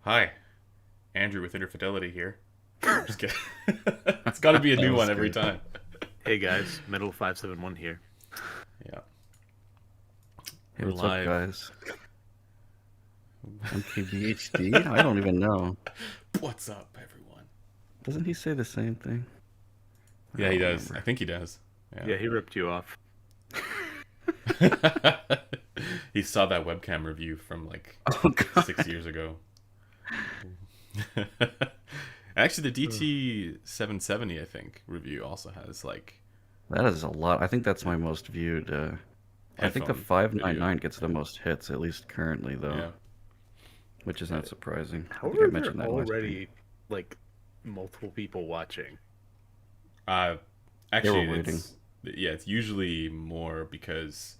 Hi, Andrew with Interfidelity here. Just kidding. It's got to be a That new was one every good. time. Hey guys, Metal571 here. Yeah, Hey, we're what's up, live. guys? MKBHD? I don't even know. What's up, everyone? Doesn't he say the same thing? I Yeah, he don't does. I remember. think he does. Yeah. Yeah, he ripped you off. He saw that webcam review from like Oh, 6 years God. ago. Actually, the Ugh. DT770, I think, review also has like That is a lot. I think that's my most viewed. I think the headphone video. 599 gets the Yeah. most hits, at least currently, though, Yeah. which is not surprising. I How think I are there mentioned that last week. already like multiple people watching? Uh, They were Actually, waiting. it's usually more because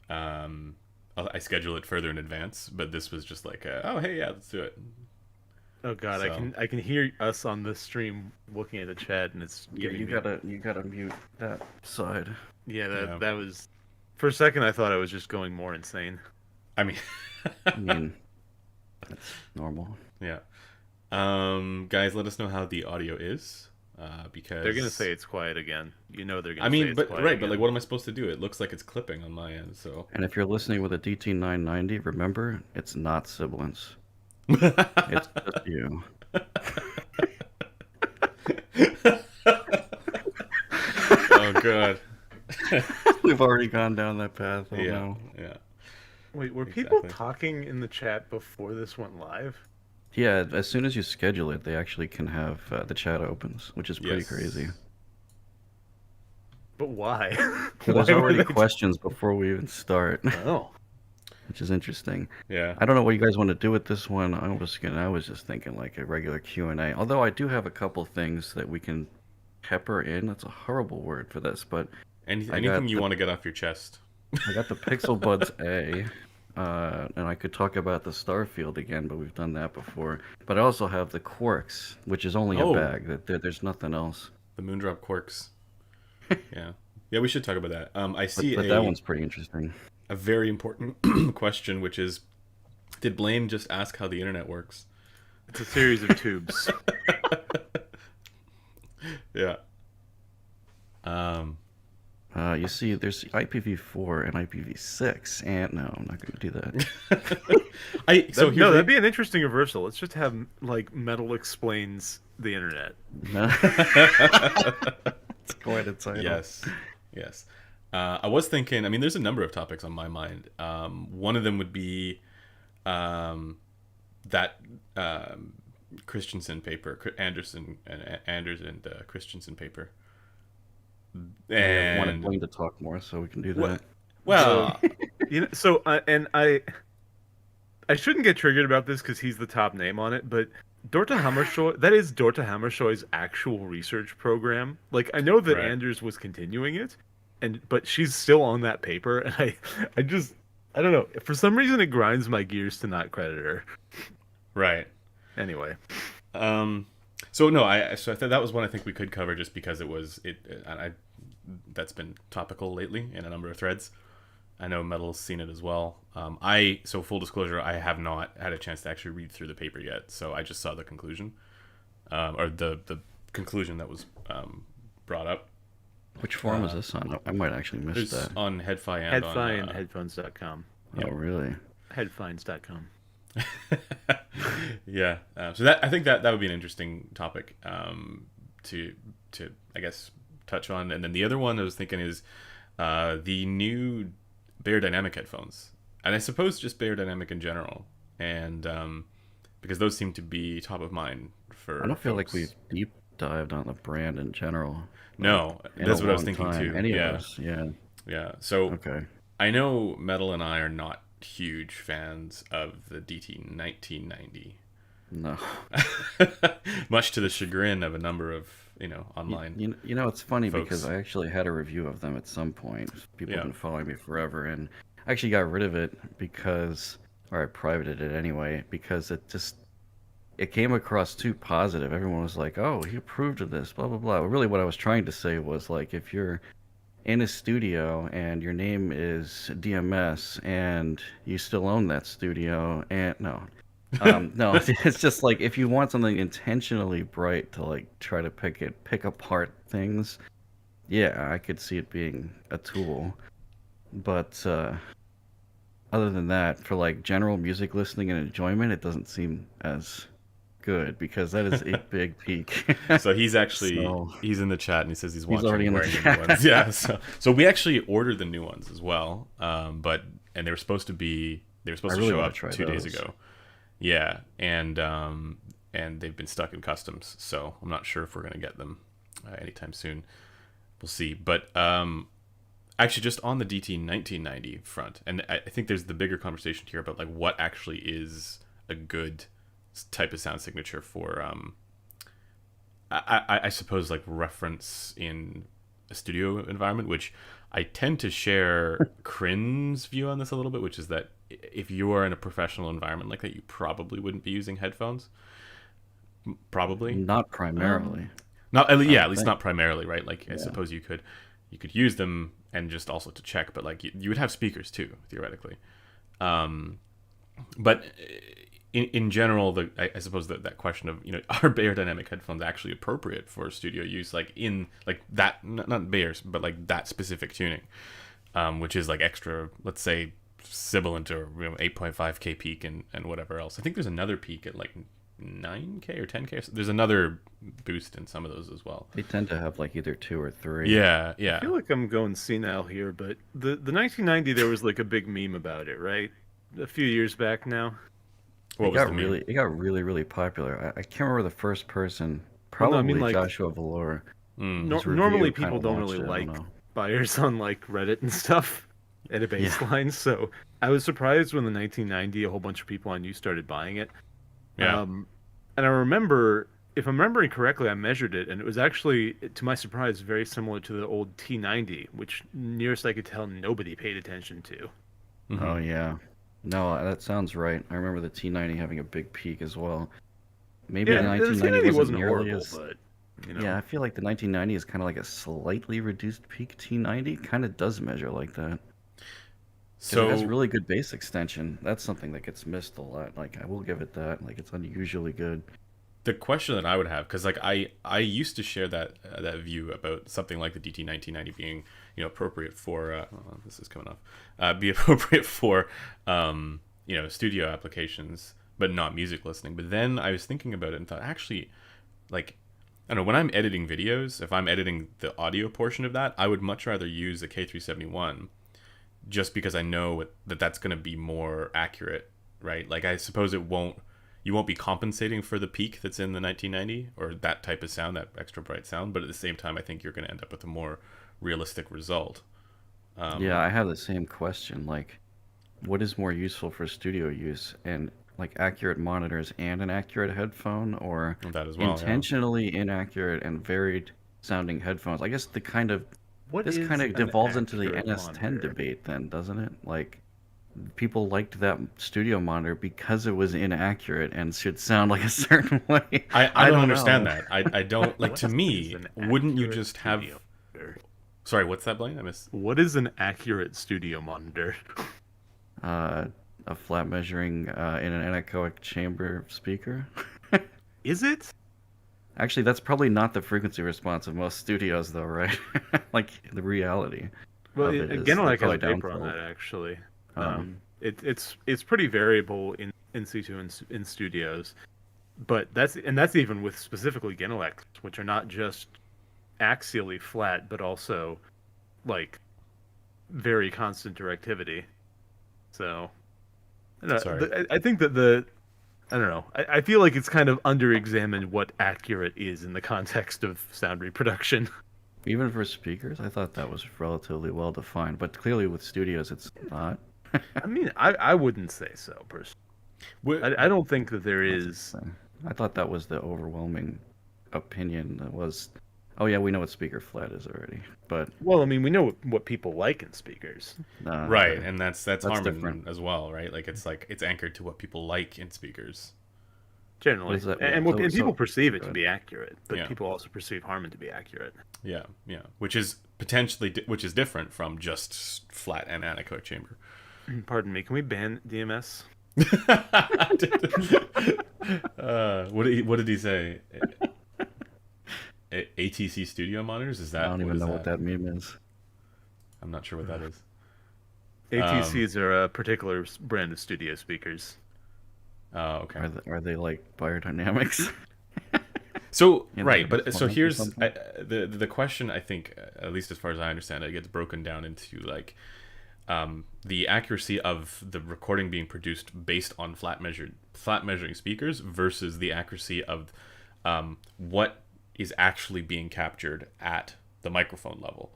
Um, I schedule it further in advance, but this was just like, oh hey, yeah, let's do it. Oh god, I So can I can hear us on the stream looking at the chat and it's Yeah, giving you me gotta mute that side. yeah, that yeah, that was for a second I thought I was just going more insane. I mean, I mean, that's normal. yeah. Guys, let us know how the audio is, They're gonna because say it's quiet again. You know they're I gonna say mean, it's but quiet right, but like, again. what am I supposed to do? It looks like it's clipping on my end, so. And if you're listening with a DT990, remember, it's not sibilance. It's just you. Oh god. We've already gone down that path. Oh Yeah, no. yeah, Wait, were people exactly. talking in the chat before this went live? Yeah, as soon as you schedule it, they actually can have the chat opens, which is pretty crazy. Yes. But why? So Why there's were already they questions before we even start, Oh. which is interesting. Yeah. I don't know what you guys want to do with this one. I was just thinking like a regular Q&A. Although I do have a couple things that we can pepper in. That's a horrible word for this, but I Anything got you the want to get off your chest. I got the Pixel Buds A, and I could talk about the Starfield again, but we've done that before. But I also have the Quarks, which is only a Oh, bag. There's nothing else. the Moondrop Quirks. Yeah. Yeah, we should talk about that. I But see that one's pretty interesting. a very important question, which is, did Blaine just ask how the internet works? It's a series of tubes. Yeah. Um, You see, there's IPv4 and IPv6, and no, I'm not going to do that. so here's No, that'd the be an interesting reversal. Let's just have like Metal explains the internet. No. It's quite a title. yes, yes. I was thinking. I mean, there's a number of topics on my mind. One of them would be um, that Christensen paper, Anders and Christensen paper, I wanted and Blaine to talk more, so we can do what? that. So Well, and I shouldn't get triggered about this because he's the top name on it, but Dorta Hammarskjöld, that is Dorta Hammarskjöld's actual research program. Like I know that right, Anders was continuing it, but she's still on that paper, and I don't know. For some reason, it grinds my gears to not credit her. right. Anyway, Um, so no, I thought that was one I think we could cover just because I that's been topical lately in a number of threads. I know Metal's seen it as well. So full disclosure, I have not had a chance to actually read through the paper yet, so I just saw the conclusion, or the conclusion that was brought up. Which forum is this on? I might actually miss There's that. on Headfi and on Headphone, headphones.com. Oh, yeah. really? Headphones.com. Yeah. So that I think that would be an interesting topic to I guess touch on, and then the other one I was thinking is the new Bear Dynamic headphones, and I suppose just Bear Dynamic in general, and because those seem to be top of mind I for don't feel like we've folks. deep dived on the brand in general, like No, in a that's what I was long thinking time. too. Any of Yeah, us? Yeah. yeah. So Okay. I know Metal and I are not huge fans of the DT 1990. No. Much to the chagrin of a number of You, online you know, it's funny because folks. I actually had a review of them at some point. People have Yeah. been following me forever, and I actually got rid of it because, or I privated it anyway, because it came across too positive. Everyone was like, "Oh, he approved of this," blah blah blah. Really, what I was trying to say was like, if you're in a studio and your name is DMS and you still own that studio, and no, No, it's just like if you want something intentionally bright to like try to pick apart things, yeah, I could see it being a tool. But other than that, for like general music listening and enjoyment, it doesn't seem as good because that is a big peak. So So he's in the chat and he says he's he's already watching in the wearing the new chat. ones. Yeah. So we actually ordered the new ones as well. But and they were I supposed to really show want up to try 2 days those. ago. Yeah, and they've been stuck in customs, so I'm not sure if we're gonna get them anytime soon. We'll see. But actually, just on the DT 1990 front, and I think there's the bigger conversation here about like what actually is a good type of sound signature for I suppose like reference in a studio environment, which I tend to share Crin's view on this a little bit, which is that if you are in a professional environment like that, you probably wouldn't be using headphones. Probably Not Um, primarily, not. I Yeah, don't at least think. not primarily, right? Like I Yeah. suppose you could use them and just also to check, but like you would have speakers too theoretically. Um, but in general, I suppose that question of are Bayer dynamic headphones actually appropriate for studio use, like in like that not Bayer's, but like that specific tuning, which is like extra, let's say sibilant or 8.5K peak and whatever else. I think there's another peak at like 9K or 10K. There's another boost in some of those as well. They tend to have like either two or three. Yeah, I yeah. feel like I'm going senile here, but the 1990 there was like a big meme about it, right? A few years back now. What was the meme? It got really, really popular. I can't remember the first person, Well, no, I mean probably like Joshua Valor, Mm. whose normally review kind people of don't launched really it. I don't like know. buyers on like Reddit and stuff at a Yeah, baseline. So I was surprised when the 1990 a whole bunch of people I knew started buying it. Yeah. Um, and I remember, if I'm remembering correctly, I measured it, and it was actually, to my surprise, very similar to the old T90, which nearest I could tell nobody paid attention to. Hmm. oh yeah. No, that sounds right. I remember the T90 having a big peak as well. Maybe Yeah, the the 1990 T90 wasn't wasn't nearly horrible, as. but Yeah, I feel like the 1990 is kind of like a slightly reduced peak T90. Kind of does measure like that because it has So really good bass extension. That's something that gets missed a lot. Like I will give it that. Like it's unusually good. the question that I would have, because like I used to share that view about something like the DT 1990 being appropriate for this is coming off be appropriate for studio applications, but not music listening. But then I was thinking about it and thought actually like I don't know, when I'm editing videos, if I'm editing the audio portion of that, I would much rather use a K371 just because I know that's going to be more accurate, right? Like I suppose you won't be compensating for the peak that's in the 1990 or that type of sound, that extra bright sound, but at the same time, I think you're going to end up with a more realistic result. Yeah, Um, I have the same question. Like, what is more useful for studio use and like accurate monitors and an accurate headphone, or that as well, yeah. intentionally inaccurate and varied sounding headphones? I guess what this kind is of an devolves into the accurate NS10 monitor? debate then, doesn't it? Like people liked that studio monitor because it was inaccurate and should sound like a certain way. I I don't don't understand know. that. I don't like What to is me. an Wouldn't you accurate just have? studio monitor? Sorry, what's that, Blaine? I missed. What is an accurate studio monitor? Uh, a flat measuring in an anechoic chamber speaker. Is it? Actually, that's probably not the frequency response of most studios, though, right? Like the reality Well, of it is they're Genelec has probably a paper on downfilled. that actually. Oh, It's pretty variable in situ in studios, but that's even with specifically Genelecs, which are not just axially flat, but also like very constant directivity. So I, don't know, Sorry. I think that I don't know. I feel like it's kind of under-examined what accurate is in the context of sound reproduction. even for speakers, I thought that was relatively well defined, but clearly with studios, it's not. I mean, I wouldn't say so personally. What, I don't think that there That's is. interesting. I thought that was the overwhelming opinion. That was, oh yeah, we know what speaker flat is already, but Well, I mean, we know what people like in speakers. right, and that's that's Harman different. as well, right? Like it's anchored to what people like in speakers. What Generally, is that? and people perceive it go to ahead. be accurate, but Yeah. people also perceive Harman to be accurate. Yeah, yeah, which is potentially which is different from just flat and anechoic chamber. Pardon me, can we ban DMS? What did he say? ATC studio monitors? Is I that don't what even is know that? what that meme is. I'm not sure what that is. ATCs are a particular brand of studio speakers. Oh, okay. Are they like biodynamics? So In right, the but so plant or here's something? the question. I think, at least as far as I understand it, gets broken down into like the accuracy of the recording being produced based on flat measuring speakers versus the accuracy of what is actually being captured at the microphone level,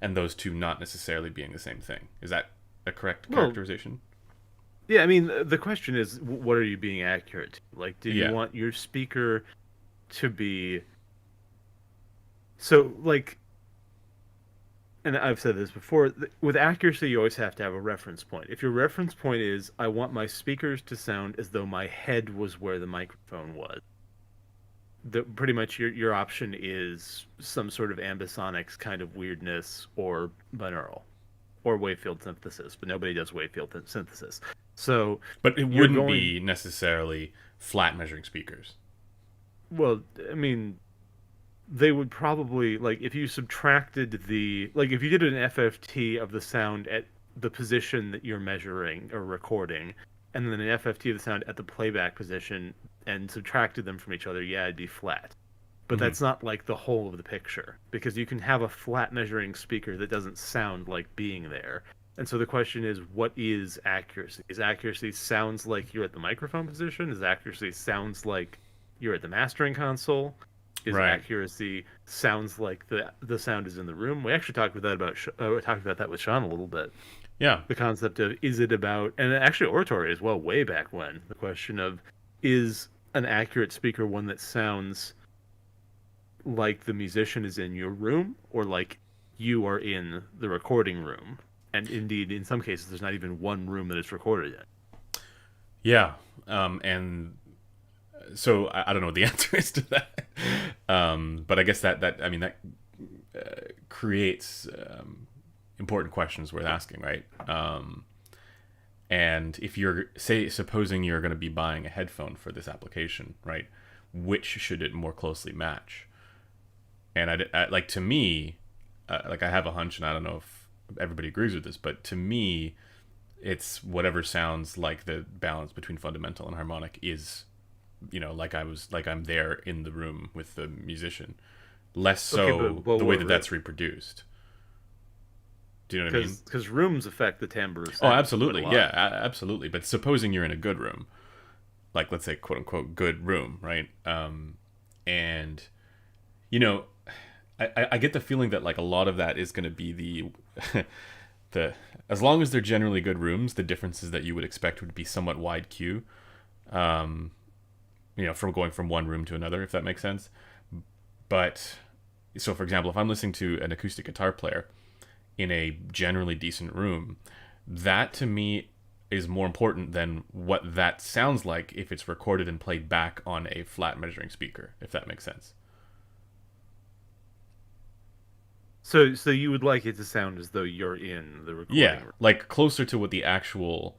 and those two not necessarily being the same thing. Is that a correct Well, characterization? yeah, I mean, the question is, what are you being accurate to? Like, do you Yeah. want your speaker to be so like? And I've said this before. With accuracy, you always have to have a reference point. If your reference point is, I want my speakers to sound as though my head was where the microphone was, pretty much your option is some sort of ambisonics kind of weirdness or binaural or wave field synthesis, but nobody does wave field synthesis. So But it you're wouldn't going be necessarily flat measuring speakers. well. I mean, they would probably like if you subtracted if you did an FFT of the sound at the position that you're measuring or recording, and then an FFT of the sound at the playback position and subtracted them from each other, yeah, it'd be flat. But Mm-hmm. that's not like the whole of the picture because you can have a flat measuring speaker that doesn't sound like being there. And so the question is, what is accuracy? Is accuracy sounds like you're at the microphone position? Is accuracy sounds like you're at the mastering console? Is Right. accuracy sounds like the sound is in the room? We actually talked about that with Sean a little bit. Yeah. The concept of is it about, and actually oratory as well, way back when, the question of is an accurate speaker one that sounds like the musician is in your room or like you are in the recording room? And indeed, in some cases, there's not even one room that it's recorded in. Yeah. And so I don't know what the answer is to that. But I guess that I mean that creates important questions worth asking, right? And if you're supposing you're going to be buying a headphone for this application, right? Which should it more closely match? And like to me, like I have a hunch, and I don't know if everybody agrees with this, but to me, it's whatever sounds like the balance between fundamental and harmonic is, like I'm there in the room with the musician, less Okay, so but the way what that room? that's reproduced. Do you know what I mean? Because rooms affect the timbre of Oh, sound quite a absolutely. lot. Yeah, absolutely. But supposing you're in a good room, like let's say quote unquote good room, right? And you know, I get the feeling that like a lot of that is going to be the as long as they're generally good rooms, the differences that you would expect would be somewhat wide Q. Um, from going from one room to another, if that makes sense. But so, for example, if I'm listening to an acoustic guitar player in a generally decent room, that to me is more important than what that sounds like if it's recorded and played back on a flat measuring speaker, if that makes sense. So you would like it to sound as though you're in the recording Yeah, room. like closer to what the actual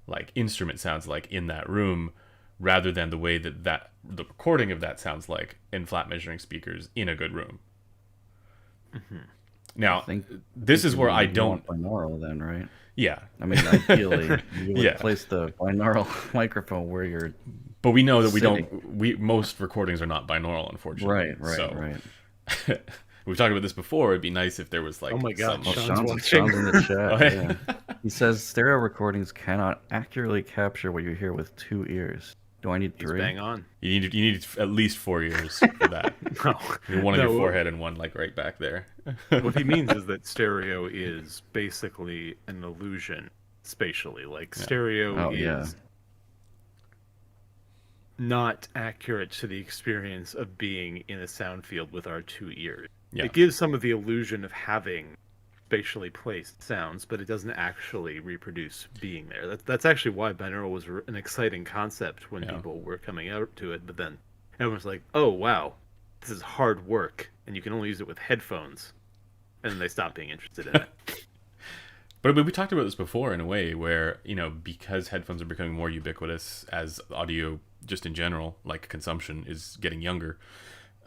like instrument sounds like in that room rather than the way that the recording of that sounds like in flat measuring speakers in a good room. Hmm. I Now, think this is where I you don't. want binaural then, right? Yeah, I mean, ideally, you would yeah, place the binaural microphone where you're but we know that we sitting. don't. We most recordings are not binaural, unfortunately. Right, right, So right. we've talked about this before. It'd be nice if there was Oh like my God, some. Well, Sean's Sean's watching. Sean's in the Oh, chat. hey. Yeah, he says stereo recordings cannot accurately capture what you hear with two ears. Do I need He's three? bang on. You need at least 4 years for that. No, You need one on your no. forehead and one like right back there. What he means is that stereo is basically an illusion spatially. Like Yeah. stereo Oh yeah, is not accurate to the experience of being in a sound field with our two ears. Yeah. It gives some of the illusion of having spatially placed sounds, but it doesn't actually reproduce being there. That's actually why binaural was an exciting concept when Yeah. people were coming out to it, but then everyone's like, oh wow, this is hard work, and you can only use it with headphones. And then they stopped being interested in it. But we talked about this before in a way where, because headphones are becoming more ubiquitous as audio just in general, like consumption, is getting younger.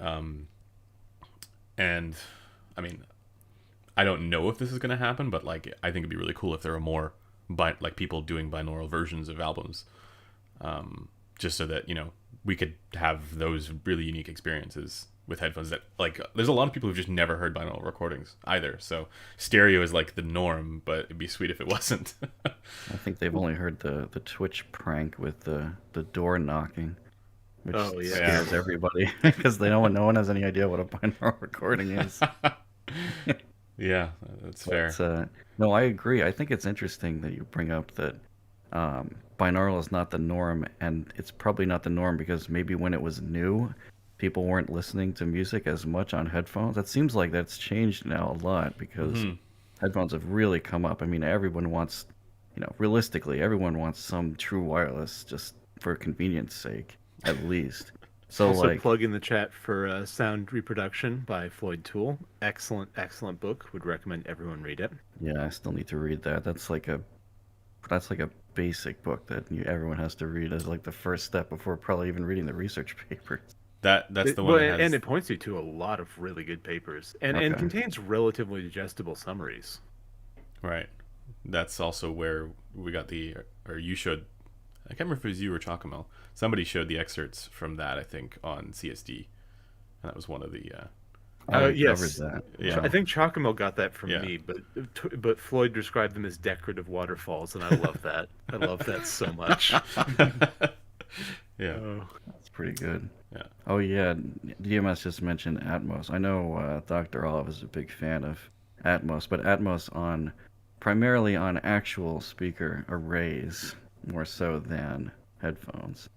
And I mean, I don't know if this is going to happen, but like, I think it'd be really cool if there were more like people doing binaural versions of albums. Just so that, we could have those really unique experiences with headphones that, like, there's a lot of people who've just never heard binaural recordings either. So stereo is like the norm, but it'd be sweet if it wasn't. I think they've only heard the Twitch prank with the door knocking, which scares everybody because no one has any idea what a binaural recording is. Yeah, that's fair. No, I agree. I think it's interesting that you bring up that binaural is not the norm, and it's probably not the norm because maybe when it was new, people weren't listening to music as much on headphones. That seems like that's changed now a lot because headphones have really come up. I mean, everyone wants, realistically, everyone wants some true wireless just for convenience sake, at least. So also plug in the chat for Sound Reproduction by Floyd Toole. Excellent book. Would recommend everyone read it. Yeah, I still need to read that. That's like a basic book that everyone has to read as like the first step before probably even reading the research papers. That's the one. And it points you to a lot of really good papers and contains relatively digestible summaries. Right. That's also where we got you showed, I can't remember if it was you or Chocomel. Somebody showed the excerpts from that, I think, on CSD. And that was one of the... yes. That. Yeah. I think Chocomel got that from me, but Floyd described them as decorative waterfalls, and I love that. I love that so much. Yeah. That's pretty good. Yeah. Oh, yeah. DMS just mentioned Atmos. I know Dr. Olive is a big fan of Atmos, but Atmos primarily on actual speaker arrays more so than headphones.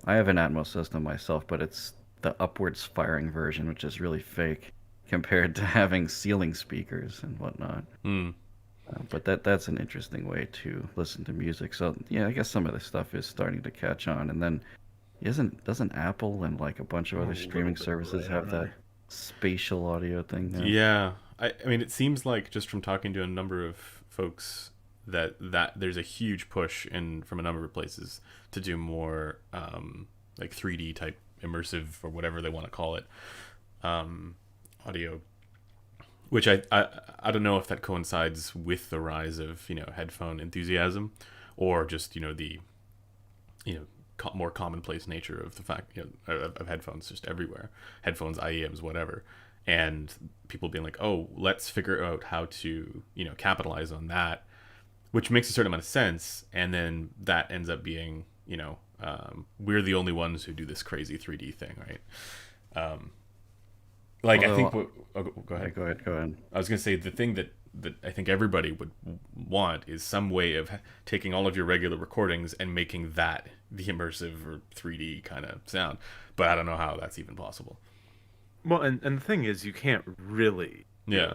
I have an Atmos system myself, but it's the upwards firing version, which is really fake compared to having ceiling speakers and whatnot. But that's an interesting way to listen to music. So yeah, I guess some of this stuff is starting to catch on. And then doesn't Apple and like a bunch of other streaming services have that spatial audio thing now? Yeah. I mean, it seems like just from talking to a number of folks that there's a huge push from a number of places to do more like 3D type immersive or whatever they want to call it audio, which I don't know if that coincides with the rise of headphone enthusiasm or just the more commonplace nature of the fact of headphones just everywhere, headphones, IEMs, whatever, and people being like, oh, let's figure out how to capitalize on that, which makes a certain amount of sense, and then that ends up being we're the only ones who do this crazy 3D thing, right? I think go ahead. Go ahead. I was gonna say the thing that I think everybody would want is some way of taking all of your regular recordings and making that the immersive or 3D kind of sound, but I don't know how that's even possible. Well, and the thing is, you can't really. Yeah.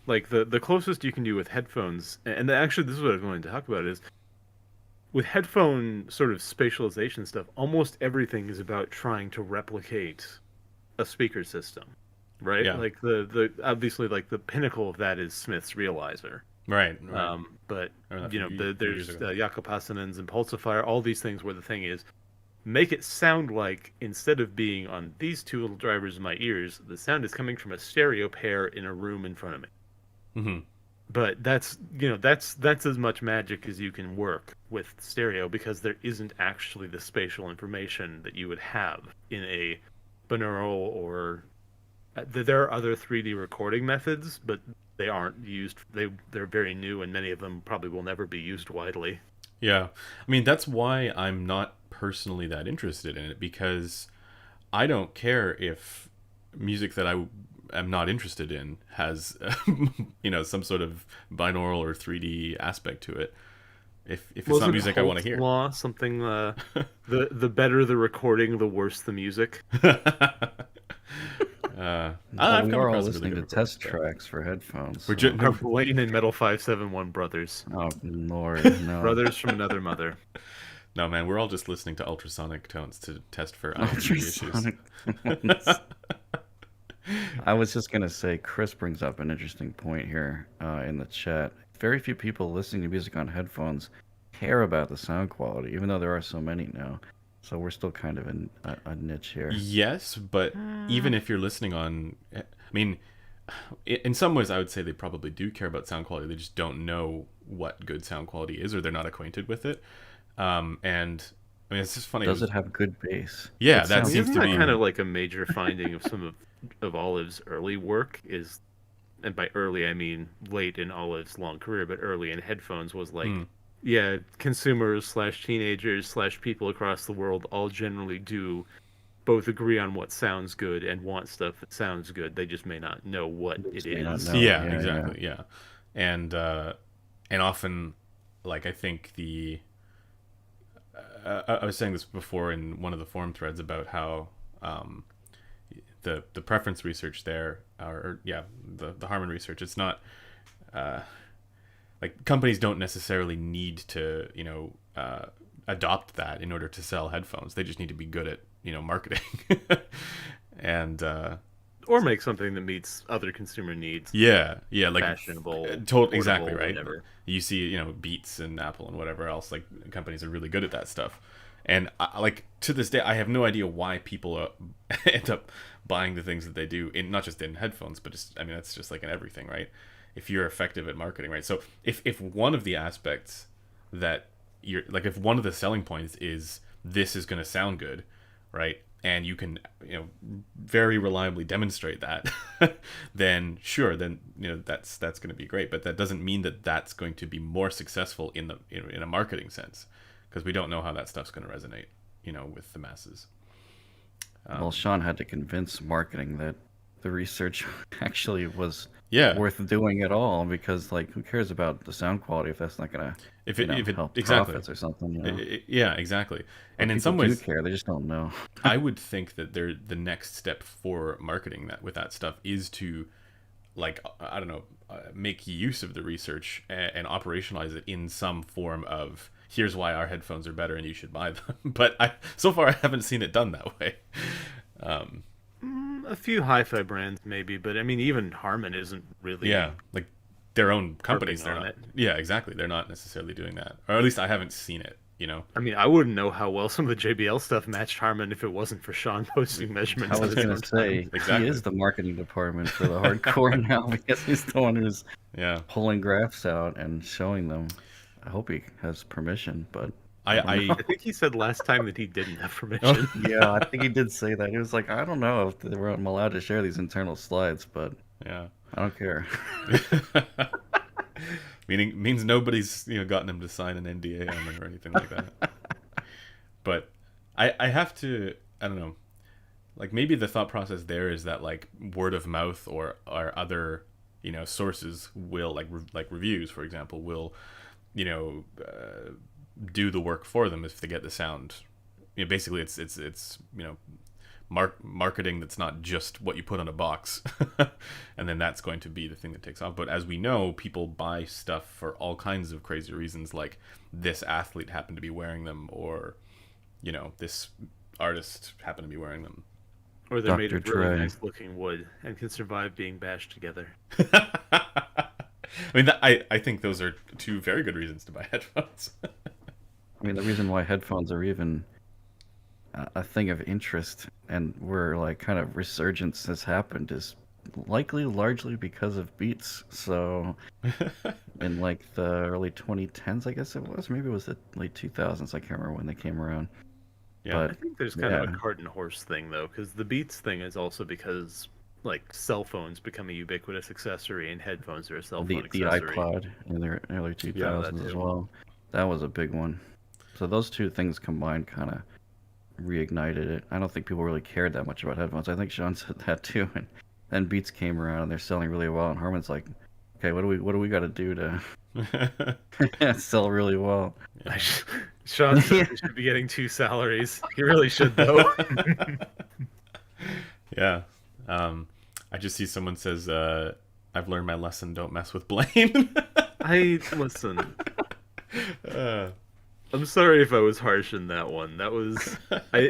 Like the closest you can do with headphones, and actually this is what I was going to talk about, is with headphone sort of spatialization stuff, almost everything is about trying to replicate a speaker system, right? Yeah. Like the obviously like the pinnacle of that is Smith's Realizer. Right. But there's Jakob Hassanen's Impulsifier, all these things where the thing is, make it sound like instead of being on these two little drivers in my ears, the sound is coming from a stereo pair in a room in front of me. Mm-hmm. But that's as much magic as you can work with stereo, because there isn't actually the spatial information that you would have in a binaural or there are other 3D recording methods, but they aren't used. They're very new, and many of them probably will never be used widely. Yeah, I mean that's why I'm not personally that interested in it, because I don't care if music that I am not interested in has some sort of binaural or 3D aspect to it. If it's not music I want to hear. Law, something the better the recording, the worse the music. We are all listening to test tracks for headphones. We're Blaine and Metal571 brothers. Oh Lord, no. Brothers from another mother. No, man, we're all just listening to ultrasonic tones to test for IMG issues. I was just gonna say, Chris brings up an interesting point here in the chat. very few people listening to music on headphones care about the sound quality, even though there are so many now. So we're still kind of in a niche here. Yes, but even if you're listening on, I mean, in some ways, I would say they probably do care about sound quality. They just don't know what good sound quality is, or they're not acquainted with it. And I mean, it's just funny. Does it have good bass? Yeah, It that sounds- seems Isn't to that be kind of like a major finding of some of Olive's early work is, and by early I mean late in Olive's long career, but early in headphones was like, yeah, consumers slash teenagers slash people across the world all generally do both agree on what sounds good and want stuff that sounds good. They just may not know what it may not is. know. yeah, Yeah, exactly, yeah. And often, like I think I was saying this before in one of the forum threads about how the preference research there, or yeah, the Harman research, it's not like companies don't necessarily need to adopt that in order to sell headphones. They just need to be good at marketing and Or make something that meets other consumer needs. yeah, like Fashionable, exactly portable, right. whatever. You see, Beats and Apple and whatever else, like companies are really good at that stuff. And like to this day, I have no idea why people end up buying the things that they do, in not just in headphones, but just that's just like in everything, right? If you're effective at marketing, right? So if one of the aspects that you're like, if one of the selling points is this is going to sound good, right? And you can very reliably demonstrate that, then sure, then that's going to be great. But that doesn't mean that that's going to be more successful in a marketing sense, because we don't know how that stuff's going to resonate with the masses. Well, Sean had to convince marketing that the research actually was Yeah. worth doing at all, because like who cares about the sound quality if that's not gonna If it help exactly. profits or something, Yeah, exactly. And in People some ways, do care, they just don't know. I would think that the next step for marketing with that stuff is to, like, I don't know, make use of the research and operationalize it in some form of, here's why our headphones are better and you should buy them. But so far I haven't seen it done that way. A few hi-fi brands maybe, but I mean even Harman isn't really. Yeah, like their own companies, they're on not. it. Yeah, exactly. They're not necessarily doing that, or at least I haven't seen it. I mean, I wouldn't know how well some of the JBL stuff matched Harman if it wasn't for Sean posting measurements. I was at gonna the same say Exactly. he is the marketing department for the hardcore now, because he's the one who's Yeah, pulling graphs out and showing them. I hope he has permission, but I I think he said last time that he didn't have permission. yeah, I think he did say that. He was like, I don't know if I'm allowed to share these internal slides, but yeah. I don't care. Means nobody's gotten him to sign an NDA on them or anything like that. But I have to, I don't know, like maybe the thought process there is that like word of mouth or other sources will like reviews, for example, will do the work for them if they get the sound. Basically it's marketing that's not just what you put on a box, and then that's going to be the thing that takes off. But as we know, people buy stuff for all kinds of crazy reasons, like this athlete happened to be wearing them, or this artist happened to be wearing them. Or they're made Dr. of really Dre. nice looking wood and can survive being bashed together. I mean, I think those are two very good reasons to buy headphones. I mean, the reason why headphones are even a thing of interest and where like kind of resurgence has happened is likely largely because of Beats. So in like the early 2010s, I guess it was, maybe it was the late 2000s, I can't remember when they came around. Yeah. I But think there's kind of yeah. a cart and horse thing though, because the Beats thing is also because like cell phones become a ubiquitous accessory and headphones are a cell phone the accessory. iPod in the early 2000s that as too. well. That was a big one. So those two things combined kind of reignited it. I don't think people really cared that much about headphones. I think Sean said that too. And then Beats came around and they're selling really well. And Harman's like, okay, what do we got to do to sell really well? Sean said he should be getting 2 salaries. He really should though. Yeah. I just see someone says, I've learned my lesson, don't mess with Blaine. Listen. I'm sorry if I was harsh in that one. That was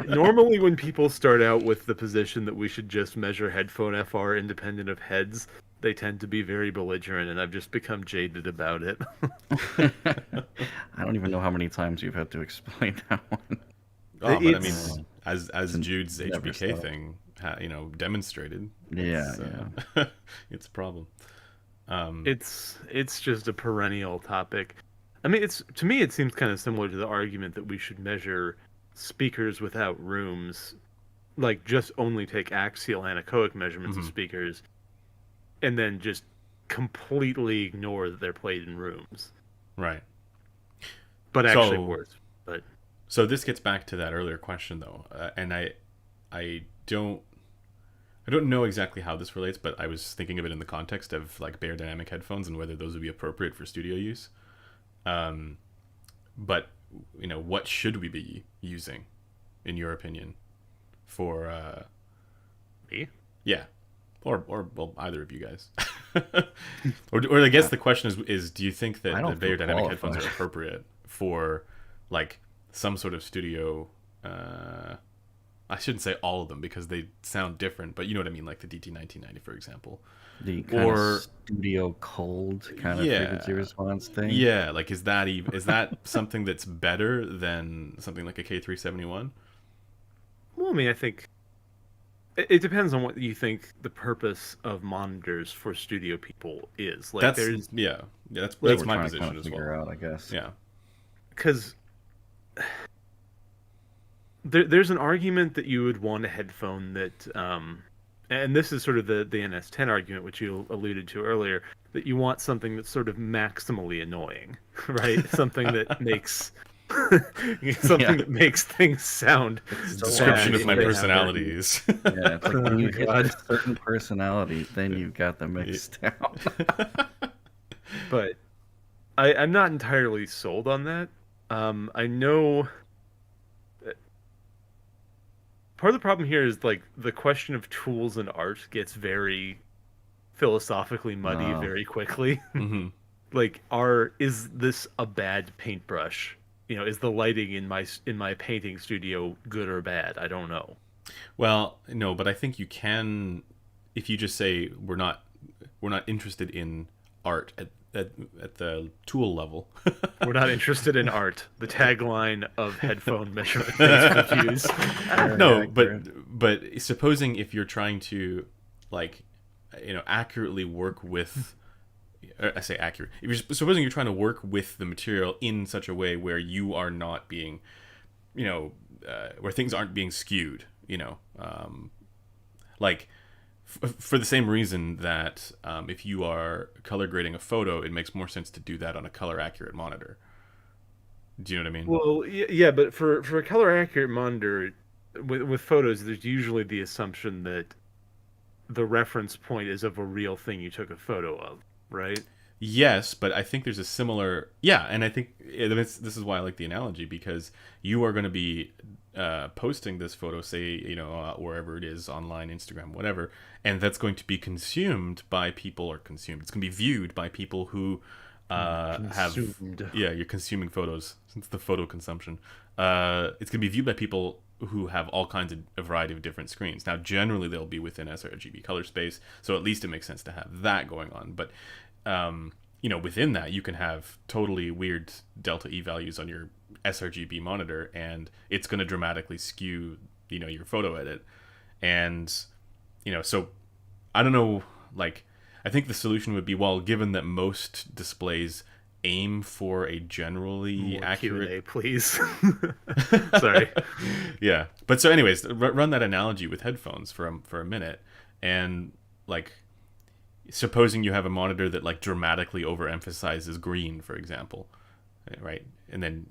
normally when people start out with the position that we should just measure headphone FR independent of heads, they tend to be very belligerent, and I've just become jaded about it. I don't even know how many times you've had to explain that one. Oh, but I mean, It's as Jude's Never HBK stop. thing, demonstrated, Yeah, it's yeah. it's a problem. Um, it's just a perennial topic. I mean, it's to me it seems kind of similar to the argument that we should measure speakers without rooms, like just only take axial anechoic measurements of mhm, speakers, and then just completely ignore that they're played in rooms. right. But actually So worse. But so this gets back to that earlier question though, and I don't know exactly how this relates, but I was thinking of it in the context of like Bear Dynamic headphones and whether those would be appropriate for studio use. Um, but what should we be using, in your opinion, for me, yeah, or well, either of you guys, or I guess the question is do you think I that the don't feel Bear Dynamic headphones are qualified. appropriate for like some sort of studio? I shouldn't say all of them because they sound different, but you know what I mean, like the DT1990, for example. The kind of Or studio cold kind of frequency yeah, response thing. yeah, like is that something that's better than something like a K371? well, I mean, I think it depends on what you think the purpose of monitors for studio people is. Like, That's there's yeah, yeah, that's That's that's what we're my trying to kind position of as well. figure out, I guess. Yeah. because there's an argument that you would want a headphone that, and this is sort of the NS10 argument, which you alluded to earlier, that you want something that's sort of maximally annoying, right? Something that makes Yeah. something that makes things sound It's so bad Description of if my they have personality their- is. Yeah, it's like when you Oh hit God. a certain personality, then you've got the mix down. But I'm not entirely sold on that. I know part of the problem here is like the question of tools and art gets very philosophically muddy Oh, very quickly. Hmm. Like, is this a bad paintbrush? Is the lighting in my painting studio good or bad? I don't know. Well, no, but I think you can, if you just say we're not interested in art at the tool level. We're not interested in art. The tagline of headphone measurement things reviews. very No, accurate. but supposing if you're trying to like accurately work with, I say accurate. If you're supposing you're trying to work with the material in such a way where you are not being, where things aren't being skewed, like for the same reason that if you are color grading a photo, it makes more sense to do that on a color accurate monitor. Do you know what I mean? Well, yeah, but for a color accurate monitor with photos, there's usually the assumption that the reference point is of a real thing you took a photo of, right? Yes, but I think there's a similar and I think this is why I like the analogy because you are going to be posting this photo, say wherever it is, online, Instagram, whatever, and that's going to be consumed by people or consumed. It's going to be viewed by people who have Consumed. you're consuming photos since the photo consumption. It's going to be viewed by people who have all kinds of a variety of different screens. Now, generally, they'll be within sRGB color space, so at least it makes sense to have that going on. But within that, you can have totally weird delta E values on your sRGB monitor, and it's going to dramatically skew, your photo edit. And, so I don't know, like, I think the solution would be, well, given that most displays aim for a generally More accurate Q&A, please. Sorry. yeah, but so anyways, run that analogy with headphones for a minute, and like supposing you have a monitor that like dramatically overemphasizes green, for example, right? And then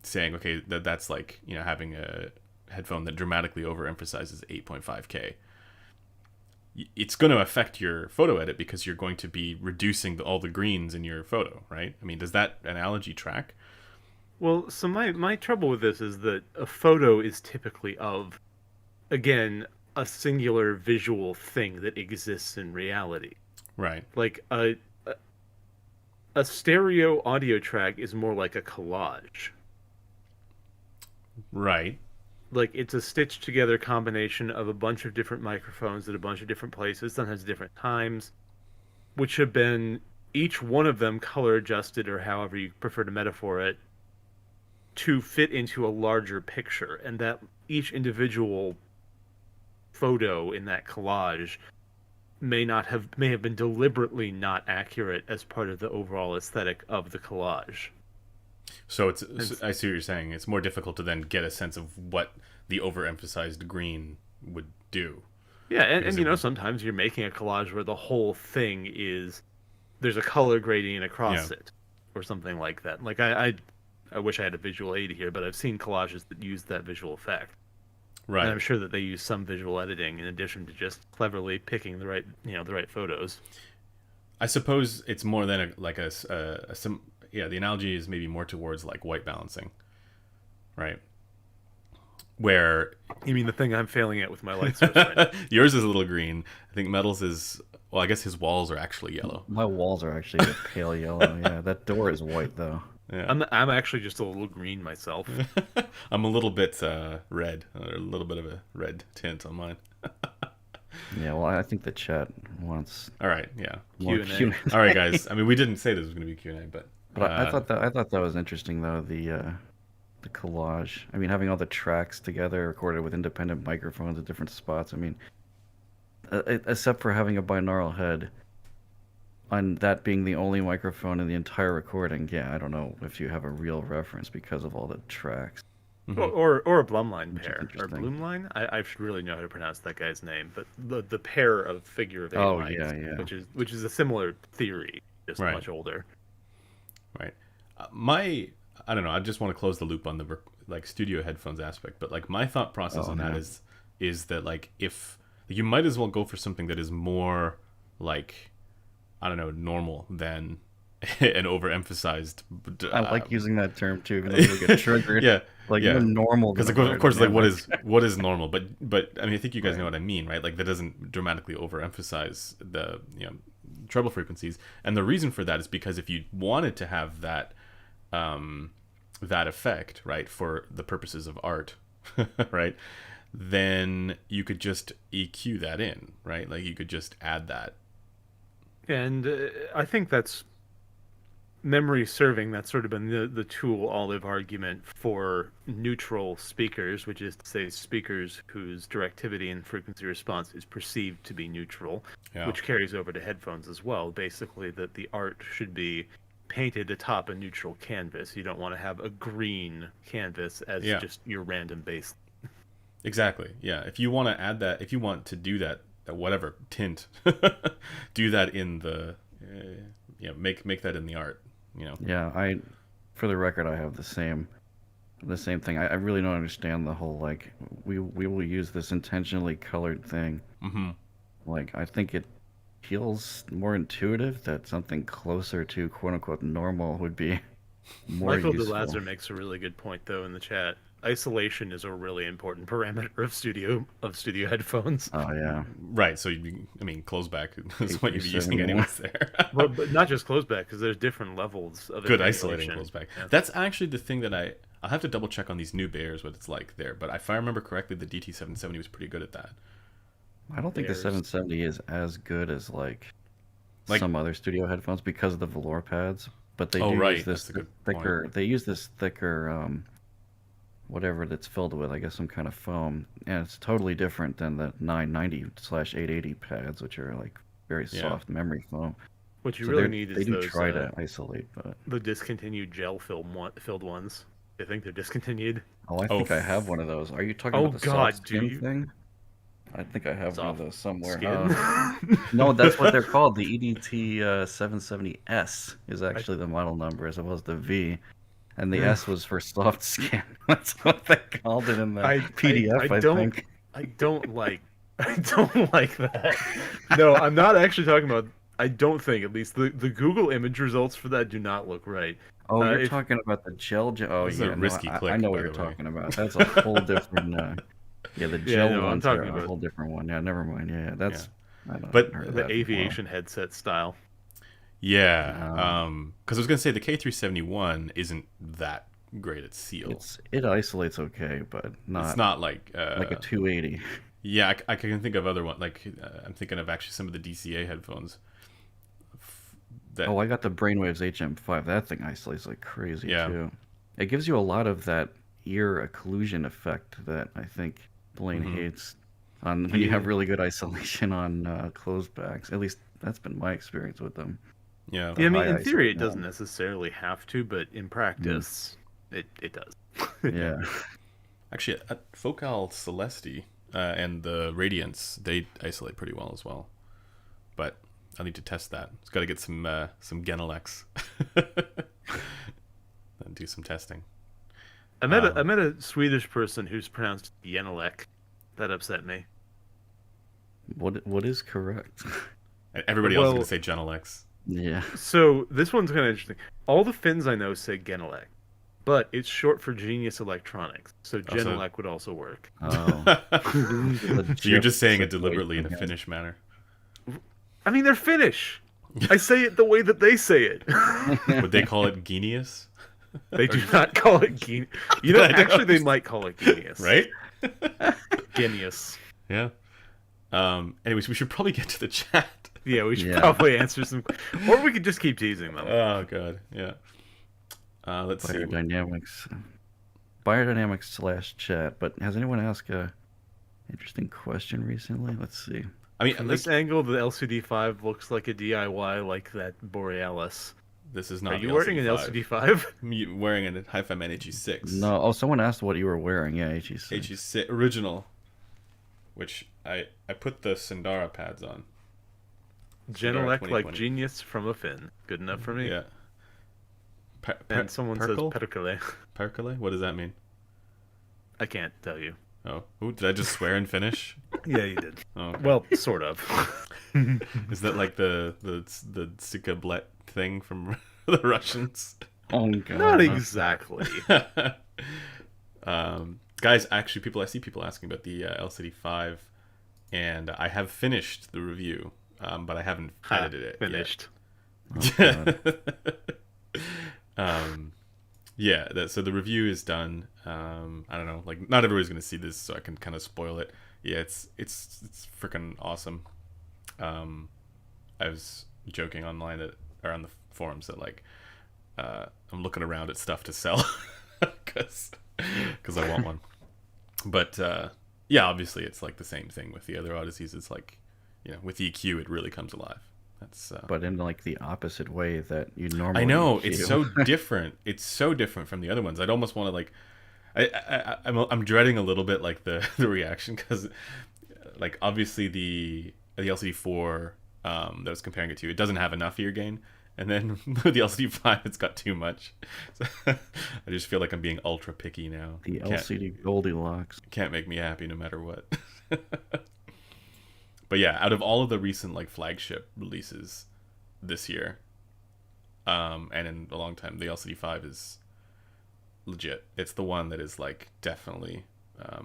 saying, okay, that's like having a headphone that dramatically overemphasizes 8.5K. It's going to affect your photo edit because you're going to be reducing all the greens in your photo, right? I mean, does that analogy track? Well, so my trouble with this is that a photo is typically of, again, a singular visual thing that exists in reality. Right. Like a stereo audio track is more like a collage. Right. Like, it's a stitched together combination of a bunch of different microphones at a bunch of different places, sometimes different times. which have been each one of them color adjusted, or however you prefer to metaphor it, to fit into a larger picture, and that each individual photo in that collage may have been deliberately not accurate as part of the overall aesthetic of the collage. So I see what you're saying. It's more difficult to then get a sense of what the overemphasized green would do. Yeah, and sometimes you're making a collage where the whole thing is there's a color gradient across it, or something like that. Like I wish I had a visual aid here, but I've seen collages that use that visual effect. Right. And I'm sure that they use some visual editing in addition to just cleverly picking the right photos. I suppose it's more than the analogy is maybe more towards like white balancing, right? Where you mean the thing I'm failing at with my light source right now? Yours is a little green. I think Metal's is, well, I guess his walls are actually yellow. My walls are actually a pale yellow. Yeah, that door is white though. Yeah. I'm actually just a little green myself. I'm a little bit red, or a little bit of a red tint on mine. Yeah, well, I think the chat wants. All right, yeah. Q&A. All right, guys. I mean, we didn't say this was going to be Q&A, but I thought that was interesting though, the collage. I mean, having all the tracks together, recorded with independent microphones at different spots. I mean, except for having a binaural head, and that being the only microphone in the entire recording, yeah, I don't know if you have a real reference because of all the tracks. Mm-hmm. Or a Blumline pair, or Bloomline. I should really know how to pronounce that guy's name, but the pair of figure of 8 lights, yeah. which is a similar theory, just right. much older. Right. I don't know. I just want to close the loop on the like studio headphones aspect, but like my thought process on that is that like if you might as well go for something that is more like, I don't know, normal than an overemphasized. I like using that term too, because I get triggered. Even normal. Because of course, like what is normal? But I mean, I think you guys know what I mean, right? Like that doesn't dramatically overemphasize the treble frequencies, and the reason for that is because if you wanted to have that that effect, right, for the purposes of art, right, then you could just EQ that in, right? Like you could just add that. And I think that's memory serving. That's sort of been the tool olive argument for neutral speakers, which is to say speakers whose directivity and frequency response is perceived to be neutral, which carries over to headphones as well. Basically, that the art should be painted atop a neutral canvas. You don't want to have a green canvas as just your random base. Exactly. Yeah. If you want to add that, if you want to do that whatever tint, do that in the make that in the art. Yeah, for the record, I have the same thing. I really don't understand the whole like we will use this intentionally colored thing. Mm-hmm. Like I think it feels more intuitive that something closer to quote unquote normal would be more Michael useful. DeLazar makes a really good point though in the chat. Isolation is a really important parameter of studio headphones. Oh yeah, right. So closeback is what you'd be using anyways there. Well, but not just closeback, because there's different levels of good isolating closeback. Yeah. That's actually the thing that I'll have to double check on these new Bears what it's like there. But if I remember correctly, the DT770 was pretty good at that. I don't think the 770 is as good as like some other studio headphones because of the velour pads. But they use this thicker. Point. They use this thicker. Whatever that's filled with, I guess some kind of foam, and it's totally different than the 990/880 pads, which are like very soft memory foam. What you really need is they do those, try to isolate, but the discontinued gel filled ones. I think they're discontinued. Oh, I think I have one of those. Are you talking about the soft skin thing? I think I have one of those somewhere. No, that's what they're called. The EDT 770S is actually the model number as opposed to V. And the S was for soft skin. That's what they called it in the PDF, I think. I don't like that. No, I'm not actually talking about... I don't think, at least, the Google image results for that do not look right. Oh, you're talking about the gel... Oh, yeah. A risky click, I know what you're talking about. That's a whole different... the gel ones are a whole different one. Yeah, never mind. Yeah, that's... But the aviation headset style. Yeah, because I was gonna say the K371 isn't that great at seal. It isolates okay, but not. It's not like a 280. Yeah, I can think of other ones. Like I'm thinking of actually some of the DCA headphones. that. Oh, I got the Brainwaves HM5. That thing isolates like crazy Yeah. too. It gives you a lot of that ear occlusion effect that I think Blaine Mhm. hates on when you have Yeah. really good isolation on closed backs. At least that's been my experience with them. Yeah. The Yeah, I mean, high in ISO theory, it doesn't one. necessarily have to, but in practice, it does. Yeah. Actually, at Focal Celesti and the Radiance, they isolate pretty well as well. But I'll need to test that. It's got to get some Genelecs and do some testing. I met a Swedish person who's pronounced Yenelek. That upset me. What is correct? And everybody else is going Well, to say Genelecs. Yeah. so this one's kind of interesting. All the Finns I know say Genelec, but it's short for Genius Electronics, so Genelec would also work. Oh. So you're just saying it Situation, deliberately in a yes. Finnish manner. I mean, they're Finnish. I say it the way that they say it. Would they call it Genius? They do not call it Genius. You know, I don't actually, they might call it Genius. Right? Genius. Yeah. Anyways, we should probably get to the chat. Yeah, we should Yeah. probably answer some, or we could just keep teasing them. Oh god, yeah. Let's see. Biodynamics/chat. But has anyone asked a interesting question recently? Let's see. I mean, From like, this angle, the LCD5 looks like a DIY like that Borealis. this is not. Are you the wearing an LCD5. LCD5? I'm wearing a Hi-Fi Man HE6. No. Oh, someone asked what you were wearing. Yeah, HEC. HE6 original, which I put the Sandara pads on. Genelec like 2020. Genius from a Finn. Good enough for me. Yeah. And someone says Perkele. Perkele? What does that mean? I can't tell you. Oh, ooh, did I just swear in Finnish? Yeah, you did. Oh, okay. Well, sort of. Is that like the Sikablet thing from the Russians? Oh god. Not exactly. Guys, actually, I see people asking about the LCD5, and I have finished the review, but I haven't edited it. Finished. Yet. Yeah. So the review is done. I don't know, like not everybody's gonna see this, so I can kind of spoil it. Yeah, it's freaking awesome. I was joking online or on the forums that like I'm looking around at stuff to sell because I want one. But yeah, obviously it's like the same thing with the other Odysseys. It's like, you know, with EQ it really comes alive. That's But in like the opposite way that you normally. I know, EQ. it's so different. It's so different from the other ones. I'd almost want to like I'm dreading a little bit like the reaction, because like obviously the LCD4 that I was comparing it to, it doesn't have enough ear gain, and then with the LCD5 it's got too much. So I just feel like I'm being ultra picky now. The LCD Goldilocks. Can't make me happy no matter what. But yeah, out of all of the recent like flagship releases this year, and in a long time, the LCD5 is legit. It's the one that is like definitely I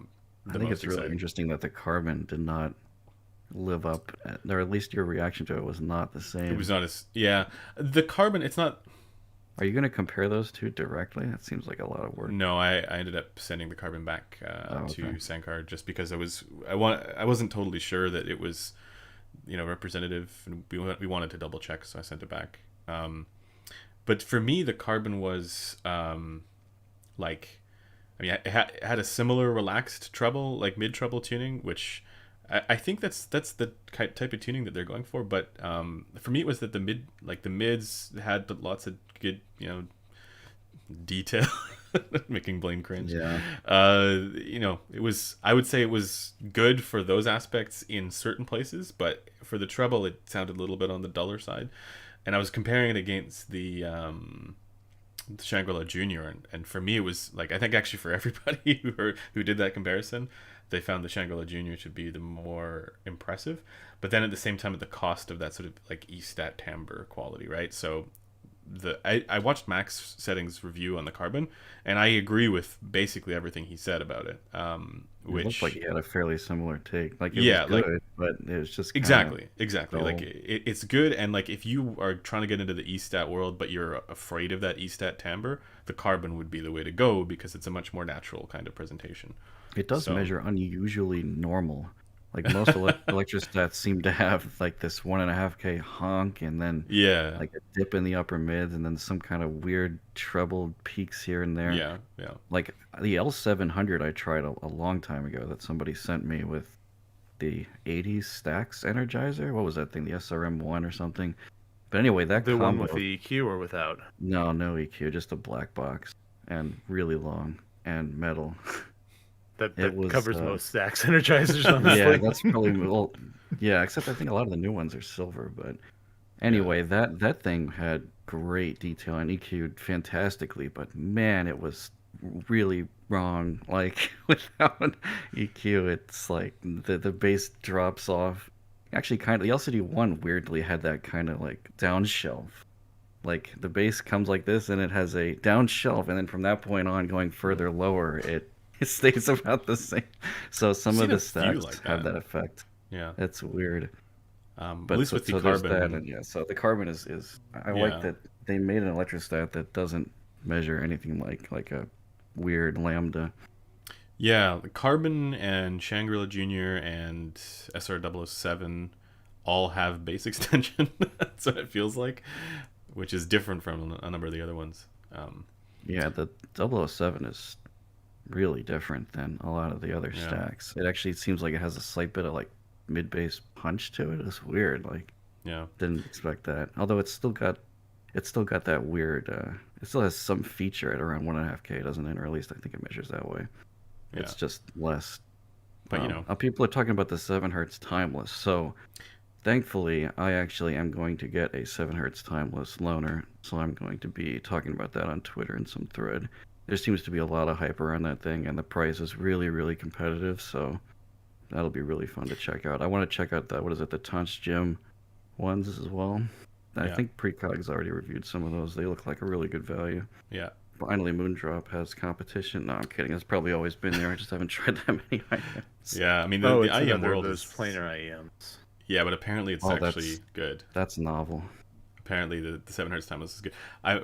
the think most it's really exciting. interesting that the Carbon did not live up, or at least your reaction to it was not the same. It was not as the Carbon. It's not. Are you going to compare those two directly? That seems like a lot of work. No, I ended up sending the Carbon back to Sankar just because I wasn't totally sure that it was, you know, representative, and we wanted to double check, so I sent it back. But for me, the Carbon was like, I mean, it had a similar relaxed treble, like mid treble tuning, which I think that's the type of tuning that they're going for. But for me, it was that the mids had lots of good, you know, detail, making Blaine cringe. Yeah. You know, I would say it was good for those aspects in certain places, but for the treble, it sounded a little bit on the duller side. And I was comparing it against the Shangri-La Junior, and for me it was like, I think actually for everybody who did that comparison, they found the Shangri-La Junior to be the more impressive, but then at the same time at the cost of that sort of like E-stat timbre quality, right? So I watched Max Setting's review on the Carbon, and I agree with basically everything he said about it. It looked like he had a fairly similar take. Like it Yeah, was like- good, but it was just Exactly. dull. Like it's good, and like if you are trying to get into the E-stat world, but you're afraid of that E-stat timbre, the Carbon would be the way to go because it's a much more natural kind of presentation. It does So- measure unusually normal. Like most electrostats seem to have like this 1.5K honk and then Yeah. like a dip in the upper mids and then some kind of weird treble peaks here and there. Yeah. Yeah. Like the L700 I tried a long time ago that somebody sent me with the 80s Stacks Energizer. What was that thing? The SRM1 or something. But anyway, that The one with combo. the EQ or without? No EQ, just a black box and really long and metal. That It was covers most Stacks Energizers, honestly. yeah, that's probably well, yeah. Except I think a lot of the new ones are silver. But anyway, that thing had great detail and EQ'd fantastically. But man, it was really wrong. Like without EQ, it's like the bass drops off. Actually, kind of the LCD-1 weirdly had that kind of like down shelf. Like the bass comes like this, and it has a down shelf, and then from that point on, going further lower, it stays about the same. So some I've of seen a the few stacks like have that. that effect. Yeah. That's weird. At But least so, with the so there's carbon that, one. and yeah. So the carbon is I like Yeah. that they made an electrostat that doesn't measure anything like a weird lambda. Yeah, the Carbon and Shangri-La Junior and SR007 all have bass extension. That's what it feels like, which is different from a number of the other ones. Yeah, the 007 is really different than a lot of the other Yeah. stacks. It actually seems like it has a slight bit of like mid bass punch to it. It's weird. Like Yeah. didn't expect that. Although it's still got that weird. It still has some feature at around 1.5K, doesn't it? Or at least I think it measures that way. Yeah. It's just less. But you know, People are talking about the 7 Hertz timeless. So thankfully, I actually am going to get a 7 Hertz timeless loaner. So I'm going to be talking about that on Twitter in some thread. There seems to be a lot of hype around that thing, and the price is really, really competitive. So that'll be really fun to check out. I want to check out the what is it, the Tunch Gym ones as well. I Yeah. think Precog's already reviewed some of those. They look like a really good value. yeah. Finally, Moondrop has competition. No, I'm kidding. It's probably always been there. I just haven't tried that many items. Yeah, I mean Oh, the it's IEM another world of those is planar IEMs. yeah, but apparently it's Oh, actually good. that's novel. Apparently the 7 Hertz timeless is good.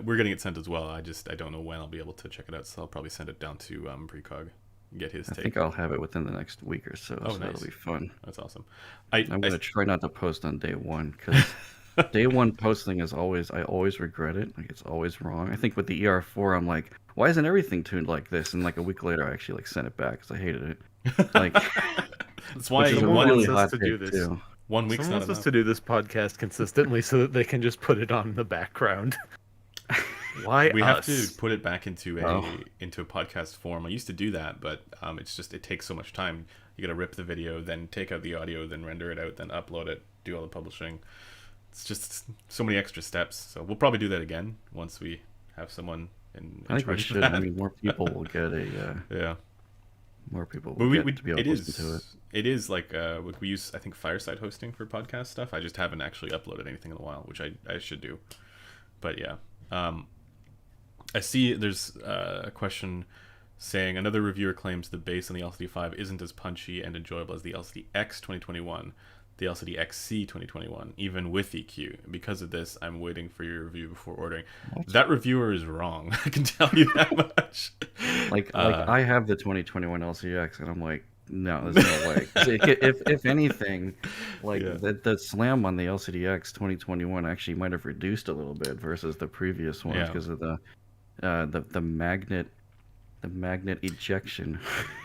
We're getting it sent as well. I don't know when I'll be able to check it out, so I'll probably send it down to Precog and get his I take. think I'll have it within the next week or so. Oh, So nice. that'll be fun. That's awesome. I'm gonna try not to post on day one because day one posting is always I always regret it. Like it's always wrong. I think with the ER4, I'm like, why isn't everything tuned like this? And like a week later, I actually like sent it back because I hated it. Like, That's why which is a Someone really wants us hot to do take this. too. 1 week's Someone not wants us enough. to do this podcast consistently so that they can just put it on in the background. Why We have us? to put it back into a Oh. into a podcast form. I used to do that, but it takes so much time. You got to rip the video, then take out the audio, then render it out, then upload it, do all the publishing. It's just so many extra steps. So we'll probably do that again once we have someone in I think we charge of should. that. I mean, more people will get a. Yeah, More people but will we, get we to be able it to listen to it. is it is like we use I think Fireside hosting for podcast stuff. I just haven't actually uploaded anything in a while, which I should do. But yeah, I see there's a question saying another reviewer claims the bass on the LCD5 isn't as punchy and enjoyable as the LCD-X 2021, the LCD-XC 2021, even with EQ. Because of this, I'm waiting for your review before ordering. What? That reviewer is wrong. I can tell you that much. Like I have the 2021 LCX, and I'm like, no, there's no way. 'Cause if anything, like Yeah. the slam on the LCDX 2021 actually might have reduced a little bit versus the previous ones Yeah. because of the magnet ejection.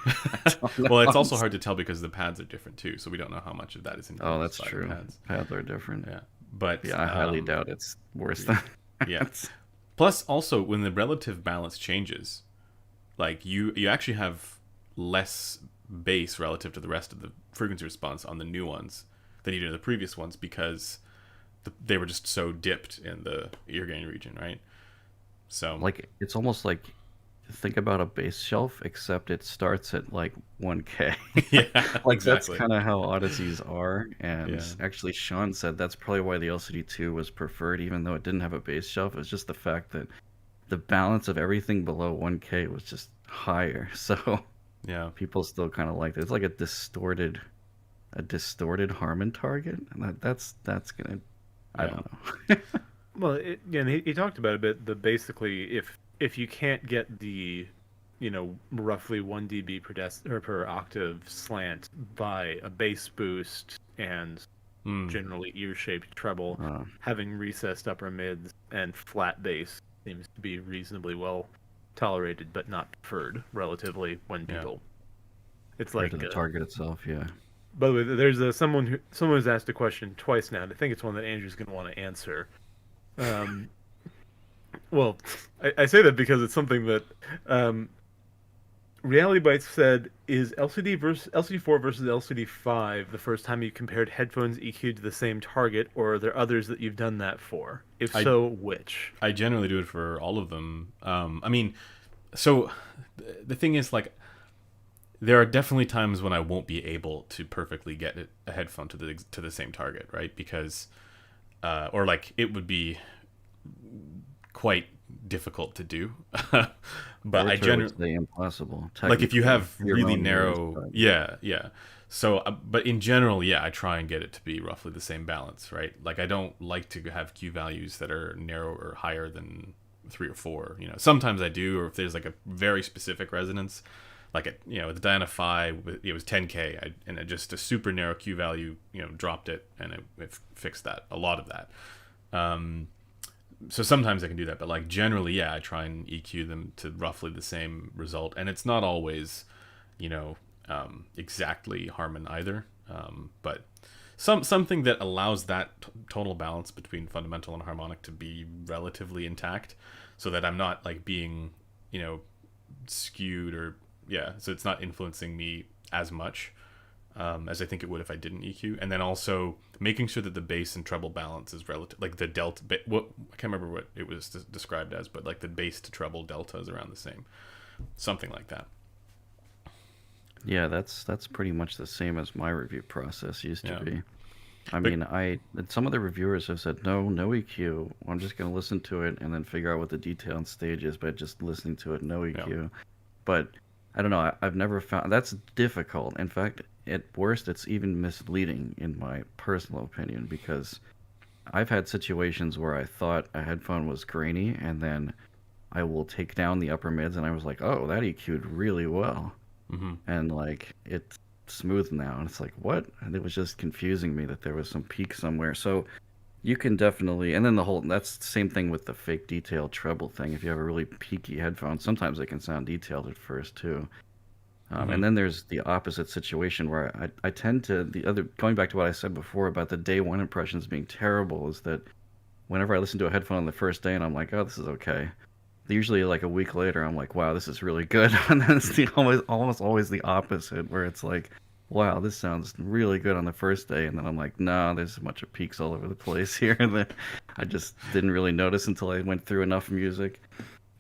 I don't know. Well, it's also hard to tell because the pads are different too, so we don't know how much of that is in Oh, that's inside the true. pads. Pads are different. Yeah, but Yeah, I highly doubt it's worse than. Yeah. Plus, also when the relative balance changes, like you actually have less bass relative to the rest of the frequency response on the new ones than you did in the previous ones because they were just so dipped in the ear gain region, right? So Like it's almost like think about a bass shelf, except it starts at like 1K. yeah, Like exactly. that's kind of how Odysseys are, and Yeah. actually Sean said that's probably why the LCD2 was preferred, even though it didn't have a bass shelf. It was just the fact that the balance of everything below 1K was just higher, so Yeah. people still kind of liked it. It's like a distorted Harman target, and that's gonna. I Yeah. don't know. Well, and he talked about a bit. Basically, if you can't get the roughly 1 dB or per octave slant by a bass boost and generally ear-shaped treble, having recessed upper mids and flat bass seems to be reasonably well tolerated, but not preferred relatively when people. It's like to the target itself, yeah. By the way, there's someone who's asked a question twice now, and I think it's one that Andrew's going to want to answer. Well, I say that because it's something that Reality Bites said, is LCD4 versus LCD5 the first time you compared headphones EQ to the same target, or are there others that you've done that for? If so, which? I generally do it for all of them. I mean, so the thing is, like, there are definitely times when I won't be able to perfectly get a headphone to the same target, right? Because, or like it would be quite difficult to do. But I generally impossible. Like if you have really narrow, yeah. So, but in general, I try and get it to be roughly the same balance, right? Like I don't like to have Q values that are narrow or higher than 3 or 4. Sometimes I do, or if there's like a very specific resonance. Like with the Diana Phi, it was 10K, and just a super narrow Q value, dropped it, and it fixed that, a lot of that. So sometimes I can do that, but like generally, I try and EQ them to roughly the same result, and it's not always, exactly harmon either. But something that allows that tonal balance between fundamental and harmonic to be relatively intact, so that I'm not like being, skewed or. So it's not influencing me as much as I think it would if I didn't EQ. And then also making sure that the bass and treble balance is relative, like the delta. I can't remember what it was described as, but like the bass to treble delta is around the same, something like that. Yeah, that's pretty much the same as my review process used to be. I mean, some of the reviewers have said no EQ. I'm just going to listen to it and then figure out what the detail and stage is by just listening to it, no EQ. But I don't know. I've never found that's difficult. In fact, at worst, it's even misleading in my personal opinion, because I've had situations where I thought a headphone was grainy, and then I will take down the upper mids, and I was like, oh, that EQ'd really well. And like it's smooth now, and it's like, what? And it was just confusing me that there was some peak somewhere. So you can definitely, and then that's the same thing with the fake detailed treble thing. If you have a really peaky headphone, sometimes they can sound detailed at first too. And then there's the opposite situation where I tend to, going back to what I said before about the day one impressions being terrible, is that whenever I listen to a headphone on the first day and I'm like, oh, this is okay. Usually like a week later, I'm like, wow, this is really good. And then it's almost always the opposite, where it's like, wow, this sounds really good on the first day, and then I'm like, no, there's a bunch of peaks all over the place here that I just didn't really notice until I went through enough music.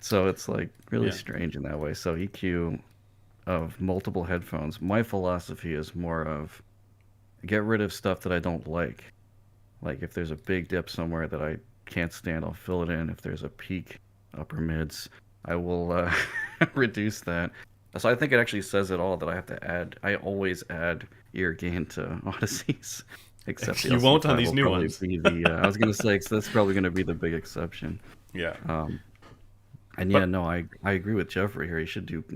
So it's like really strange in that way. So EQ of multiple headphones, my philosophy is more of get rid of stuff that I don't like. Like if there's a big dip somewhere that I can't stand, I'll fill it in. If there's a peak upper mids, I will reduce that. So I think it actually says it all that I have to add. I always add ear gain to Odysseys, except you won't on these new ones. I was gonna say, so that's probably gonna be the big exception. Yeah. I agree with Jeffrey here. You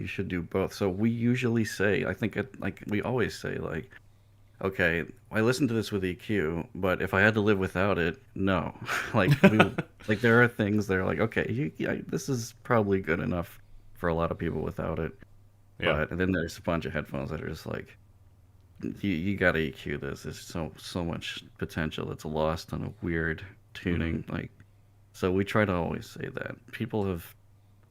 should do both. So we usually say, I think we always say, like, okay, I listened to this with EQ, but if I had to live without it, no. Like there are things that are like, okay, this is probably good enough for a lot of people without it. Yeah. But then there's a bunch of headphones that are just like, you gotta EQ this. There's so much potential that's lost on a weird tuning. Like, so we try to always say that. People have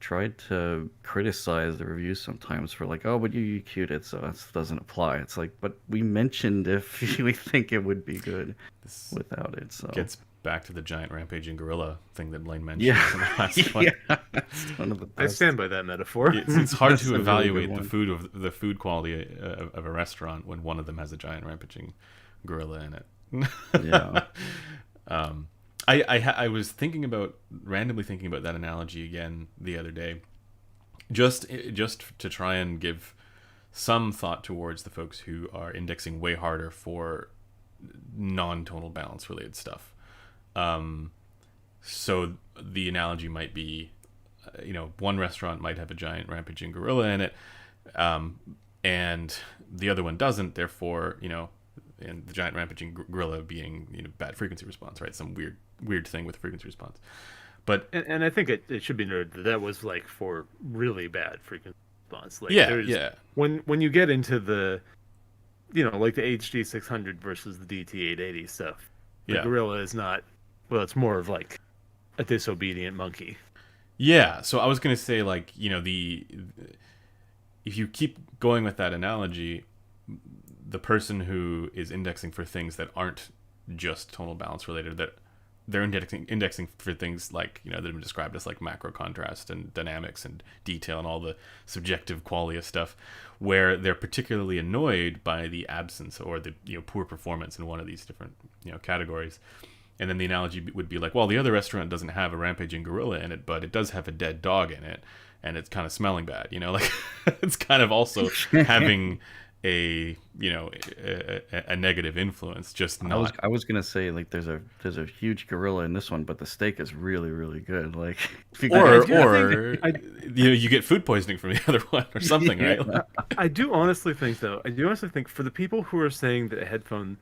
tried to criticize the reviews sometimes for like, oh, but you EQ'd it, so that doesn't apply. It's like, but we mentioned if we think it would be good without it. So gets back to the giant rampaging gorilla thing that Blaine mentioned in the last one. That's one of the best. I stand by that metaphor. It's hard to evaluate the food quality of a restaurant when one of them has a giant rampaging gorilla in it. Yeah. I was randomly thinking about that analogy again the other day, just to try and give some thought towards the folks who are indexing way harder for non-tonal balance related stuff. So the analogy might be, one restaurant might have a giant rampaging gorilla in it, and the other one doesn't. Therefore, and the giant rampaging gorilla being bad frequency response, right? Some weird thing with frequency response. But and I think it should be noted that was like for really bad frequency response. Like yeah. When you get into the like the HD 600 versus the DT 880 stuff, the gorilla is not. Well, it's more of like a disobedient monkey. Yeah. So I was gonna say like if you keep going with that analogy, the person who is indexing for things that aren't just tonal balance related, that they're indexing for things like that have been described as like macro contrast and dynamics and detail and all the subjective qualia stuff, where they're particularly annoyed by the absence or the poor performance in one of these different categories. And then the analogy would be like, well, the other restaurant doesn't have a rampaging gorilla in it, but it does have a dead dog in it, and it's kind of smelling bad. Like it's kind of also having a negative influence. Just not. I was gonna say like there's a huge gorilla in this one, but the steak is really really good. Like or you get food poisoning from the other one or something, right? Like, I do honestly think though. I do honestly think for the people who are saying that a headphone.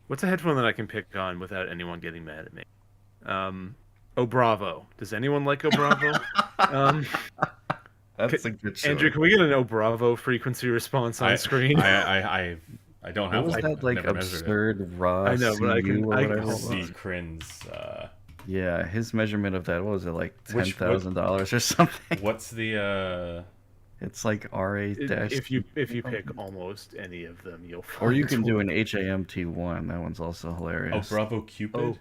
What's a headphone that I can pick on without anyone getting mad at me? Oh Bravo. Does anyone like Oh Bravo? That's a good show. Andrew, can we get an Oh Bravo frequency response on screen? I don't have. What was that like absurd raw? I know, but I can see Crin's. Yeah, his measurement of that, what was it, like $10,000 or something? What's the? It's like RA dash. If you pick almost any of them, you'll find. Or you can do an HAMT1. That one's also hilarious. Oh, Bravo Cupid.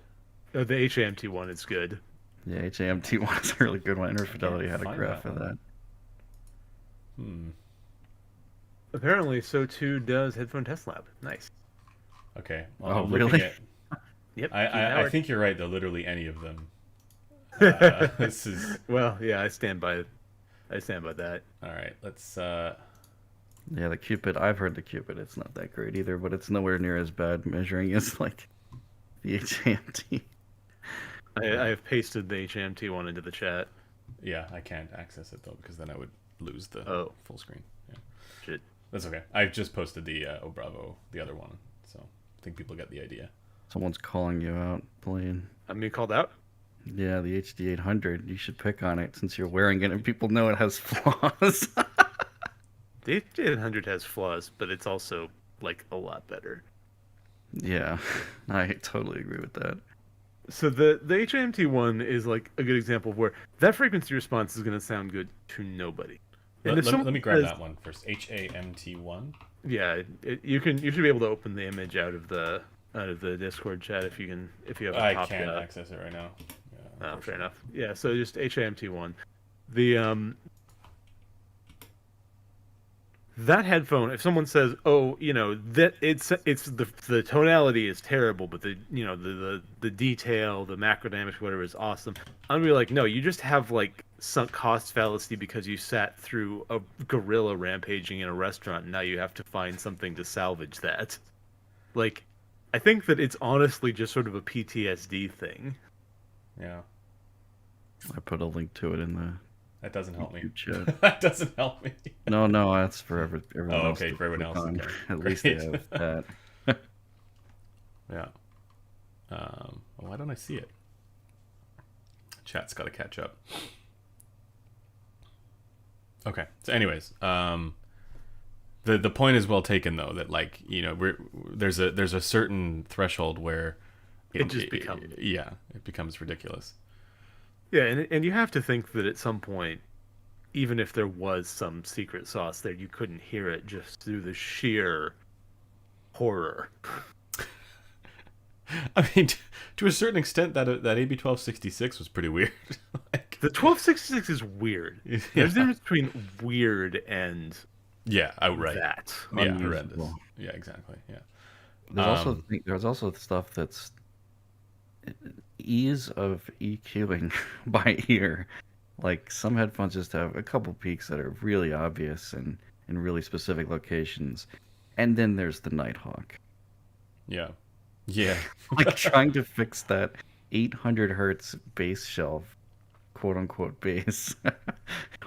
Oh, the HAMT1 is good. Yeah, HAMT1 is a really good one. Interfidelity had a graph of that. Apparently, so too does Headphone Test Lab. Nice. Okay. Well, oh, really? Yep. I think you're right though. Literally any of them. This is. Well, yeah, I stand by that. All right, let's. Yeah, the Cupid. I've heard the Cupid. It's not that great either, but it's nowhere near as bad measuring as like the HAMT. I have pasted the HAMT one into the chat. Yeah, I can't access it though because then I would lose the full screen. Yeah. Shit. That's okay. I've just posted the Oh Bravo, the other one, so I think people get the idea. Someone's calling you out, Blaine. I'm being called out? Yeah, the HD 800. You should pick on it since you're wearing it and people know it has flaws. The HD 800 has flaws, but it's also like a lot better. Yeah, I totally agree with that. So the HAMT one is like a good example of where that frequency response is going to sound good to nobody. And let me grab that one first. HAMT1. Yeah, you should be able to open the image out of the Discord chat if you have it I popped can't up. access it right now. Oh, fair enough. Yeah, so just HAMT1. The that headphone, if someone says, "Oh, that it's the tonality is terrible, but the detail, the macro dynamics, whatever is awesome," I'm gonna be like, "No, you just have like sunk cost fallacy because you sat through a gorilla rampaging in a restaurant, and now you have to find something to salvage that." Like, I think that it's honestly just sort of a PTSD thing. Yeah. I put a link to it in the. That doesn't help me. Chat. That doesn't help me. No, that's for everyone else. Okay, for everyone else. Okay. At least they have that. Yeah. Why don't I see it? Chat's got to catch up. Okay. So, anyways, the point is well taken though. That like there's a certain threshold where it just becomes it becomes ridiculous. Yeah, and you have to think that at some point, even if there was some secret sauce there, you couldn't hear it just through the sheer horror. I mean, to a certain extent, that AB1266 was pretty weird. Like, the 1266 is weird. Yeah. There's a difference between weird and outright. That. Yeah, horrendous. Yeah, exactly. Yeah. There's also stuff that's ease of EQing by ear. Like some headphones just have a couple peaks that are really obvious and in really specific locations, and then there's the Nighthawk. Yeah. Like trying to fix that 800 hertz bass shelf quote unquote bass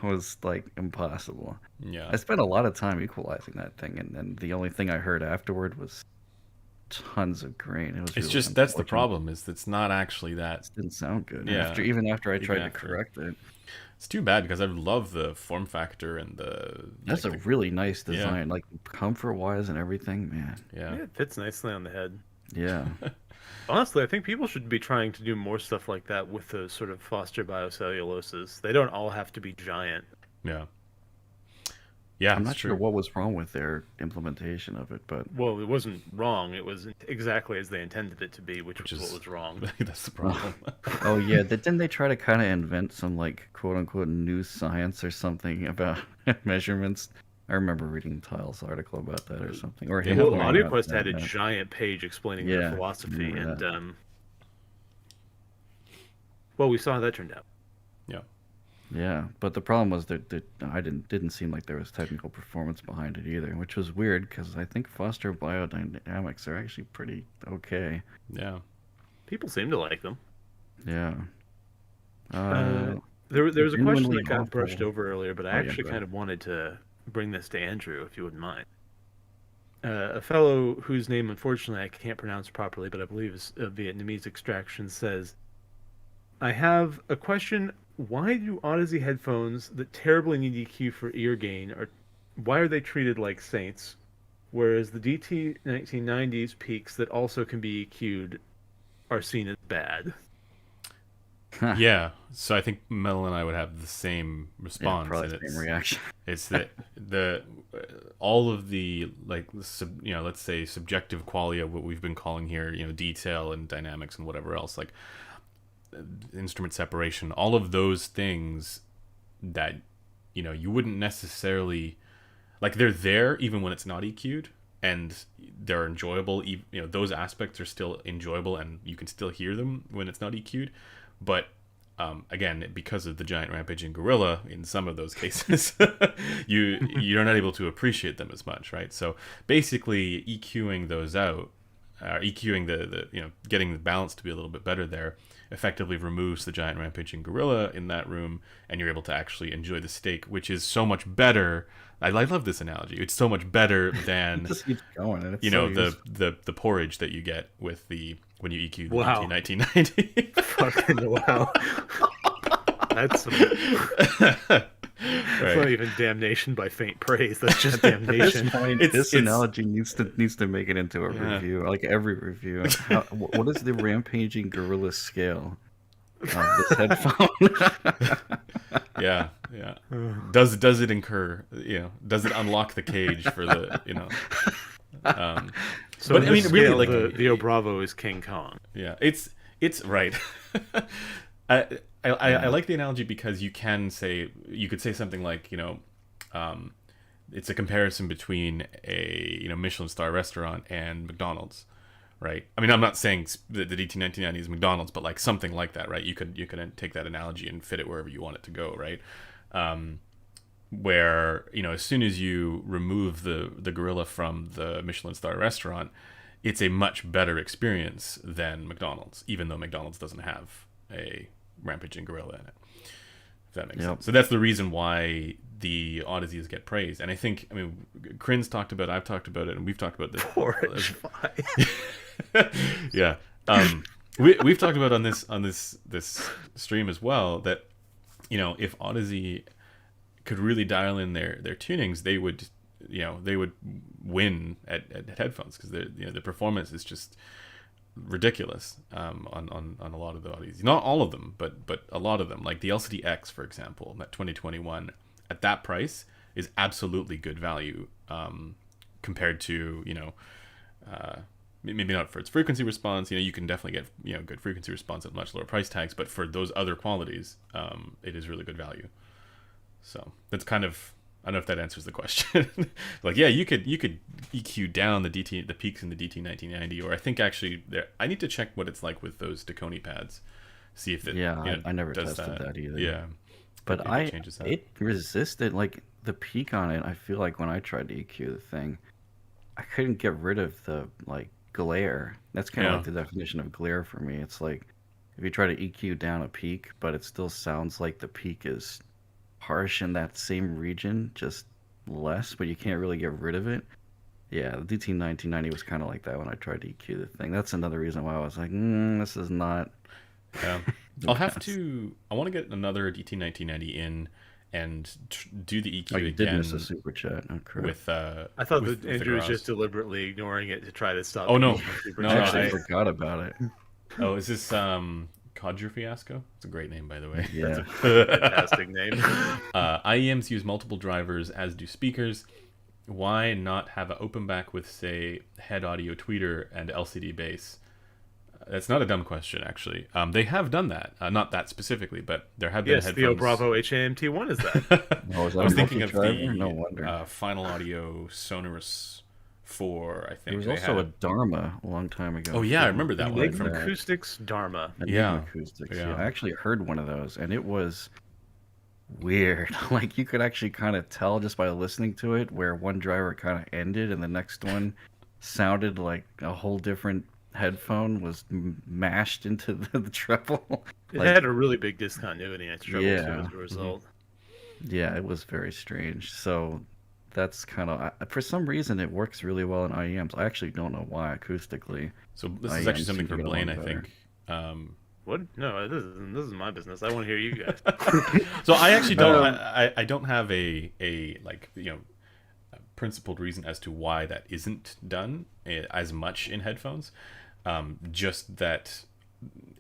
was like impossible. Yeah. I spent a lot of time equalizing that thing, and then the only thing I heard afterward was tons of grain. It was It's really just that's the unfortunate. problem is it's not actually that. It didn't sound good Yeah. even after I Even tried to after. correct it. It's too bad because I love the form factor and That's a the really nice yeah, design, like comfort wise and everything, man. yeah. Yeah, it fits nicely on the head. Yeah. Honestly, I think people should be trying to do more stuff like that with those sort of Foster biocelluloses. They don't all have to be giant. Yeah. Yeah, I'm it's not sure true. what was wrong with their implementation of it, but Well, it wasn't wrong. It was exactly as they intended it to be, which Which was what is was wrong. that's the problem. oh yeah, didn't they try to kind of invent some like quote unquote new science or something about measurements? I remember reading Tyle's article about that or something, or They him have Well, a lot pointing of out AudioQuest that. had a giant page explaining their Yeah, philosophy, remember and that. well, we saw how that turned out. Yeah. Yeah, but the problem was that I didn't seem like there was technical performance behind it either, which was weird because I think Foster biodynamics are actually pretty okay. Yeah. People seem to like them. Yeah. There was a question Genuinely that got brushed awful. over earlier, but I Oh yeah, actually go kind ahead. of wanted to bring this to Andrew, if you wouldn't mind. A fellow whose name, unfortunately, I can't pronounce properly, but I believe is of Vietnamese extraction, says, I have a question. Why do Odyssey headphones that terribly need EQ for ear gain why are they treated like saints, whereas the DT 1990s peaks that also can be EQ'd are seen as bad? Yeah. So I think Mel and I would have the same Yeah, response, probably and the same reaction. it's that the all of the like let's say subjective quality of what we've been calling here, detail and dynamics and whatever else, like instrument separation, all of those things that you wouldn't necessarily like, they're there even when it's not EQ'd, and they're enjoyable. Those aspects are still enjoyable and you can still hear them when it's not EQ'd, but again, because of the giant rampaging gorilla in some of those cases, you're not able to appreciate them as much, right? So basically EQing those out, EQing the getting the balance to be a little bit better there, effectively removes the giant rampaging gorilla in that room, and you're able to actually enjoy the steak, which is so much better. I love this analogy. It's so much better It than just keeps going, and it's so useful. the porridge that you get with when you EQ the Wow. DT 1990. Fucking wow. That's That's not even damnation by faint praise. That's just At this damnation. point, this analogy needs to make it into a review, like every review. What is the rampaging gorilla scale of this headphone? Yeah. Does it incur? Does it unlock the cage for the? So But in I mean, this really, scale, like, the Bravo is King Kong. Yeah, it's right. I like the analogy because you could say something like, it's a comparison between a Michelin star restaurant and McDonald's, right? I mean, I'm not saying that the DT1990 is McDonald's, but like something like that, right? You could take that analogy and fit it wherever you want it to go, right? Where as soon as you remove the gorilla from the Michelin star restaurant, it's a much better experience than McDonald's, even though McDonald's doesn't have a rampaging gorilla in it. If that makes sense. So that's the reason why the Odysseys get praised. And I think, Crin's talked about it, I've talked about it, and we've talked about this. Porridge pie. Yeah. We've talked about on this stream as well that if Odyssey could really dial in their tunings, they would win at headphones, because the performance is just ridiculous on a lot of the Odysseys. Not all of them, but a lot of them. Like the LCD X, for example, that 2021 at that price is absolutely good value compared to maybe not for its frequency response. You can definitely get good frequency response at much lower price tags, but for those other qualities, it is really good value. So that's kind of, I don't know if that answers the question. Like, yeah, you could EQ down the peaks in the DT 1990, or I think actually I need to check what it's like with those Taconi pads, see if it I never does tested that either. Yeah, but it changes that. It resisted, like the peak on it. I feel like when I tried to EQ the thing, I couldn't get rid of the like glare. That's kind of like the definition of glare for me. It's like if you try to EQ down a peak, but it still sounds like the peak is harsh in that same region, just less, but you can't really get rid of it. Yeah, the DT1990 was kind of like that when I tried to EQ the thing. That's another reason why I was like, this is not. Yeah. the I'll have best. to. I want to get another DT1990 in and do the EQ Oh, you did again miss a super chat. Oh, crap. with I thought with that the Andrew was garage. just deliberately ignoring it to try to stop. Oh, no. people from super No, I no, actually chatting. forgot about it. Oh, is this Codger Fiasco? It's a great name, by the way. Yeah. Fantastic name. IEMs use multiple drivers, as do speakers. Why not have an open back with, say, head audio tweeter and LCD bass? That's not a dumb question, actually. They have done that. Not that specifically, but there have been Yes, headphones. Theo Bravo HAMT1 is that. Oh, is that I was a thinking of multi-driver? the No wonder. Final Audio Sonorous 4, I think. There was they also a had. Dharma a long time ago. Oh, yeah, I too. remember that one. Enigma From, Acoustics Dharma. Enigma Yeah. Acoustics. Yeah. Yeah, I actually heard one of those, and it was weird. Like you could actually kind of tell just by listening to it where one driver kind of ended and the next one sounded like a whole different headphone was mashed into the treble. It Like, had a really big discontinuity in its treble too Yeah. as a result. yeah, it was very strange. So that's kind of for some reason it works really well in IEMs. I actually don't know why acoustically. so this is IEMs actually something seem to for get Blaine, I along think. What? No, this is my business. I want to hear you guys. So I actually don't. I don't have a like a principled reason as to why that isn't done as much in headphones. Just that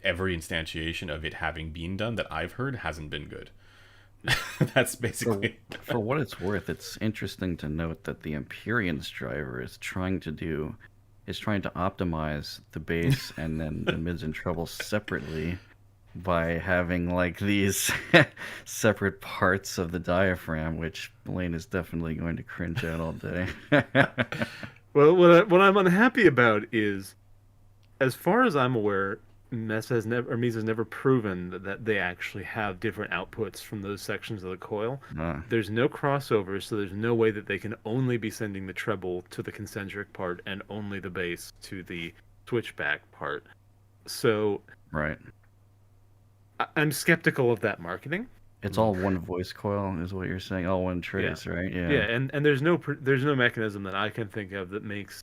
every instantiation of it having been done that I've heard hasn't been good. That's basically. For what it's worth, it's interesting to note that the Empyrean's driver is trying to optimize the bass and then the mids and trebles separately by having like these separate parts of the diaphragm, which Blaine is definitely going to cringe at all day. Well, what I'm unhappy about is, as far as I'm aware, Mies has never proven that they actually have different outputs from those sections of the coil. Ah, There's no crossover, so there's no way that they can only be sending the treble to the concentric part and only the bass to the switchback part. So right. I'm skeptical of that marketing. It's all one voice coil, is what you're saying. All one trace, right? Yeah. Yeah, and there's no mechanism that I can think of that makes.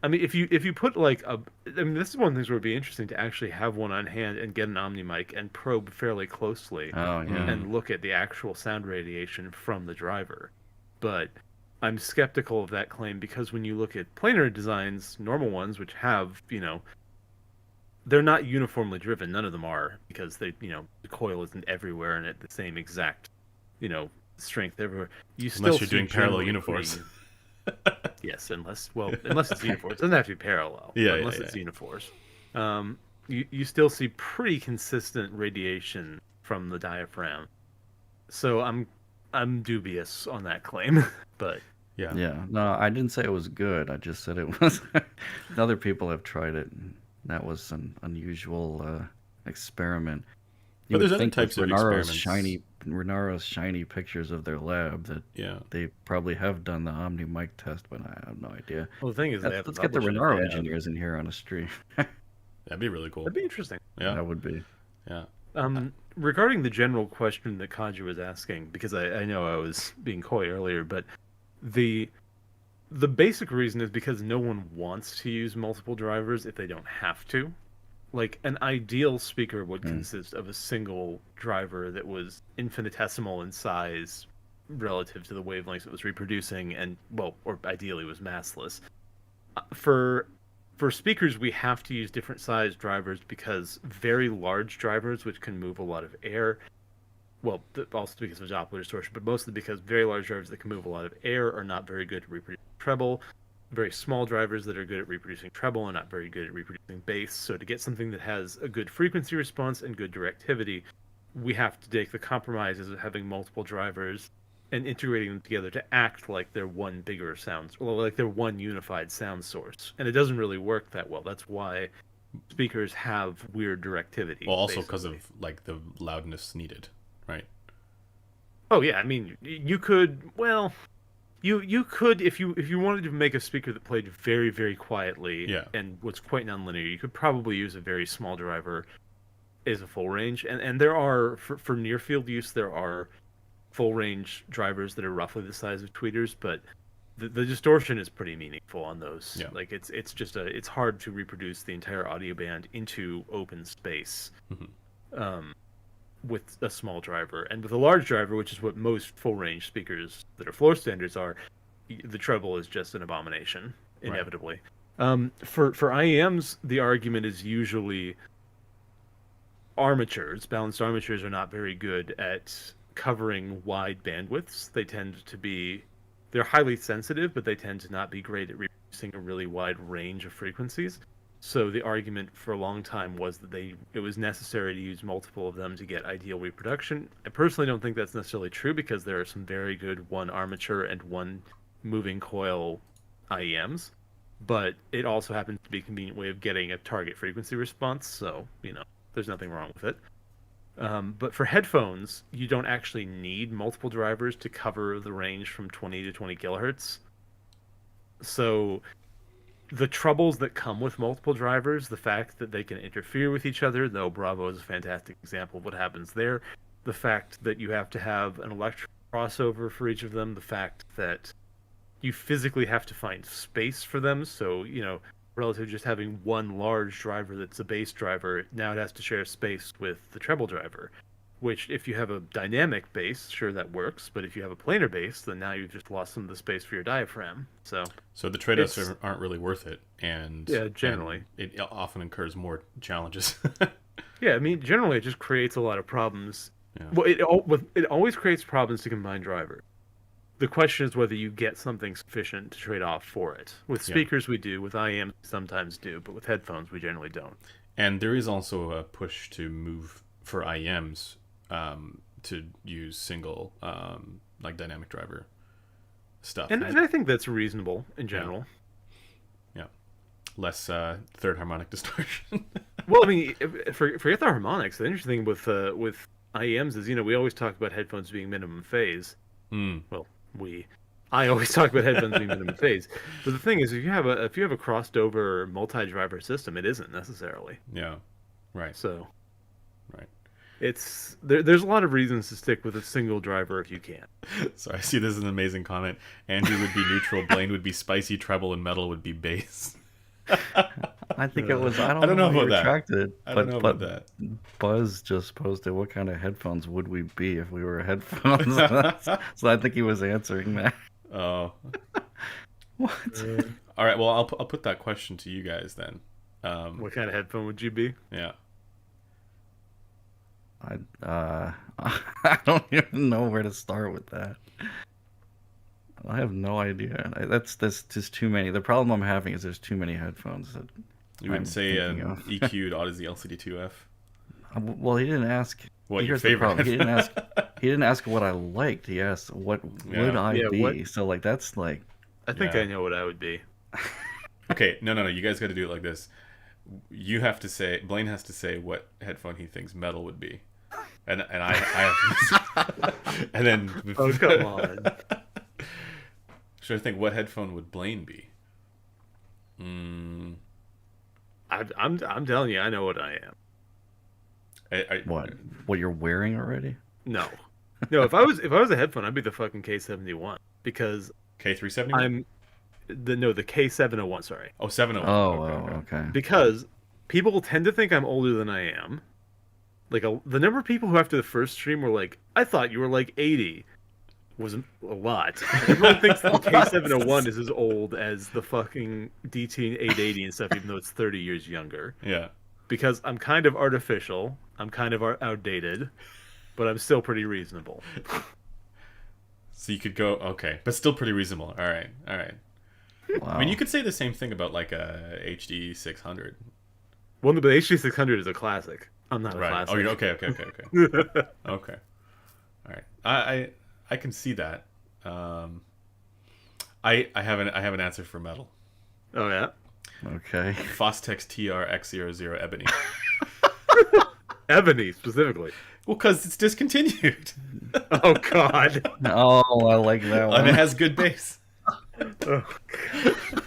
I mean, if you put like this is one of the things where it'd be interesting to actually have one on hand and get an Omni mic and probe fairly closely Oh, yeah. and look at the actual sound radiation from the driver. But I'm skeptical of that claim because when you look at planar designs, normal ones which have, they're not uniformly driven. None of them are because the coil isn't everywhere and at the same exact, strength everywhere. You still Unless you're see doing parallel generally uniforce. Yes, unless it's uniform. It doesn't have to be parallel. Yeah, but yeah, unless yeah. it's uniforms. You still see pretty consistent radiation from the diaphragm. So I'm dubious on that claim, but Yeah. Yeah. No, I didn't say it was good. I just said it was. Other people have tried it. And that was an unusual experiment. You But there's would other think types with of experiments. Renaro's shiny pictures of their lab that Yeah. they probably have done the Omni mic test, but I have no idea. well, the thing is, Let's, let's get the Renaro engineers in here on a stream. That'd be really cool. That'd be interesting. Yeah. That would be. Yeah. Regarding the general question that Kaji was asking, because I know I was being coy earlier, but the basic reason is because no one wants to use multiple drivers if they don't have to. Like, an ideal speaker would consist of a single driver that was infinitesimal in size relative to the wavelengths it was reproducing, and, well, or ideally was massless. For speakers, we have to use different size drivers because very large drivers, which can move a lot of air, well, also because of Doppler distortion, but mostly because very large drivers that can move a lot of air are not very good at reproducing treble. Very small drivers that are good at reproducing treble are not very good at reproducing bass. So to get something that has a good frequency response and good directivity, we have to take the compromises of having multiple drivers and integrating them together to act like they're one bigger sound, or like they're one unified sound source. And it doesn't really work that well. That's why speakers have weird directivity. Well, also because basically. of like the loudness needed, right? Oh yeah, I mean, you could, well, you could, if you wanted to make a speaker that played very, very quietly Yeah. and was quite nonlinear, you could probably use a very small driver is a full range, and there are for near field use there are full range drivers that are roughly the size of tweeters, but the distortion is pretty meaningful on those. Yeah. Like it's hard to reproduce the entire audio band into open space. With a small driver, and with a large driver, which is what most full range speakers that are floor standards are, the treble is just an abomination inevitably. Right. For IEMs, the argument is usually armatures. Balanced armatures are not very good at covering wide bandwidths. They're highly sensitive, but they tend to not be great at reproducing a really wide range of frequencies. So the argument for a long time was that it was necessary to use multiple of them to get ideal reproduction. I personally don't think that's necessarily true, because there are some very good one armature and one moving coil IEMs, but it also happens to be a convenient way of getting a target frequency response, so, there's nothing wrong with it. But for headphones, you don't actually need multiple drivers to cover the range from 20 to 20 kilohertz. So the troubles that come with multiple drivers, the fact that they can interfere with each other, though Bravo is a fantastic example of what happens there, the fact that you have to have an electric crossover for each of them, the fact that you physically have to find space for them, so, relative to just having one large driver that's a bass driver, now it has to share space with the treble driver, which if you have a dynamic bass, sure, that works, but if you have a planar bass, then now you've just lost some of the space for your diaphragm. So the trade-offs aren't really worth it, and yeah, generally and it often incurs more challenges. Yeah, I mean, generally it just creates a lot of problems. Yeah. Well, it always creates problems to combine driver. The question is whether you get something sufficient to trade off for it. With speakers, we do. With IEMs, we sometimes do. But with headphones, we generally don't. And there is also a push to move for IEMs to use single, like dynamic driver stuff. And I think that's reasonable in general. Yeah. Less third harmonic distortion. Well, I mean, forget the harmonics. The interesting thing with IEMs is, we always talk about headphones being minimum phase. Well, I always talk about headphones being minimum phase. But the thing is, if you have a crossed over multi-driver system, it isn't necessarily. Yeah. Right. So. Right. There's a lot of reasons to stick with a single driver if you can. So I see this is an amazing comment. Andrew would be neutral, Blaine would be spicy treble, and Metal would be bass. I think it was. I don't know about that. I don't know about that. Buzz just posted, "What kind of headphones would we be if we were headphones?" So I think he was answering that. Oh. What? All right. Well, I'll put that question to you guys then. What kind of headphone would you be? Yeah. I don't even know where to start with that. I have no idea. That's just too many. The problem I'm having is there's too many headphones. That you wouldn't say an EQ'd Odyssey LCD2F? Well, he didn't ask. What your favorite? He didn't ask what I liked. He asked what would I be. What? So that's like. I think I know what I would be. Okay, no. You guys got to do it like this. You have to say. Blaine has to say what headphone he thinks Metal would be, and I have to. And then. Oh, come on. Should I think what headphone would Blaine be? I'm telling you, I know what I am. What you're wearing already? No. If I was a headphone, I'd be the fucking K71, because K371. The K701. Sorry. Oh, 701. Oh, okay. Because people tend to think I'm older than I am. Like the number of people who after the first stream were like, "I thought you were like 80." Wasn't a lot. Everyone thinks the K701 is as old as the fucking DT880 and stuff, even though it's 30 years younger. Yeah. Because I'm kind of artificial, I'm kind of outdated, but I'm still pretty reasonable. So you could go, okay, but still pretty reasonable. All right. Wow. I mean, you could say the same thing about like a HD 600. Well, but the HD 600 is a classic. I'm not a classic. Oh, okay. Okay. All right. I can see that. I have an answer for Metal. Oh yeah. Okay. Fostex TR-X00 Ebony. Ebony specifically. Well, because it's discontinued. Oh God. Oh, I like that one. And it has good bass. Oh,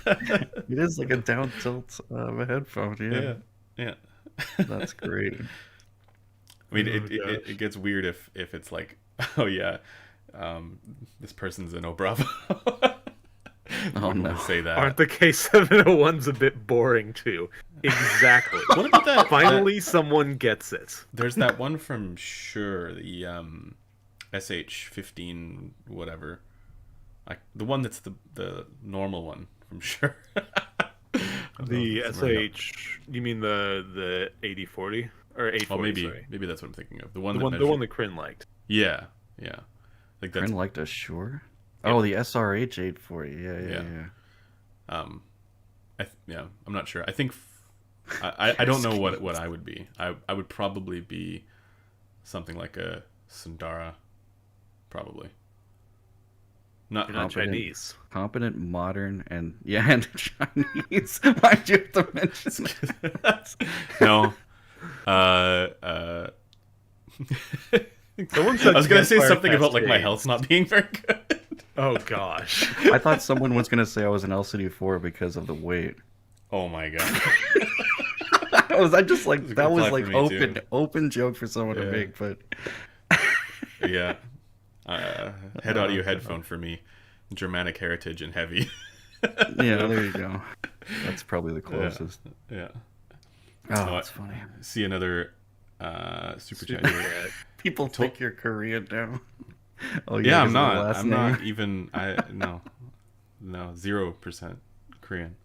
it is like a down tilt of a headphone. Yeah. Yeah. That's great. I mean, Oh, it gets weird if it's like, oh yeah, this person's an Bravo. Oh Wouldn't no. want to say that. Aren't the K701s a bit boring too? Exactly. What about that? Finally, someone gets it. There's that one from Shure, the SH15 whatever, like the one that's the normal one from Shure. The SH, you mean the 8040 or 840? Oh, sorry. maybe that's what I'm thinking of. The one that Kryn liked. Yeah, yeah. Like that's Kryn liked a Shure. Yeah. Oh, the SRH 840. Yeah. I'm not sure. I think I don't know what I would be. I would probably be something like a Sundara, probably. You're not Chinese. Competent, modern, and Chinese. Why'd you have to mention that? No. Someone said I was gonna say Campfire something about like my Cascades. health not being very good. Oh gosh. I thought someone was gonna say I was an LCD4 because of the weight. Oh my god. I just like That's a that good was flag like for me, too. open joke for someone to Yeah. make, but Yeah. Head audio headphone for me. Germanic heritage and heavy. yeah, there you go. That's probably the closest. Yeah. Oh, Oh, that's funny. See another super chat here. People think you're Korean now. Oh Yeah, I'm because of the not. last I'm name. not even. No, 0% Korean.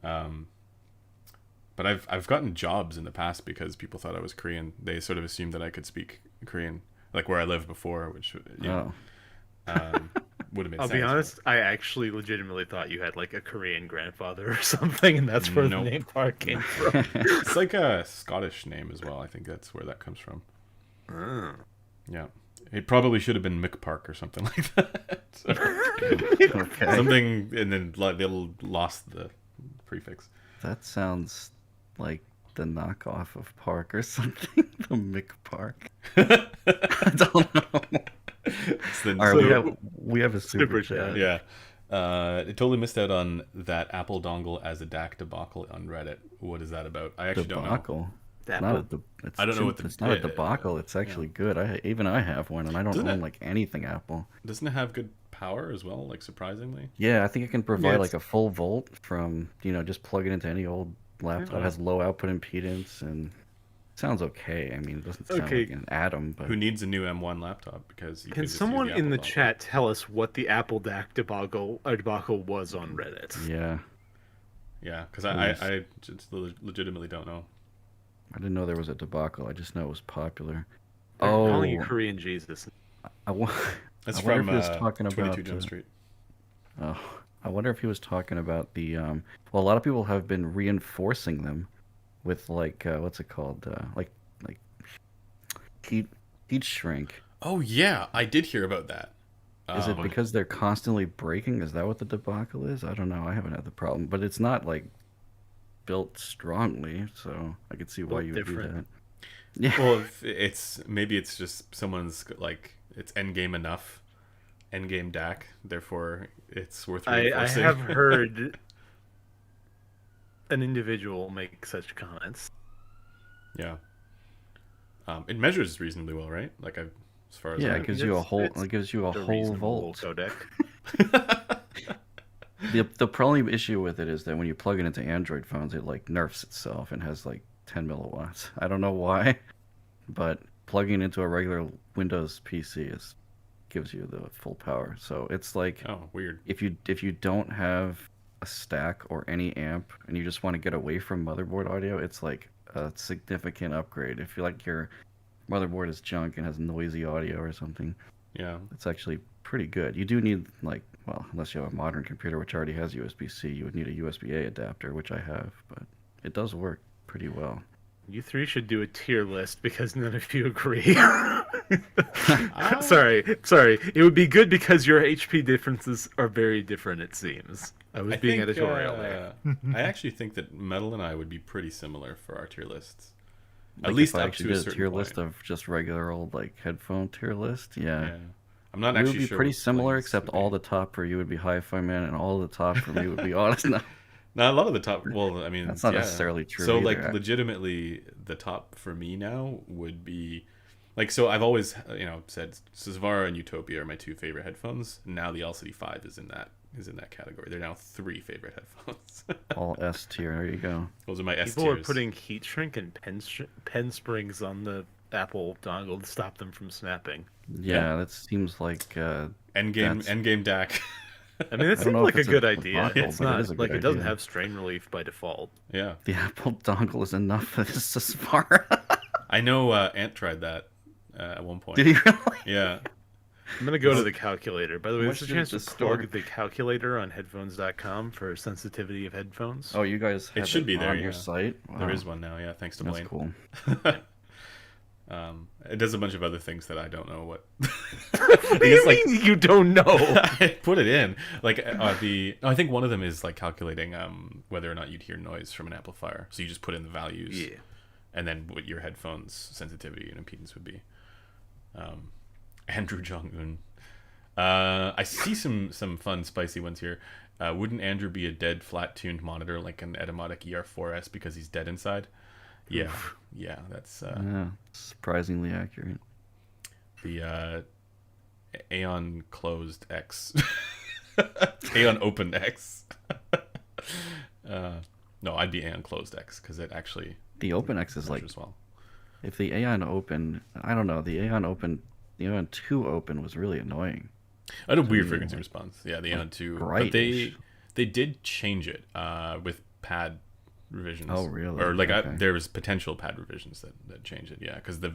But I've gotten jobs in the past because people thought I was Korean. They sort of assumed that I could speak Korean, like where I lived before, which Oh. would have made I'll sense. be honest, I actually legitimately thought you had like a Korean grandfather or something, and that's where Nope. the name Park came from. It's like a Scottish name as well. I think that's where that comes from. Oh. Yeah, it probably should have been McPark or something like that. So, Okay. something, and then they lost the prefix. That sounds like the knockoff of Park or something. The McPark. I don't know. It's the- All right, So- we have a super Super chat. chat. Yeah. It totally missed out on that Apple dongle as a DAC debacle on Reddit. What is that about? I actually don't know. Debacle. That Not one. it's I don't know what it's not a debacle. It's actually good. I have one, and I don't Doesn't own it- like anything Apple. Doesn't it have good power as well? Like surprisingly. Yeah, I think it can provide it's- like a full volt from just plug it into any old laptop. Yeah. It has low output impedance and sounds okay. I mean, it doesn't sound Okay. like an Atom, but Who needs a new M1 laptop? Because you Can just use someone in the Apple dongle. chat tell us what the Apple DAC debacle was on Reddit? yeah, Yeah, because Please. I just legitimately don't know. I didn't know there was a debacle. I just know it was popular. They're calling you Oh, Korean Jesus. I, wa- That's I wonder from if he was talking 22 about Jump Street. Oh, I wonder if he was talking about the well, a lot of people have been reinforcing them with like what's it called? Like heat shrink. Oh yeah, I did hear about that. Is it because they're constantly breaking? Is that what the debacle is? I don't know. I haven't had the problem, but it's not like built strongly, so I could see why Built you would do different. that. Yeah. Well, if maybe it's just someone's like it's endgame enough, endgame DAC, therefore it's worth I reinforcing. have heard an individual make such comments. Yeah. It measures reasonably well, right? Like as far as Yeah, I it gives you a whole. it's It gives you a The whole reasonable volt. codec. The only issue with it is that when you plug it into Android phones, it like nerfs itself and has like 10 milliwatts. I don't know why, but plugging it into a regular Windows PC gives you the full power. So it's like Oh, weird. if you don't have a stack or any amp and you just want to get away from motherboard audio, it's like a significant upgrade. If you like your motherboard is junk and has noisy audio or something, Yeah. it's actually pretty good. You do need well, unless you have a modern computer which already has USB-C, you would need a USB-A adapter, which I have, but it does work pretty well. You three should do a tier list because none of you agree. Sorry. It would be good because your HP differences are very different, it seems. I was being editorial there. I actually think that Metal and I would be pretty similar for our tier lists. Like At least if I up actually to a did a certain tier point. list of just regular old like headphone tier list, Yeah. I'm not we actually would be sure pretty what similar, Blaine's except would be. all the top for you would be Hi-Fi Man, and all the top for me would be Honest. No. Now a lot of the top. Well, I mean, That's not yeah. necessarily true So either. like, legitimately, the top for me now would be, like, so I've always said Susvara and Utopia are my two favorite headphones. Now the LCD5 is in that category. They're now three favorite headphones. All S tier. There you go. Those are my S People are tiers. putting heat shrink and pen springs on the Apple dongle to stop them from snapping. Yeah, that seems like Endgame DAC. I mean, it I don't seems know like if a it's a good idea. debacle, It's but it not is a like good it doesn't idea. have strain relief by default. Yeah, the Apple dongle is enough for this as far. I know. Ant tried that at one point. Did he really? Yeah. I'm gonna go to the calculator. By the way, How there's a much did chance it to plug distort? the calculator on headphones.com for sensitivity of headphones. Oh, you guys have should be there, on your yeah. site? There Wow, is one now. Yeah, thanks to That's Blaine. cool. It does a bunch of other things that I don't know what. What do you mean you don't know? I put it in like I think one of them is like calculating whether or not you'd hear noise from an amplifier. So you just put in the values, Yeah. and then what your headphones sensitivity and impedance would be. Andrew Jong-un. I see some fun spicy ones here. Wouldn't Andrew be a dead flat tuned monitor like an Etymotic ER4S because he's dead inside? Yeah, yeah, that's Yeah, surprisingly accurate. the Aeon closed X. Aeon opened X. No, I'd be Aeon closed X because it actually The OpenX is like, measures well. if the Aeon Open, I don't know, the Aeon Open, the Aeon 2 Open was really annoying. I had a weird frequency response. Yeah, the Aeon 2. But brightish. they did change it with pad revisions. Oh, really? Or like Okay. there was potential pad revisions that changed it. Yeah, because that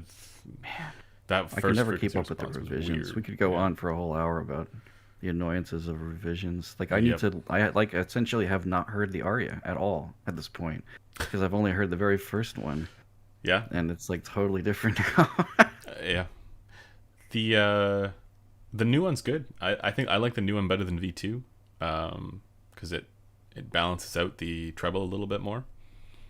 I first could never frequency keep up with the response was revisions. weird. We could go Yeah. on for a whole hour about the annoyances of revisions. Like I need Yep. to, I like essentially have not heard the aria at all at this point because I've only heard the very first one, Yeah, and it's like totally different now. yeah. The new one's good. I think I like the new one better than V2, because it balances out the treble a little bit more.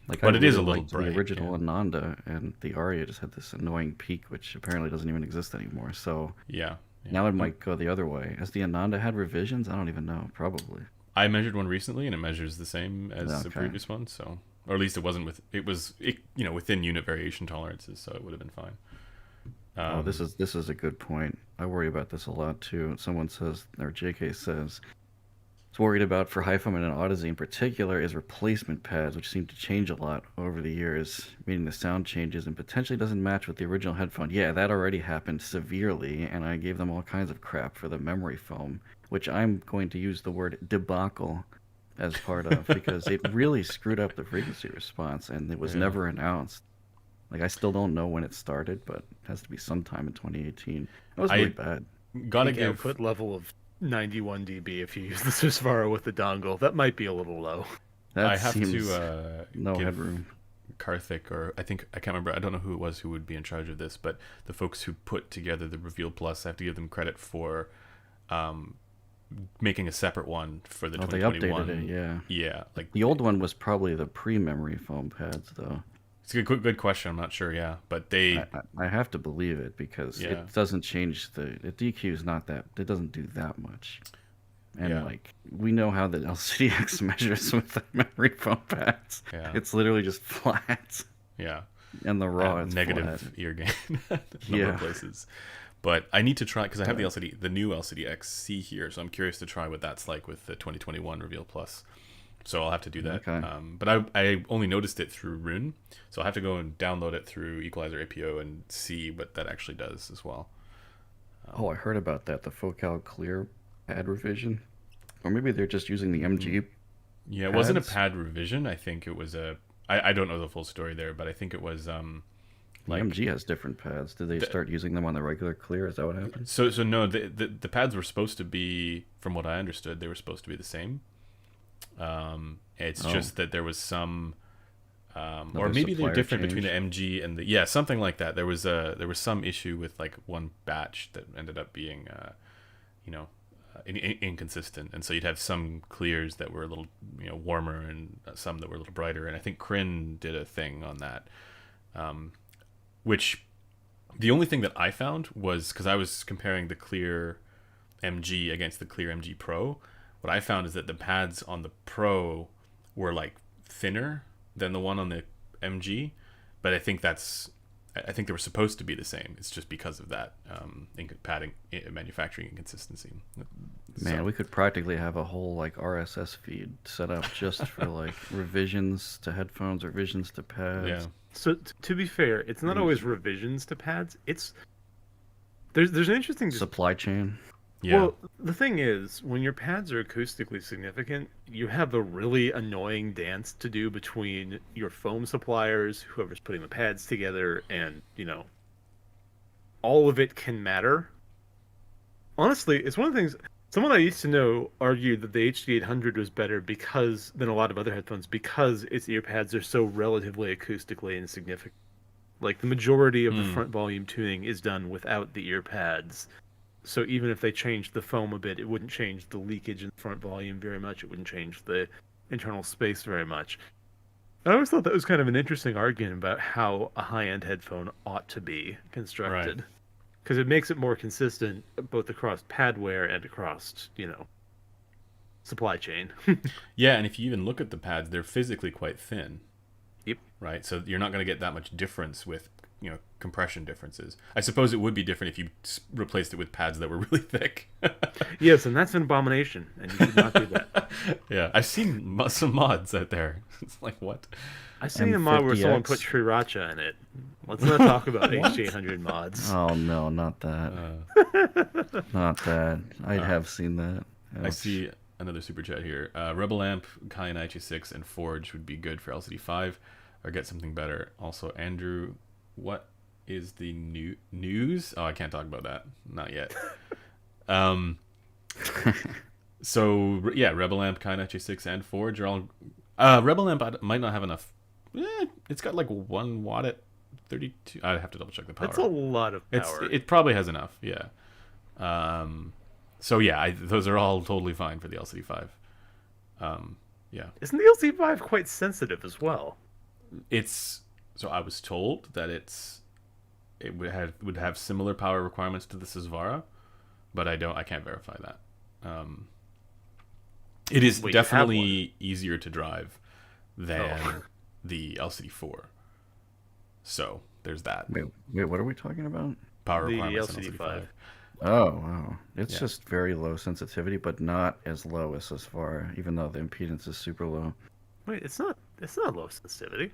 Like, But I it is a really little liked bright, the original yeah. Ananda, and the aria just had this annoying peak, which apparently doesn't even exist anymore. So Yeah. Yeah. now it might go the other way. Has the Ananda had revisions? I don't even know. Probably. I measured one recently, and it measures the same as the Okay. previous one. So, or at least it wasn't within unit variation tolerances, so it would have been fine. Oh, this is a good point. I worry about this a lot too. Someone says, or JK says, it's worried about for Headphone and Odyssey in particular is replacement pads, which seem to change a lot over the years, meaning the sound changes and potentially doesn't match with the original headphone. Yeah, that already happened severely, and I gave them all kinds of crap for the memory foam, which I'm going to use the word debacle as part of because it really screwed up the frequency response, and it was never announced. Like, I still don't know when it started, but it has to be sometime in 2018. It was really bad. Gotta Peak give output level of 91 dB if you use the Susvara with the dongle. That might be a little low. That I have seems to no give headroom. Karthik, or I can't remember. I don't know who it was who would be in charge of this, but the folks who put together the Reveal Plus, I have to give them credit for making a separate one for the Oh, they 2021. updated it, yeah. Yeah, like The old one was probably the pre-memory foam pads, though. it's a good question. I'm not sure. Yeah, but they I have to believe it because Yeah. it doesn't change the DQ is not that it doesn't do that much. And Yeah. like we know how the LCDX measures with the memory foam pads. Yeah. It's literally just flat. yeah. And the raw At it's negative flat. ear gain a number Yeah. of places. But I need to try because I have the new LCD XC here, so I'm curious to try what that's like with the 2021 Reveal Plus. So I'll have to do that. Okay. But I only noticed it through Rune, so I'll have to go and download it through Equalizer APO and see what that actually does as well. Oh, I heard about that, the Focal Clear pad revision. Or maybe they're just using the MG. Yeah, it wasn't a pads? pad revision. I think it was I don't know the full story there, but I think it was The like MG has different pads. Did they start using them on the regular Clear? Is that what happened? so no, the pads were supposed to be, from what I understood, they were supposed to be the same. It's just that there was some or Another maybe they're supplier different between the change? MG and the something like that. There was some issue with like one batch that ended up being inconsistent, and so you'd have some clears that were a little warmer and some that were a little brighter. And I think Kryn did a thing on that, which the only thing that I found was because I was comparing the Clear MG against the Clear MG Pro. What I found is that the pads on the Pro were like thinner than the one on the MG, but I think they were supposed to be the same. It's just because of that padding manufacturing inconsistency. Man, So, we could practically have a whole like RSS feed set up just for like revisions to headphones, revisions to pads. yeah, So to be fair, it's not always revisions to pads. It's there's an interesting Supply chain. yeah, Well, the thing is, when your pads are acoustically significant, you have a really annoying dance to do between your foam suppliers, whoever's putting the pads together, and, all of it can matter. Honestly, it's one of the things. Someone I used to know argued that the HD800 was better than a lot of other headphones because its ear pads are so relatively acoustically insignificant. Like the majority of the front volume tuning is done without the ear pads. So even if they changed the foam a bit, it wouldn't change the leakage in the front volume very much. It wouldn't change the internal space very much. I always thought that was kind of an interesting argument about how a high-end headphone ought to be constructed. Right. Because it makes it more consistent both across pad wear and across, supply chain. yeah. And if you even look at the pads, they're physically quite thin. Yep. Right. So you're not going to get that much difference with compression differences. I suppose it would be different if you replaced it with pads that were really thick. Yes, and that's an abomination, and you should not do that. Yeah, I've seen some mods out there. It's like, what? I seen a mod where someone put M50X. Sriracha in it. Let's not talk about HD800 mods. Oh no, not that. Not that. I have seen that. I Ouch. see another super chat here. Rebel Amp, Kai 96, and Forge would be good for LCD5, or get something better. Also, Andrew, what is the news? Oh, I can't talk about that. Not yet. So yeah, Rebel Amp, Kai 96, and Forge are all. Rebel Amp might not have enough. It's got like 1 watt at 32. I'd have to double check the power. That's a lot of power. It probably has enough. Yeah. So yeah, those are all totally fine for the LCD5. Yeah. Isn't the LC5 quite sensitive as well? So I was told that it would have similar power requirements to the Susvara, but I can't verify that. It is Well, you have definitely easier to drive than the LCD4. So there's that Wait, what are we talking about? power The requirements in LCD5. LCD5. Oh, wow. It's Yeah. just very low sensitivity, but not as low as far, even though the impedance is super low. Wait, it's not low sensitivity.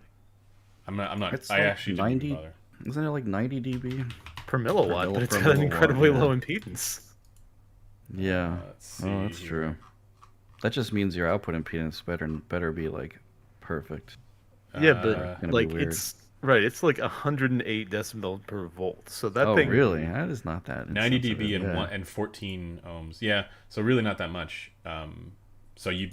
I'm not. It's I like actually 90 didn't bother. Isn't it like 90 dB? Per milliwatt, but it's per got an milliwatt, incredibly yeah. low impedance. Yeah. Let's Oh, that's see. true. That just means your output impedance better be like perfect. Yeah, Uh, but Gonna be like weird. it's right. It's like 108 decibels per volt. So that Oh, thing. really? That is not that 90 insensitive, dB and yeah. 14 ohms. Yeah, so really not that much. So you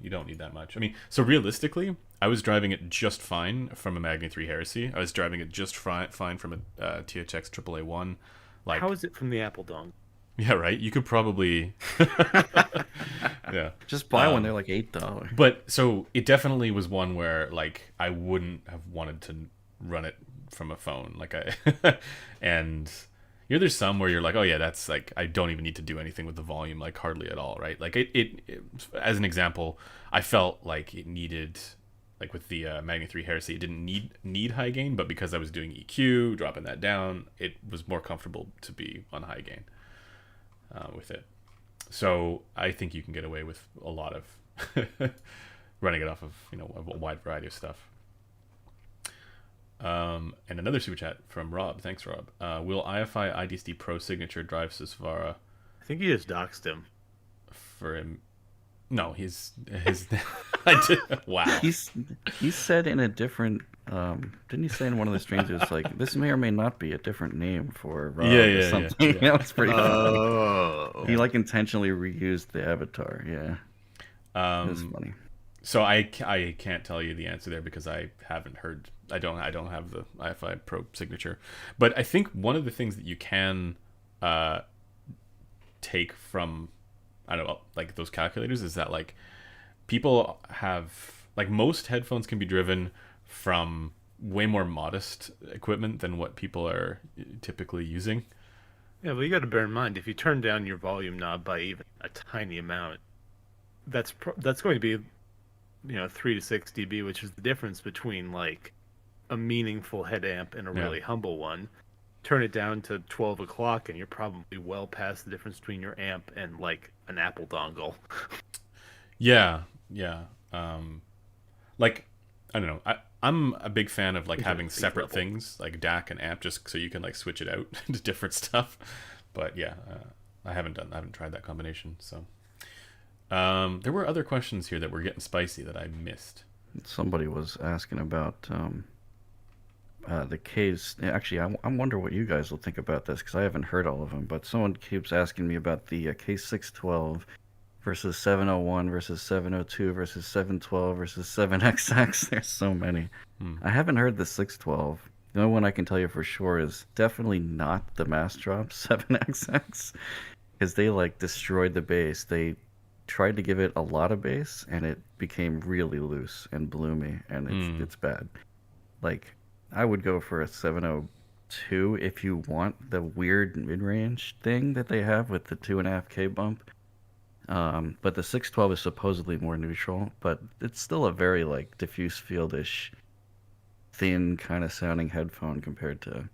don't need that much. I mean, so realistically, I was driving it just fine from a Magni 3 Heresy. I was driving it just fine from a THX AAA1. Like, How is it from the Apple Dong? yeah, right. You could probably, yeah. Just buy one. They're like $8. But so it definitely was one where like I wouldn't have wanted to run it from a phone. Like and there's some where you're like, oh yeah, that's like I don't even need to do anything with the volume, like hardly at all, right? Like it as an example, I felt like it needed, like with the Magni 3 Heresy, it didn't need high gain, but because I was doing EQ, dropping that down, it was more comfortable to be on high gain with it. So I think you can get away with a lot of running it off of a wide variety of stuff. And another super chat from Rob. Thanks, Rob. Will IFI IDSD Pro Signature drive Susvara I think he just doxed him. for him? No, his. I did. Wow. He said in a different didn't he say in one of the streams it was like this may or may not be a different name for Rob or something. Yeah. That's pretty funny. Oh. He like intentionally reused the avatar. Yeah, that's funny. So I can't tell you the answer there because I haven't heard. I don't have the IFI Pro Signature, but I think one of the things that you can take from, I don't know, like those calculators is that like people have, like, most headphones can be driven from way more modest equipment than what people are typically using. Yeah, but you got to bear in mind if you turn down your volume knob by even a tiny amount, that's going to be 3 to 6 dB, which is the difference between like a meaningful head amp and a really humble one. Turn it down to 12 o'clock, and you're probably well past the difference between your amp and like an Apple dongle. Yeah, yeah. Like, I don't know. I'm a big fan of like having separate things like DAC and amp, just so you can like switch it out to different stuff. But yeah, I haven't tried that combination. So there were other questions here that were getting spicy that I missed. Somebody was asking about the K's. Actually, I wonder what you guys will think about this because I haven't heard all of them. But someone keeps asking me about the K612 versus 701 versus 702 versus 712 versus 7XX. There's so many. I haven't heard the 612. The only one I can tell you for sure is definitely not the Mass Drop 7XX because they like destroyed the bass. They tried to give it a lot of bass and it became really loose and bloomy, and it's bad. Like, I would go for a 702 if you want the weird mid-range thing that they have with the 2.5K bump. But the 612 is supposedly more neutral, but it's still a very like diffuse field-ish, thin kind of sounding headphone compared to,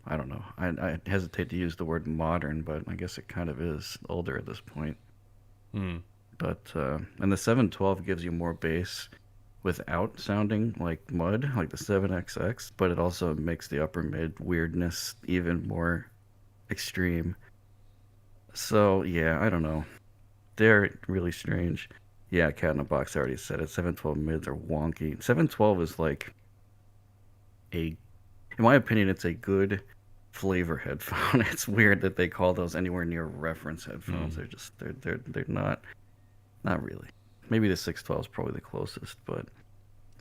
I don't know. I hesitate to use the word modern, but I guess it kind of is older at this point. But and the 712 gives you more bass without sounding like mud, like the 7XX, but it also makes the upper mid weirdness even more extreme. So yeah, I don't know. They're really strange. Yeah, Cat in a Box, I already said it. 712 mids are wonky. 712 is like in my opinion, it's a good flavor headphone. It's weird that they call those anywhere near reference headphones. They're not really. Maybe the 612 is probably the closest, but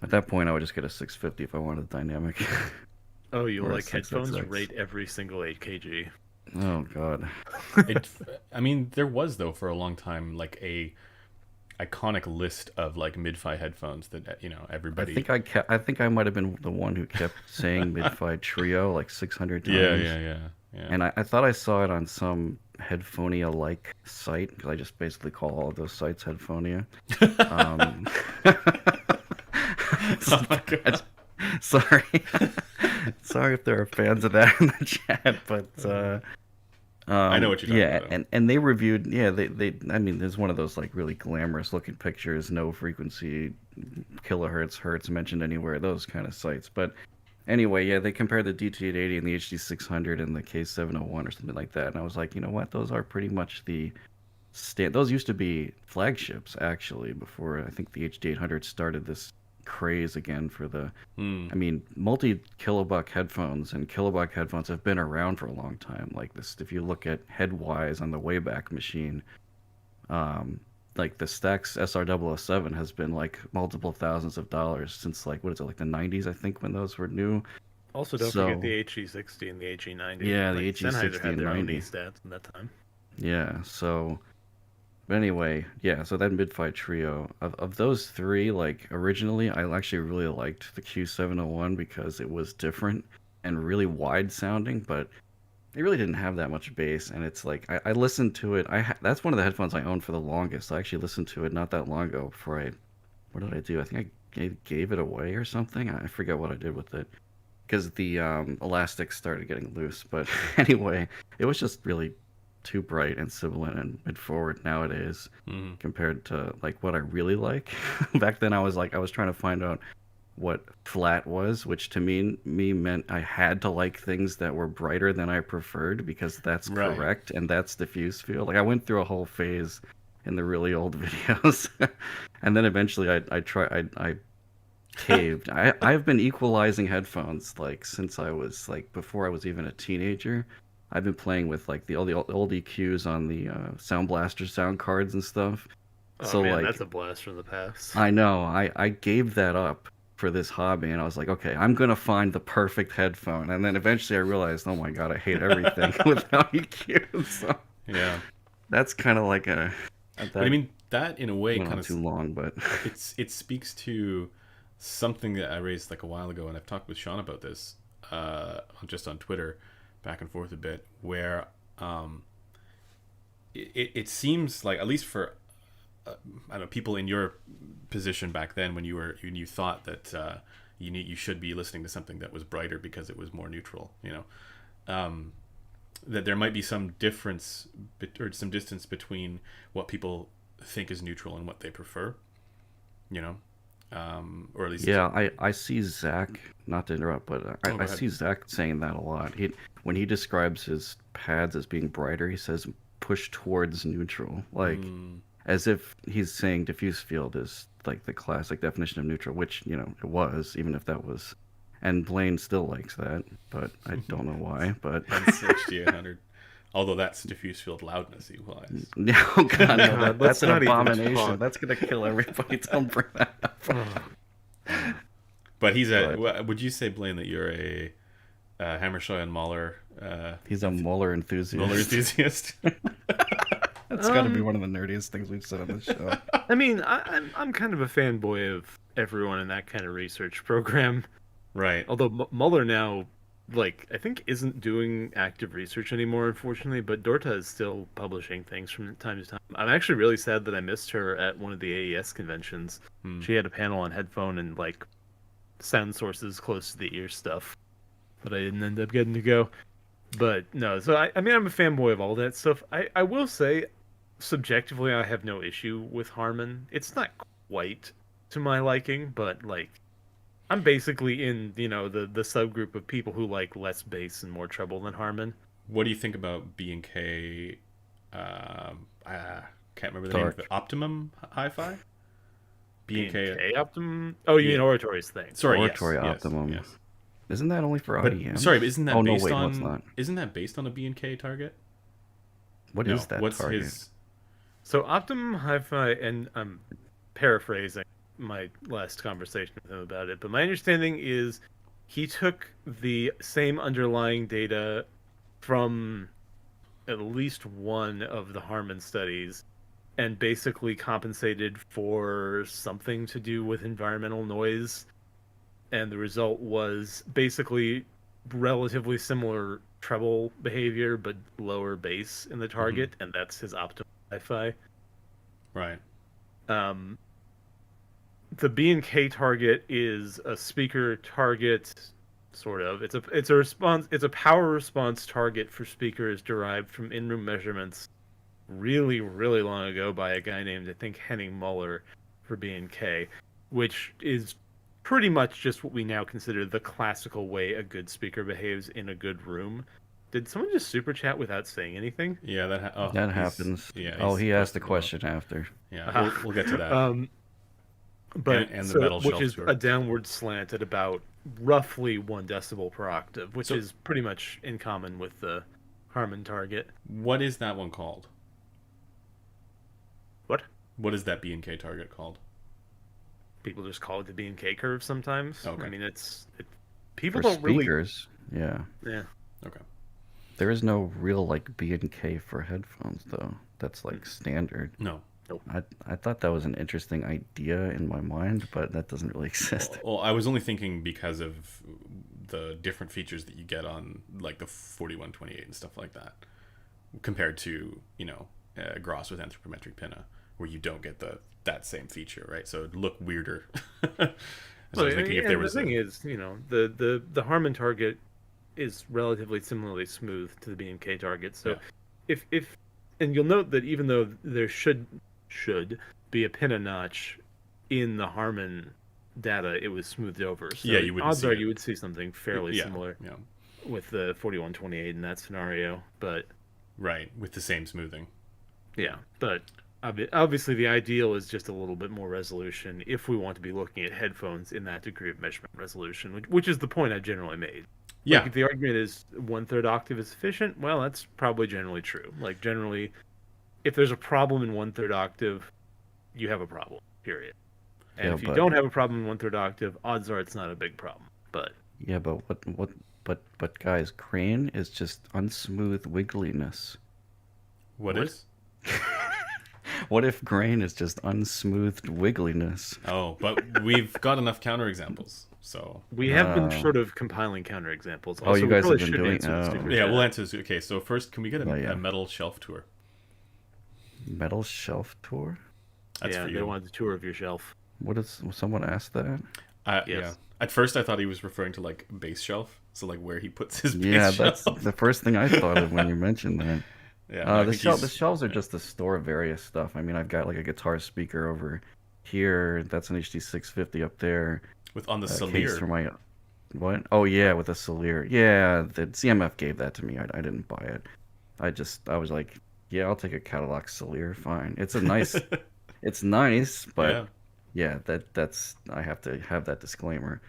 at that point, I would just get a 650 if I wanted dynamic. Oh, you like headphones rate every single 8kg. Oh God. I mean, there was though for a long time like a iconic list of like mid-fi headphones that everybody. I think I might have been the one who kept saying mid-fi trio like 600 times. Yeah. And I thought I saw it on some Headphonia-like site because I just basically call all of those sites Headphonia. Oh my God. Sorry. Sorry if there are fans of that in the chat, but I know what you're talking about. Yeah, and they reviewed. Yeah, they. I mean, there's one of those like really glamorous looking pictures, no frequency, kilohertz, hertz mentioned anywhere. Those kind of sites. But anyway, yeah, they compared the DT880 and the HD600 and the K701 or something like that, and I was like, you know what? Those are pretty much the those used to be flagships actually before I think the HD800 started this craze again for the I mean, multi-kilobuck headphones and kilobuck headphones have been around for a long time. Like this, if you look at Headwise on the Wayback Machine, like the Stax SR007 has been like multiple thousands of dollars since like what is it, like the 90s I think, when those were new. Also, don't forget the HE60 and the HE90. Yeah, like, the HE60 had and their 90 own stats at that time. Yeah, so but anyway, yeah, so that mid-fi trio of those three, like originally I actually really liked the Q701 because it was different and really wide sounding, but it really didn't have that much bass. And it's like I listened to it. That's one of the headphones I owned for the longest. I actually listened to it not that long ago before what did I do? I think I gave it away or something. I forget what I did with it because the elastics started getting loose. But anyway, it was just really too bright and sibilant and mid-forward nowadays compared to like what I really like. Back then I was trying to find out what flat was, which to me meant I had to like things that were brighter than I preferred because that's correct and that's diffuse field. Like I went through a whole phase in the really old videos and then eventually I caved. I've been equalizing headphones like since I was like before I was even a teenager. I've been playing with like all the old EQs on the Sound Blaster sound cards and stuff. Oh so man, like that's a blast from the past. I know. I gave that up for this hobby, and I was like, okay, I'm gonna find the perfect headphone. And then eventually I realized, oh my god, I hate everything without EQs. So yeah, that's kind of like a. But I mean, that in a way kind of too long, but it speaks to something that I raised like a while ago, and I've talked with Sean about this, just on Twitter, back and forth a bit, where it seems like, at least for I don't know, people in your position back then when you thought that you should be listening to something that was brighter because it was more neutral, that there might be some difference or some distance between what people think is neutral and what they prefer, or at least Yeah, I see Zach, not to interrupt, but go I ahead. see Zach saying that a lot. When he describes his pads as being brighter, he says push towards neutral, like as if he's saying diffuse field is like the classic definition of neutral, which, it was, even if that was. And Blaine still likes that, but I don't know why. But hence HD800. Although that's diffuse field loudness equalize. oh god, no, God, that's let's an not even abomination. talk. That's gonna kill everybody. Don't bring that up. But would you say, Blaine, that you're a Hammershøi and Mahler He's a Mueller enthusiast. Mueller enthusiast? That's got to be one of the nerdiest things we've said on the show. I mean, I'm kind of a fanboy of everyone in that kind of research program. Right. Although Mueller now, I think isn't doing active research anymore, unfortunately. But Dorta is still publishing things from time to time. I'm actually really sad that I missed her at one of the AES conventions. She had a panel on Headphone and sound sources close to the ear stuff, but I didn't end up getting to go. But no, so I mean, I'm a fanboy of all that stuff. I will say, subjectively, I have no issue with Harman. It's not quite to my liking, but I'm basically in the subgroup of people who like less bass and more treble than Harman. What do you think about B&K? I can't remember the name of it. Optimum Hi-Fi? B&K Optimum? Oh, you mean Oratory's thing? Sorry, Oratory yes, Optimum. Yes. Isn't that only for But, IDM? sorry, but isn't that based no, on? it's not. Isn't that based on a B&K target? What is that What's target? his? So Optimum Hi-Fi, and I'm paraphrasing my last conversation with him about it, but my understanding is he took the same underlying data from at least one of the Harman studies and basically compensated for something to do with environmental noise, and the result was basically relatively similar treble behavior but lower bass in the target, and that's his Optimum Hi-Fi. Right. The B&K target is a speaker target, sort of. It's a response. It's a power response target for speakers derived from in-room measurements, really, really long ago by a guy named, I think, Henning Muller for B&K, which is pretty much just what we now consider the classical way a good speaker behaves in a good room. Did someone just super chat without saying anything? Yeah, that happens. Yeah. He asked the question after. Yeah, we'll get to that. But and the metal which shelf is tour. a downward slant at about roughly 1 decibel per octave, which is pretty much in common with the Harman target. What is that one called? What? What is that B&K target called? People just call it the B&K curve sometimes. Okay. I mean, people For don't really. speakers, yeah. Yeah. Okay. There is no real B&K for headphones though. That's standard. No. I thought that was an interesting idea in my mind, but that doesn't really exist. Well, I was only thinking because of the different features that you get on the 4128 and stuff like that, compared to Gross with anthropometric pinna, where you don't get that same feature, right? So it'd look weirder. So I was thinking if there was the thing is, the Harman target is relatively similarly smooth to the B&K target. So if and you'll note that even though there should be a pinna notch in the Harman data, it was smoothed over. So yeah, you would. Odds are you would see something fairly yeah, similar yeah. with the 4128 in that scenario. But right, with the same smoothing. yeah, but obviously the ideal is just a little bit more resolution if we want to be looking at headphones in that degree of measurement resolution, which is the point I generally made. Yeah. If the argument is 1/3 octave is sufficient, well, that's probably generally true. Generally, if there's a problem in 1/3 octave, you have a problem, period. And if you don't have a problem in 1/3 octave, odds are it's not a big problem. But yeah, but guys, grain is just unsmooth wiggliness. What is? What if grain is just unsmoothed wiggliness? Oh, but we've got enough counterexamples. So we have been sort of compiling counterexamples. Also, you guys have been doing. Yeah, we'll answer this. Okay, so first, can we get a metal shelf tour? Metal shelf tour? That's Yeah, for they you. wanted the tour of your shelf. What is someone asked that? Yes. Yeah. At first, I thought he was referring to like base shelf, so like where he puts his Yeah, base that's shelf. the first thing I thought of when you mentioned that. Yeah, no, I think The he's shelves are yeah. just to store various stuff. I mean, I've got like a guitar speaker over here. That's an HD 650 up there. With on the A case Salir. for my what? Oh yeah, with a Solir. Yeah, the CMF gave that to me. I didn't buy it. I was like, yeah, I'll take a Cadillac Solir. Fine. It's nice, but Yeah. yeah, that's I have to have that disclaimer.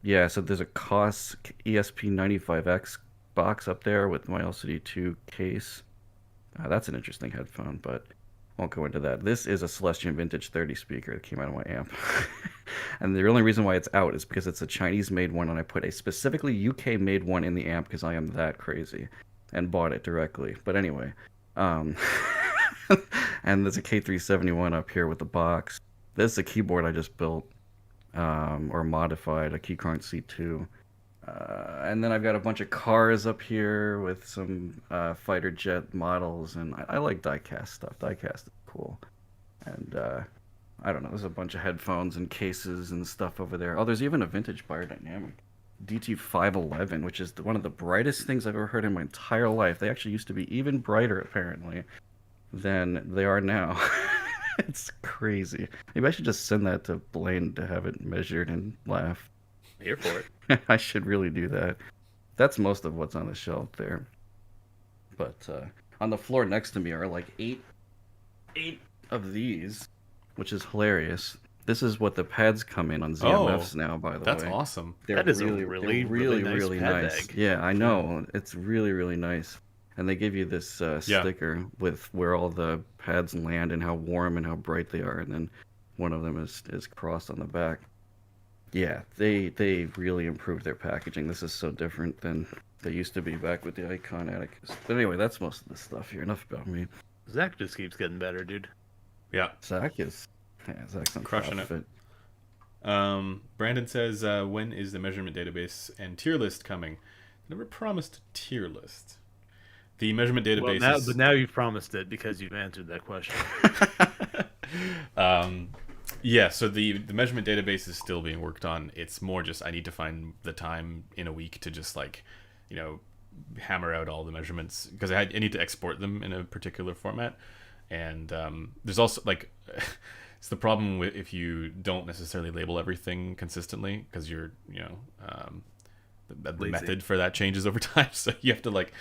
Yeah, so there's a COS ESP95X box up there with my LCD2 case. That's an interesting headphone, but won't go into that. This is a Celestion Vintage 30 speaker that came out of my amp. And the only reason why it's out is because it's a Chinese made one, and I put a specifically UK made one in the amp because I am that crazy and bought it directly. But anyway, um, and there's a K371 up here with the box. This is a keyboard I just built or modified, a Keychron C2. And then I've got a bunch of cars up here with some fighter jet models, and I like diecast stuff. Diecast is cool. And I don't know, there's a bunch of headphones and cases and stuff over there. Oh, there's even a vintage Biodynamic DT511, which is one of the brightest things I've ever heard in my entire life. They actually used to be even brighter, apparently, than they are now. It's crazy. Maybe I should just send that to Blaine to have it measured and laugh. I'm here for it. I should really do that. That's most of what's on the shelf there. But on the floor next to me are like eight of these, which is hilarious. This is what the pads come in on ZMFs now, by the That's way. awesome. That is a they're really nice pad nice. bag. Yeah, I know. It's really nice. And they give you this sticker with where all the pads land and how warm and how bright they are, and then one of them is crossed on the back. Yeah, they really improved their packaging. This is so different than they used to be back with the Icon Atticus. But anyway, that's most of the stuff here. Enough about me. Zach just keeps getting better, dude. Yeah. Zach's on Crushing top of it. Brandon says, when is the measurement database and tier list coming? Never promised a tier list. The measurement database but now you've promised it because you've answered that question. Yeah, so the measurement database is still being worked on. It's more just I need to find the time in a week to just hammer out all the measurements because I need to export them in a particular format. And there's also it's the problem with if you don't necessarily label everything consistently because you're the method for that changes over time, so you have to be like,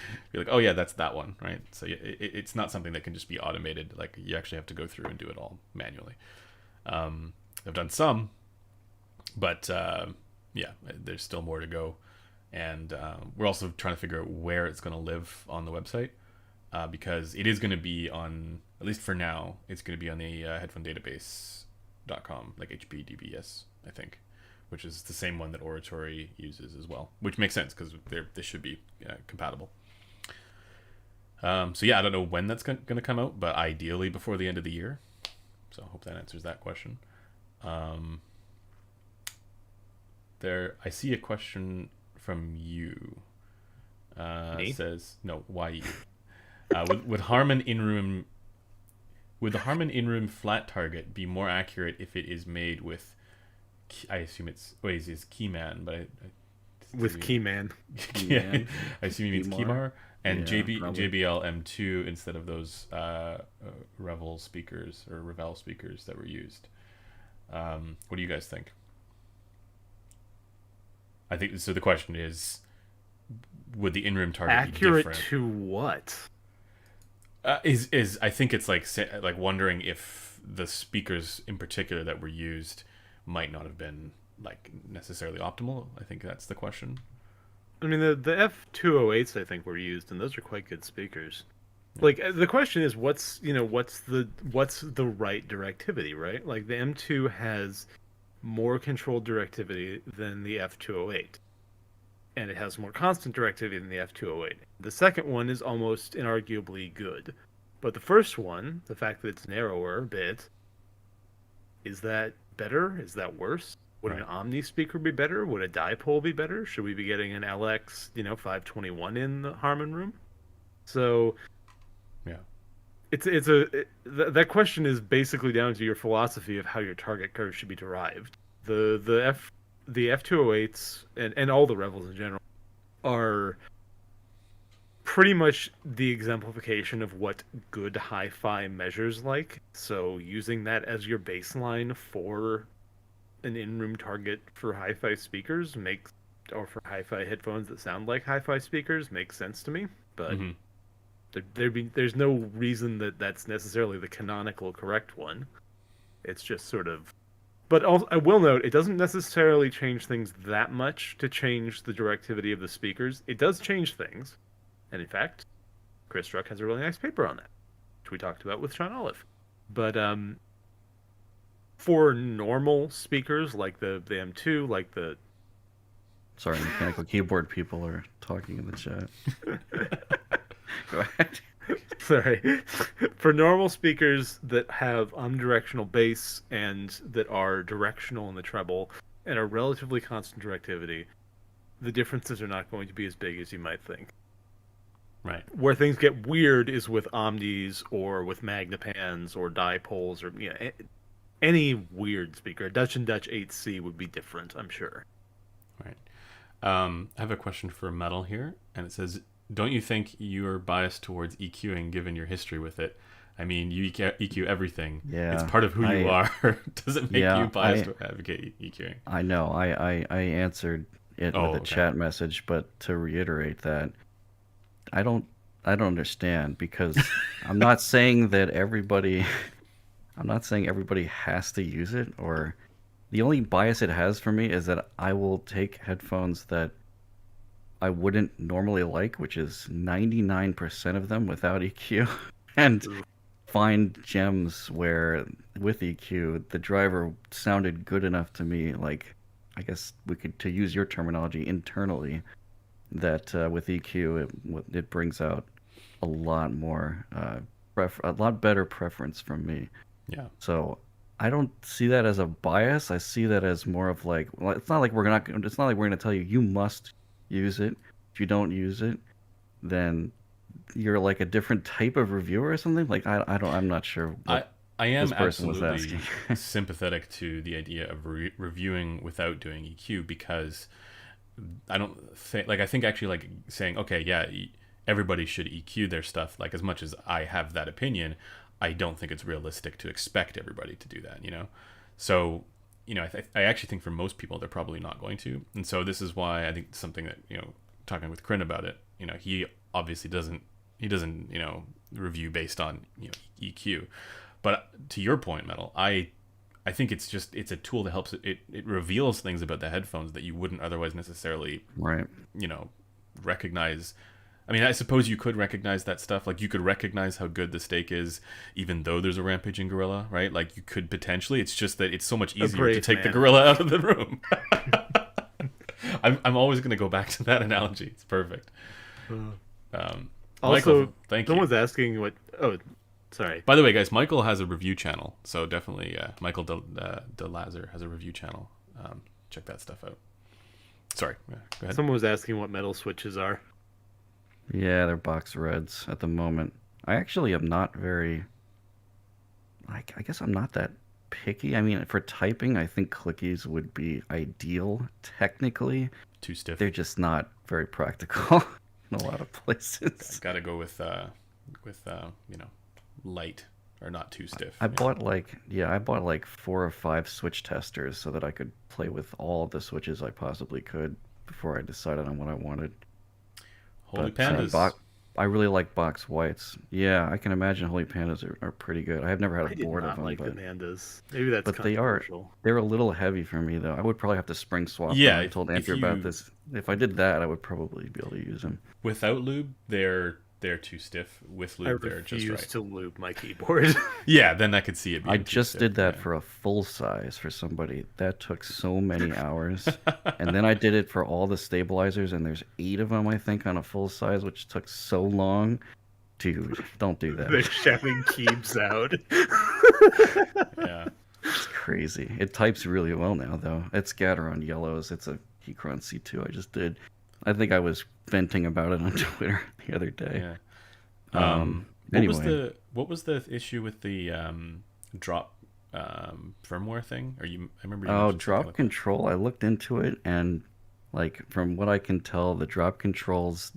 oh yeah, that's that one, right? So it's not something that can just be automated. Like you actually have to go through and do it all manually. I've done some, but yeah, there's still more to go, and we're also trying to figure out where it's going to live on the website because it is going to be on, at least for now, it's going to be on the headphonedatabase.com, like HPDBS, I think, which is the same one that Oratory uses as well, which makes sense because they should be compatible. So yeah, I don't know when that's going to come out, but ideally before the end of the year. So I hope that answers that question. I see a question from you. Me? Says no. Why you? Would Harman in-room? Would the Harman in-room flat target be more accurate if it is made with? I assume it's Keyman, but With Keyman. Yeah, I assume he means Keymar and Yeah, JBL M2 instead of those Revel speakers or Revell speakers that were used. What do you guys think? I think so. The question is, would the in-room target Accurate be different? to what? Is I think it's like wondering if the speakers in particular that were used might not have been necessarily optimal. I think that's the question. I mean, the F208s I think were used, and those are quite good speakers. Like the question is, what's the right directivity, right? Like the M2 has more controlled directivity than the F208, and it has more constant directivity than the F208. The second one is almost inarguably good, but the first one, the fact that it's narrower a bit, is that better? Is that worse? Would an Omni speaker be better? Would a dipole be better? Should we be getting an LX 521 in the Harman room? So that question is basically down to your philosophy of how your target curve should be derived. The F208s and all the Rebels in general are pretty much the exemplification of what good hi-fi measures like. So using that as your baseline for an in-room target for hi-fi speakers or for hi-fi headphones that sound like hi-fi speakers makes sense to me. But there's no reason that that's necessarily the canonical correct one. It's just sort of. But also, I will note, it doesn't necessarily change things that much to change the directivity of the speakers. It does change things. And in fact, Chris Struck has a really nice paper on that, which we talked about with Sean Olive. But for normal speakers like the M2, like the... Sorry, mechanical keyboard people are talking in the chat. Go ahead. Sorry. For normal speakers that have omnidirectional bass and that are directional in the treble and are relatively constant directivity, the differences are not going to be as big as you might think. Right. Where things get weird is with omnis or with magnepans or dipoles or any weird speaker. Dutch and Dutch 8C would be different, I'm sure. Right. I have a question for Metal here, and it says, don't you think you're biased towards EQing given your history with it? I mean, you EQ everything. Yeah. It's part of who you are. Does it make you biased to advocate EQing? I know. I answered it with a chat message, but to reiterate that, I don't understand, because I'm not saying that everybody has to use it, or the only bias it has for me is that I will take headphones that I wouldn't normally like, which is 99% of them without EQ, and find gems where with EQ the driver sounded good enough to me, like, I guess we could, to use your terminology, internally, that with EQ it brings out a lot more a lot better preference from me. Yeah. So I don't see that as a bias. I see that as more of like, well, it's not like we're going to tell you must use it. If you don't use it, then you're like a different type of reviewer or something. Like I'm not sure. I am this person was absolutely asking. sympathetic to the idea of reviewing without doing EQ, because I don't think, like, I think actually, like, saying, okay, yeah, everybody should EQ their stuff, like, as much as I have that opinion, I don't think it's realistic to expect everybody to do that, So, I actually think for most people, they're probably not going to. And so this is why I think something that, talking with Kryn about it, he obviously doesn't review based on, EQ. But to your point, Metal, I think it's a tool that helps it reveals things about the headphones that you wouldn't otherwise necessarily, right, recognize. I mean, I suppose you could recognize that stuff. Like, you could recognize how good the steak is, even though there's a rampaging gorilla, right? Like, you could potentially. It's just that it's so much easier to take the gorilla out of the room. I'm always going to go back to that analogy. It's perfect. Also, Michael, thank you. Someone's asking what... Oh, sorry. By the way, guys, Michael has a review channel. So definitely, Michael De Lazar has a review channel. Check that stuff out. Sorry. Go ahead. Someone was asking what metal switches are. Yeah, they're box reds at the moment. I actually am not very... I guess I'm not that picky. I mean, for typing, I think clickies would be ideal, technically. Too stiff. They're just not very practical in a lot of places. Gotta go with light, or not too stiff. I bought like 4 or 5 switch testers so that I could play with all the switches I possibly could before I decided on what I wanted. Holy Pandas. I really like box whites. Yeah, I can imagine Holy Pandas are pretty good. I have never had a board of them. I did not like the Pandas. Maybe that's controversial. They're a little heavy for me, though. I would probably have to spring swap them. I told Andrew about this. If I did that, I would probably be able to use them. Without lube, they're too stiff. With lube, they're just right. I refuse to lube my keyboard. Yeah, then I could see it being I just did that for a full size for somebody. That took so many hours. And then I did it for all the stabilizers, and there's 8 of them, I think, on a full size, which took so long. Dude, don't do that. They're shoving keys out. Yeah. It's crazy. It types really well now, though. It's scatter on yellows. It's a Keychron C2 I just did. I think I was venting about it on Twitter the other day. Yeah. What was what was the issue with the drop firmware thing? I remember you Oh, mentioned something drop like control. I looked into it, and like from what I can tell, the drop controls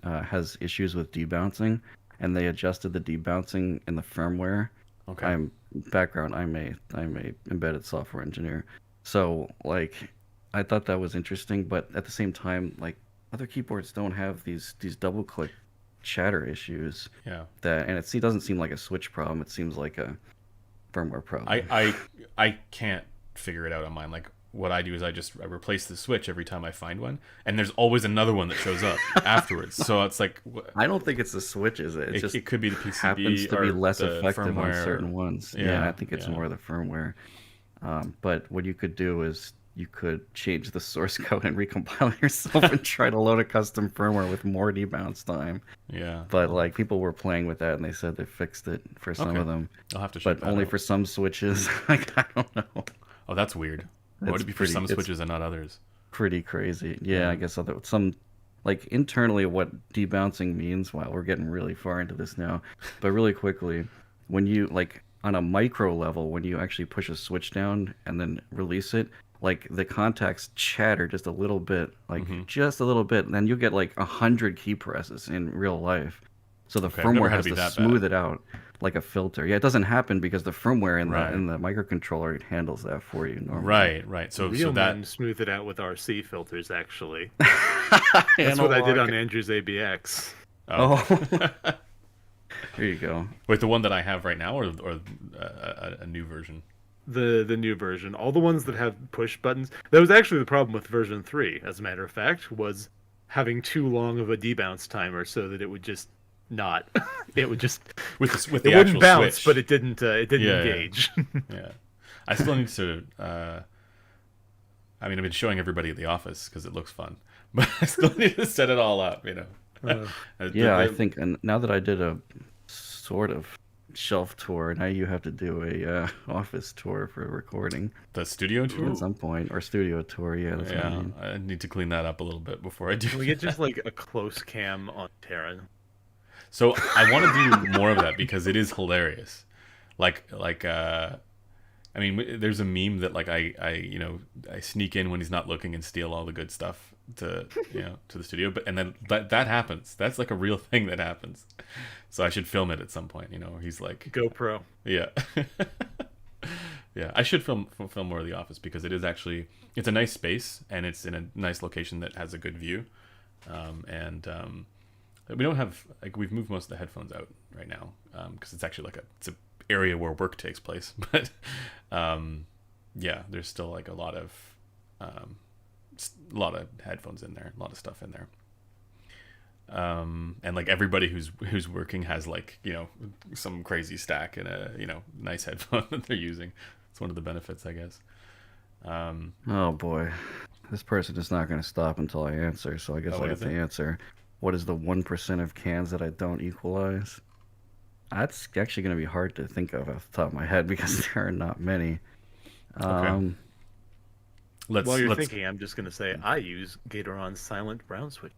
has issues with debouncing, and they adjusted the debouncing in the firmware. that. Okay. I'm background. I'm a embedded software engineer, so like I thought that was interesting, but at the same time, like other keyboards don't have these double click chatter issues Yeah. and doesn't seem like a switch problem. It seems like a firmware problem. I can't figure it out on mine. Like what I do is I replace the switch every time I find one, and there's always another one that shows up afterwards. So it's like I don't think it's the switch, is it? it could be the PCB happens to be or less the effective on firmware. certain ones. Yeah, Yeah, I think it's more the firmware. But what you could do is you could change the source code and recompile it yourself and try to load a custom firmware with more debounce time. Yeah. But like people were playing with that and they said they fixed it for some Okay. of them, I'll have to check but that only out. for some switches. Like I don't know. Oh, that's weird. Why would It's it be for pretty- some it's switches and not others? Pretty crazy. Yeah, Yeah. I guess some like internally what debouncing means. Wow, we're getting really far into this now. But really quickly, when you like on a micro level, when you actually push a switch down and then release it, like the contacts chatter just a little bit, like just a little bit, and then you get like 100 key presses in real life. So the Okay, I've never firmware had has it be to that smooth bad. it out like a filter. Yeah, it doesn't happen because the firmware in Right. the microcontroller handles that for you normally. Right. So Real that men smooth it out with RC filters, actually. That's That's what I did on Andrew's ABX. Oh, there you go. Wait, the one that I have right now, or a new version? The new version. All the ones that have push buttons. That was actually the problem with version 3, as a matter of fact, was having too long of a debounce timer so that it would just not. It would just With the it actual wouldn't bounce, switch. but it didn't Yeah. engage. Yeah. I still need to. I mean, I've been showing everybody at the office because it looks fun, but I still need to set it all up. Yeah, I think, and now that I did a sort of shelf tour, now you have to do a office tour for recording the studio tour. at some point, or studio tour. Yeah, that's what I Yeah, mean. I need to clean that up a little bit before I do. Can we get just like a close cam on Terran? So I want to do more of that because it is hilarious. I mean, there's a meme that like I sneak in when he's not looking and steal all the good stuff to to the studio, and then that happens. That's like a real thing that happens. So I should film it at some point. He's like GoPro. yeah. Yeah, I should film more of The Office because it's a nice space and it's in a nice location that has a good view, and we don't have we've moved most of the headphones out right now because it's actually it's a area where work takes place, but yeah, there's still like a lot of headphones in there, a lot of stuff in there. And like everybody who's working has some crazy stack and a nice headphone that they're using. It's one of the benefits, I guess. Oh boy, this person is not going to stop until I answer. So I guess I have to answer. What is the 1% of cans that I don't equalize? That's actually going to be hard to think of off the top of my head because there are not many. Okay. While you're thinking, I'm just going to say I use Gatoron's silent brown switch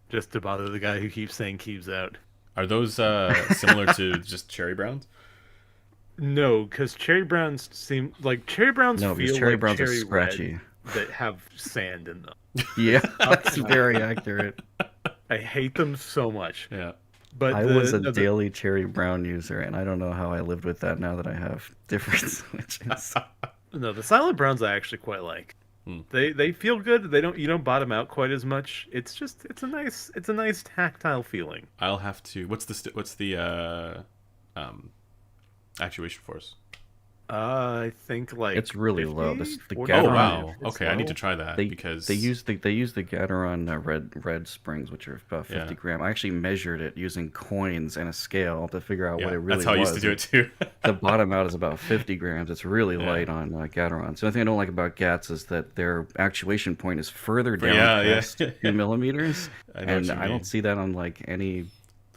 just to bother the guy who keeps saying keeps out. Are those similar to just cherry browns? No, because cherry browns feel cherry like browns are cherry scratchy. red that have sand in them. Yeah, that's very accurate. I hate them so much. Yeah. But I was a daily cherry brown user, and I don't know how I lived with that now that I have different switches. No, the silent browns I actually quite like. They feel good. You don't bottom out quite as much. It's a nice tactile feeling. I'll have to. What's the actuation force? I think it's really 50, low. The 40. Oh Gateron, wow. It's Okay, I need low. to try that because they use the Gateron red springs, which are about 50 gram. I actually measured it using coins and a scale to figure out what it really was. that's how I used to do it too. The bottom out is about 50 grams. It's really light on Gateron. So the thing I don't like about GATs is that their actuation point is further down past 2 millimeters, I know what you I mean. don't see that on like any.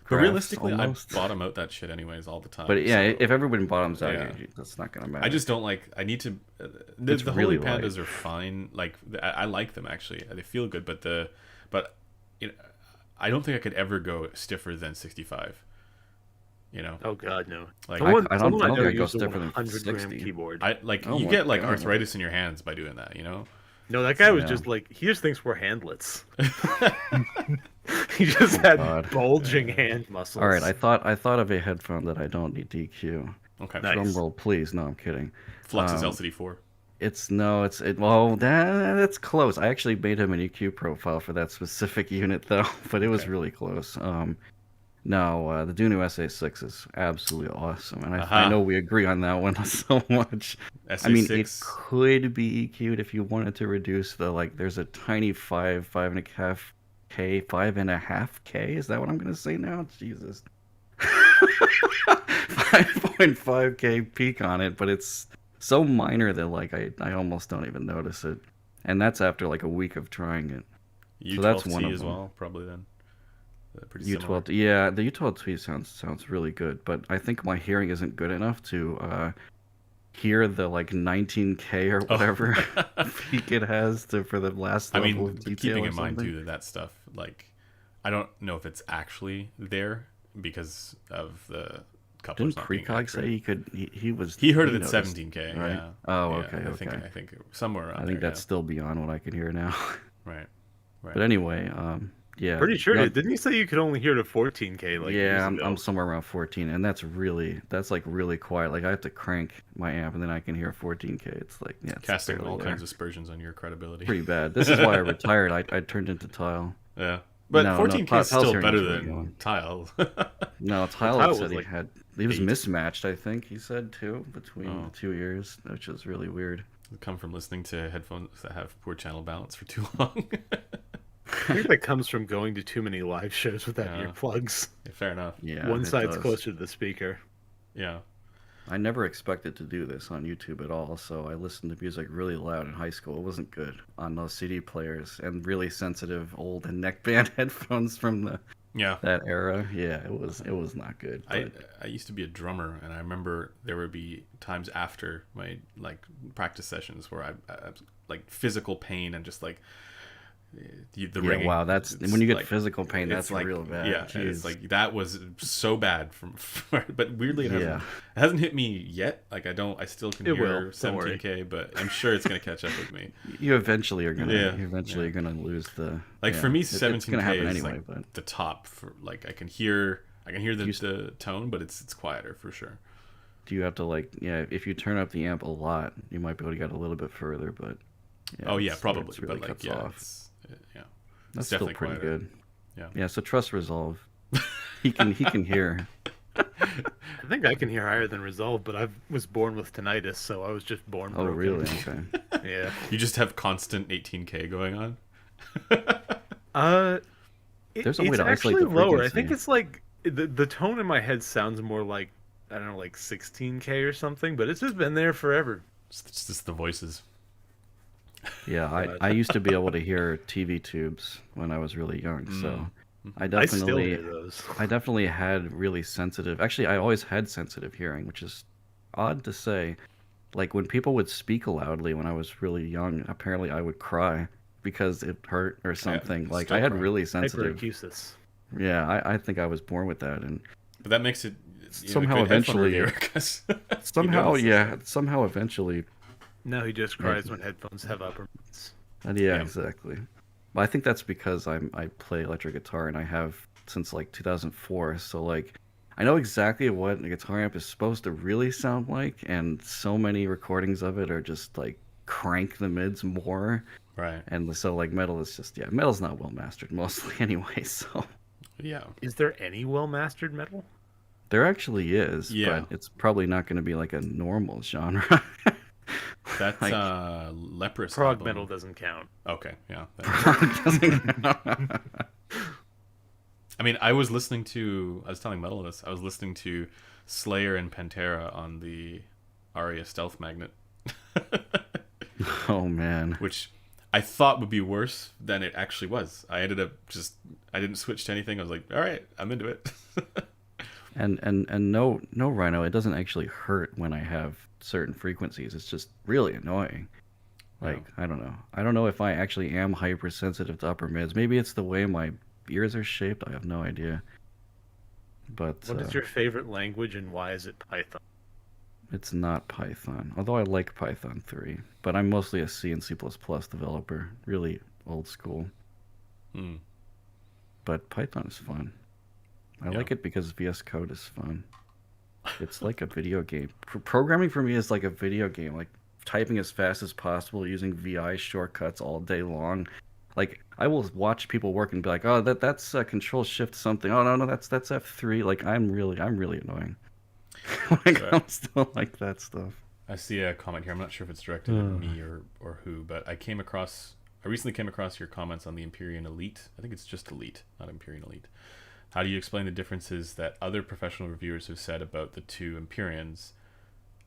But graphs realistically, almost. I bottom out that shit anyways all the time. But yeah, so- if everybody bottoms out, Yeah. that's not gonna matter. I just don't like. I need to. The It's Holy really Pandas light. are fine. Like I like them actually. They feel good, but I don't think I could ever go stiffer than 65. You know, Oh God, no. like I don't Someone I think know it goes used a different than 100-gram 60. keyboard. I like Oh you my get like God. arthritis in your hands by doing that. You know. No, that guy was Yeah. just like he just thinks we're handlets. He just had God. bulging hand muscles. All right, I thought of a headphone that I don't need EQ. Okay. Nice. Drum roll, please. No, I'm kidding. Flux's LCD4. Well, that's close. I actually made him an EQ profile for that specific unit though, but it was Okay. really close. No, the Dunu SA6 is absolutely awesome, and I Aha. know we agree on that one so much. I mean, it SA6. could be EQ'd if you wanted to reduce the there's a tiny 5.5K. Is that what I'm gonna say now? Jesus. 5.5K peak on it, but it's so minor that I almost don't even notice it. And that's after like a week of trying it. So that's one U12T of as them. well, probably then. Pretty similar. U12, yeah, the U12T sounds really good, but I think my hearing isn't good enough to hear the 19K or whatever peak it has for the last level of detail. Keeping or in mind something. too that stuff I don't know if it's actually there because of the couplers Didn't not being Precog say accurate. he He heard it at noticed, 17K, right? yeah. Oh, Yeah, okay, okay. I think somewhere around I think there, that's still beyond what I can hear now. right. But anyway, yeah. Pretty sure. no, Didn't you say you could only hear to 14K yeah, years I'm ago? somewhere around 14, and that's really quiet. Like I have to crank my amp, and then I can hear 14K. It's it's Casting barely all there. kinds of aspersions on your credibility. Pretty bad. This is why I retired. I turned into tile. Yeah. But No, 14K is Tile's still hearing better is really than going. Tile. No, Tile Tile was said he was 8. mismatched. I think he said too between Oh. the 2 years, which is really weird. Come from listening to headphones that have poor channel balance for too long. I think that comes from going to too many live shows without Yeah. earplugs. Yeah, fair enough. Yeah, One it side's does. closer to the speaker. Yeah. I never expected to do this on YouTube at all, so I listened to music really loud in high school. It wasn't good on those CD players and really sensitive old neckband headphones from Yeah. that era. Yeah, it was not good. I But used to be a drummer, and I remember there would be times after my practice sessions where I physical pain and just the yeah, ringing. wow, that's It's when you get physical pain. it's That's real bad. Yeah, and it's Jeez. that was so bad but weirdly Yeah. it hasn't hit me yet. I still can It hear will, don't worry. 17K, but I'm sure it's gonna catch up with me. You eventually are gonna. Yeah, You eventually are gonna lose the. For me, it's 17K gonna happen is anyway. But the top for I can hear the tone, but it's quieter for sure. do you have to if you turn up the amp a lot, you might be able to get a little bit further. But Oh yeah, it's where probably. it really But cuts yeah, off. yeah. That's It's still definitely pretty quieter. good. Yeah. Yeah. So trust Resolve. He can hear. I think I can hear higher than Resolve, but I was born with tinnitus, so I was just born Oh broken. really? Okay. Yeah. You just have constant 18K going on. There's a way it's to isolate actually the lower. I frequency. think it's the tone in my head sounds more like, I don't know, 16K or something, but it's just been there forever. It's just the voices. Yeah, I used to be able to hear TV tubes when I was really young, so I I still definitely hear those. I definitely had really sensitive. Actually, I always had sensitive hearing, which is odd to say. Like when people would speak loudly when I was really young, apparently I would cry because it hurt or something. it's Like still I had crying. really sensitive. Hyperacusis. Yeah, I think I was born with that, and But that makes it Somehow a good headphone eventually- reviewer, 'cause you somehow, notice yeah, somehow eventually. Now he just cries when headphones have upper mids. Yeah, Yeah. exactly. But I think that's because I play electric guitar and I have since 2004. So I know exactly what a guitar amp is supposed to really sound like, and so many recordings of it are just crank the mids more. Right. And so metal is just metal's not well mastered mostly anyway. So Yeah. Is there any well-mastered metal? there actually is, Yeah. but it's probably not going to be a normal genre. That's Like- Leprous. Prog album. metal doesn't count. Okay, yeah. Doesn't- I mean, I was telling Metal this, I was listening to Slayer and Pantera on the Aria Stealth Magnet, Oh man. which I thought would be worse than it actually was. I ended up I didn't switch to anything. I was like, all right, I'm into it. And no Rhino, it doesn't actually hurt when I have certain frequencies. It's just really annoying. I don't know. I don't know if I actually am hypersensitive to upper mids. Maybe it's the way my ears are shaped. I have no idea. But What is your favorite language and why is it Python? it's not Python. Although I like Python 3, but I'm mostly a C and C++ developer, really old school. Hmm. But Python is fun. I Yeah. like it because VS Code is fun. It's like a video game. Programming for me is like a video game, like typing as fast as possible using VI shortcuts all day long. Like I will watch people work and be like, "Oh, that's Control Shift something. Oh no, that's F3." Like I'm really annoying when it So comes to like that stuff. I see a comment here. I'm not sure if it's directed at me or who, but I recently came across your comments on the Empyrean Elite. I think it's just Elite, not Empyrean Elite. How do you explain the differences that other professional reviewers have said about the two Empyreans?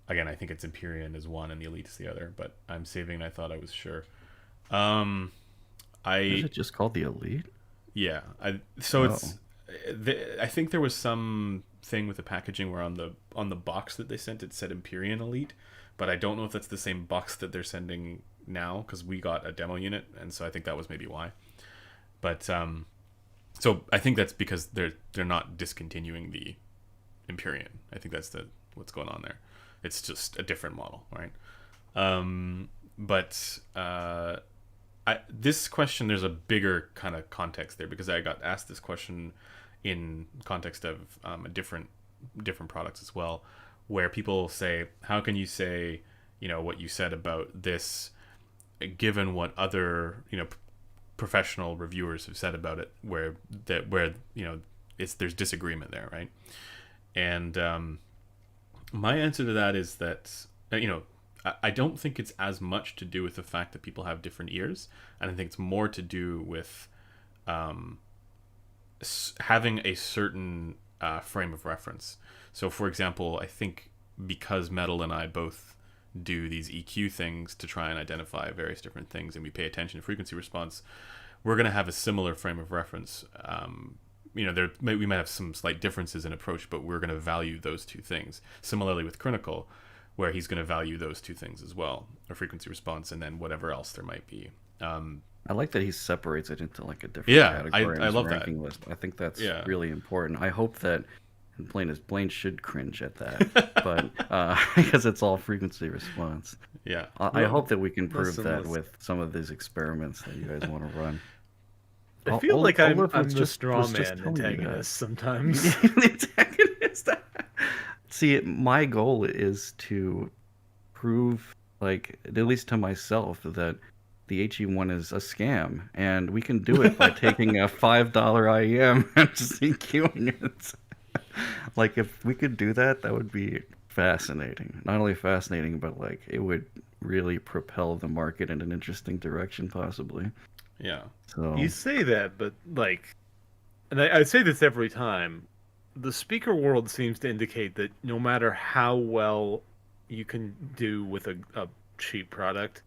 Again, I think it's Empyrean is one and the Elite is the other, but I'm saving and I thought I was sure. Um, Is I it just called the Elite? Yeah, Oh. I think there was some thing with the packaging where on the box that they sent it said Empyrean Elite, but I don't know if that's the same box that they're sending now because we got a demo unit, and so I think that was maybe why. But so I think that's because they're not discontinuing the Empyrean. I think that's what's going on there. It's just a different model, right? But this question, there's a bigger kind of context there because I got asked this question in context of different products as well, where people say, "How can you say, what you said about this, given what other professional reviewers have said about it, where there's disagreement there, right?" And my answer to that is that I don't think it's as much to do with the fact that people have different ears, and I think it's more to do with having a certain frame of reference. So, for example, I think because Metal and I both do these EQ things to try and identify various different things, and we pay attention to frequency response, we're going to have a similar frame of reference. We might have some slight differences in approach, but we're going to value those two things. Similarly with Clinical, where he's going to value those two things as well, a frequency response and then whatever else there might be. I like that he separates it into like a different category in I his love ranking that. list. I think that's Yeah. really important. I hope that and Blaine should cringe at that, but because it's all frequency response. Yeah. I hope that we can prove listen, that listen. with some of these experiments that you guys want to run. I feel like I'm Olaf was the straw was just man telling me that. antagonist sometimes. The antagonist. See, my goal is to prove, like, at least to myself, that the HE1 is a scam, and we can do it by taking a $5 IEM and just EQing it. Like, if we could do that, that would be fascinating. Not only fascinating, but like it would really propel the market in an interesting direction, possibly. Yeah. So You say that, but like, and I say this every time, the speaker world seems to indicate that no matter how well you can do with a cheap product,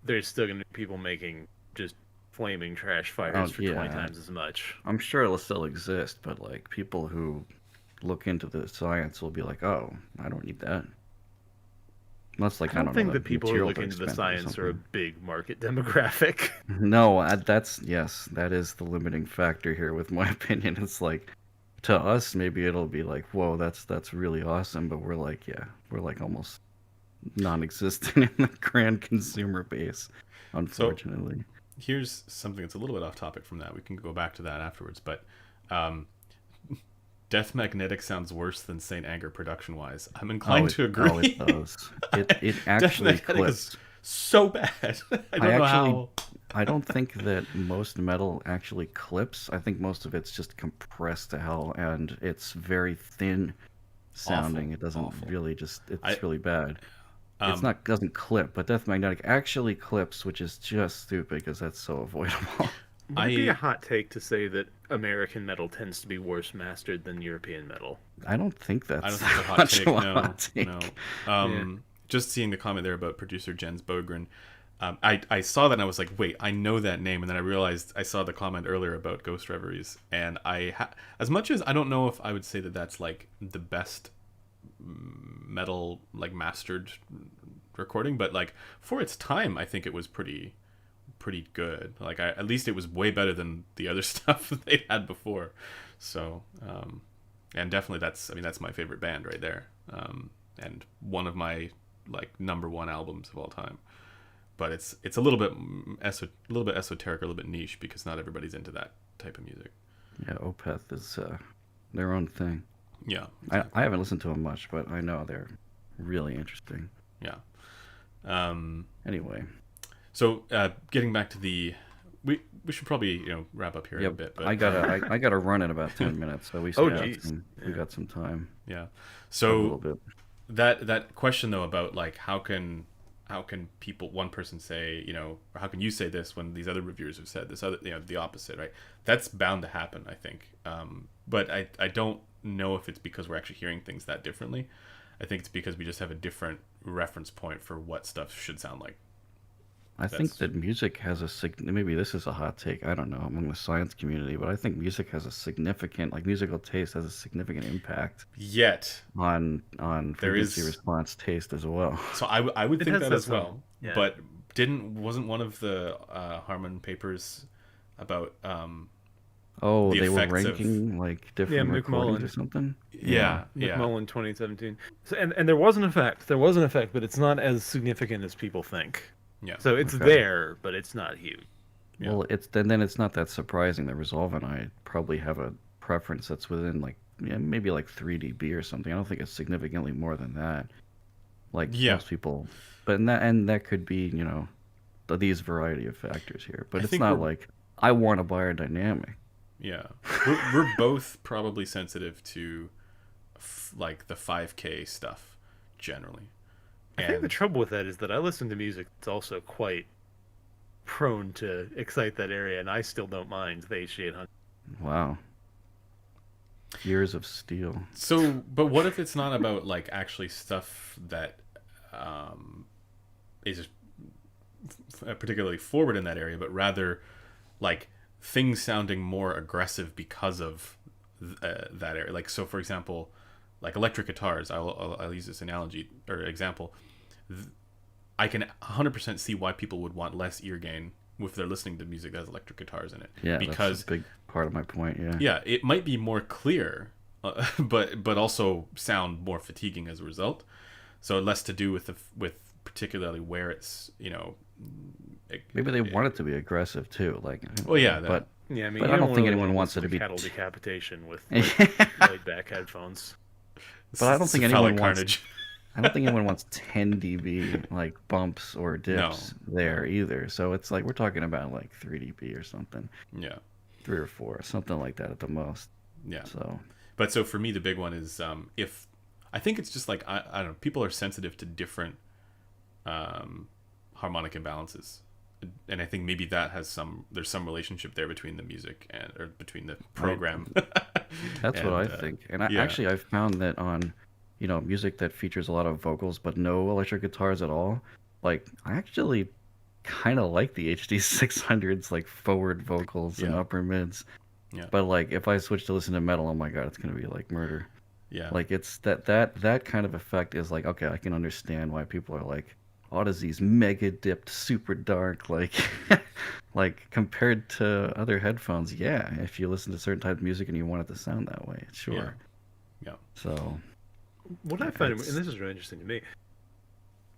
there's still going to be people making just flaming trash fires for 20 yeah, times as much. I'm sure it'll still exist, but like people who look into the science will be like, "Oh, I don't need that." That's like I don't think know, that people who material look too into the expensive or science are a something. big market demographic. No, that's yes, that is the limiting factor here. With my opinion, it's like to us maybe it'll be like, "Whoa, that's really awesome," but we're like, yeah, we're like almost non-existent in the grand consumer base, unfortunately. Here's something that's a little bit off topic from that. We can go back to that afterwards, but um, Death Magnetic sounds worse than Saint Anger production-wise. I'm inclined to agree. Oh, it does. It Death actually Magnetic clips. is so bad. I don't know how. I don't think that most metal actually clips. I think most of it's just compressed to hell, and it's very thin sounding. Awful, It doesn't awful. really just. It's I really bad. It's um not doesn't clip, but Death Magnetic actually clips, which is just stupid because that's so avoidable. Would it be I a hot take to say that American metal tends to be worse mastered than European metal? I don't think that's I don't think it's a hot much take. of a No, hot take. no. Just seeing the comment there about producer Jens Bogren. I saw that and I was like, wait, I know that name, and then I realized I saw the comment earlier about Ghost Reveries, and as much as I don't know if I would say that that's like the best metal like mastered recording, but like for its time, I think it was pretty good. Like at least it was way better than the other stuff that they had before. So and definitely that's my favorite band right there, and one of my like number one albums of all time. But it's a little bit esoteric, a little bit niche because not everybody's into that type of music. Yeah, Opeth is their own thing. Yeah, exactly. I haven't listened to them much, but I know they're really interesting. Yeah. Anyway, so getting back to we should probably wrap up here in a bit. But I gotta run in about 10 minutes, so we got some time. Yeah. A little So bit. that question though about like how can people, one person say, or how can you say this when these other reviewers have said this other, the opposite, right? That's bound to happen, I think. But I don't know if it's because we're actually hearing things that differently. I think it's because we just have a different reference point for what stuff should sound like. I think that music has maybe this is a hot take, I don't know, among the science community, but I think music has a significant, like musical taste has a significant impact Yet on frequency response taste as well. So I would think that as well. Yeah. But wasn't one of the Harman papers about Oh, the they were effects ranking like different recordings or something? Yeah. McMullen 2017. So, and there was an effect. But it's not as significant as people think. Yeah. So it's there, but it's not huge. Yeah. Well, then it's not that surprising that Resolve and I probably have a preference that's within like maybe like 3 dB or something. I don't think it's significantly more than that. Like most people, but that could be these variety of factors here. But it's not like I want a biodynamic. Yeah, we're both probably sensitive to like the 5K stuff generally. I think the trouble with that is that I listen to music that's also quite prone to excite that area, and I still don't mind the HD800. Wow. Years of steel. So, but what if it's not about like actually stuff that is particularly forward in that area, but rather like things sounding more aggressive because of that area? Like, so for example, like electric guitars, I'll use this analogy or example. I can 100% see why people would want less ear gain if they're listening to music that has electric guitars in it. Yeah, because that's a big part of my point. Yeah. Yeah, it might be more clear, but also sound more fatiguing as a result. So less to do with particularly where it's maybe they want it to be aggressive too. Like. Well, yeah, but yeah, I mean, but I don't think anyone wants it to be cattle decapitation with laid back headphones. But I don't think anyone carnage. I don't think anyone wants 10 dB like bumps or dips there either. So it's like we're talking about like 3 dB or something. Yeah. 3 or 4, something like that at the most. Yeah. So for me, the big one is if I think it's just like I don't know, people are sensitive to different harmonic imbalances, and I think maybe that there's some relationship there between the music or between the program. That's what I think. And actually I've found that on music that features a lot of vocals but no electric guitars at all, like I actually kind of like the HD600's like forward vocals and upper mids. Yeah. But like if I switch to listen to metal, oh my god, it's gonna be like murder. Yeah. Like it's that kind of effect is like, okay, I can understand why people are like, oh, does these mega dipped, super dark, like like compared to other headphones, yeah. If you listen to certain type of music and you want it to sound that way, sure. Yeah. So what I find, and this is really interesting to me,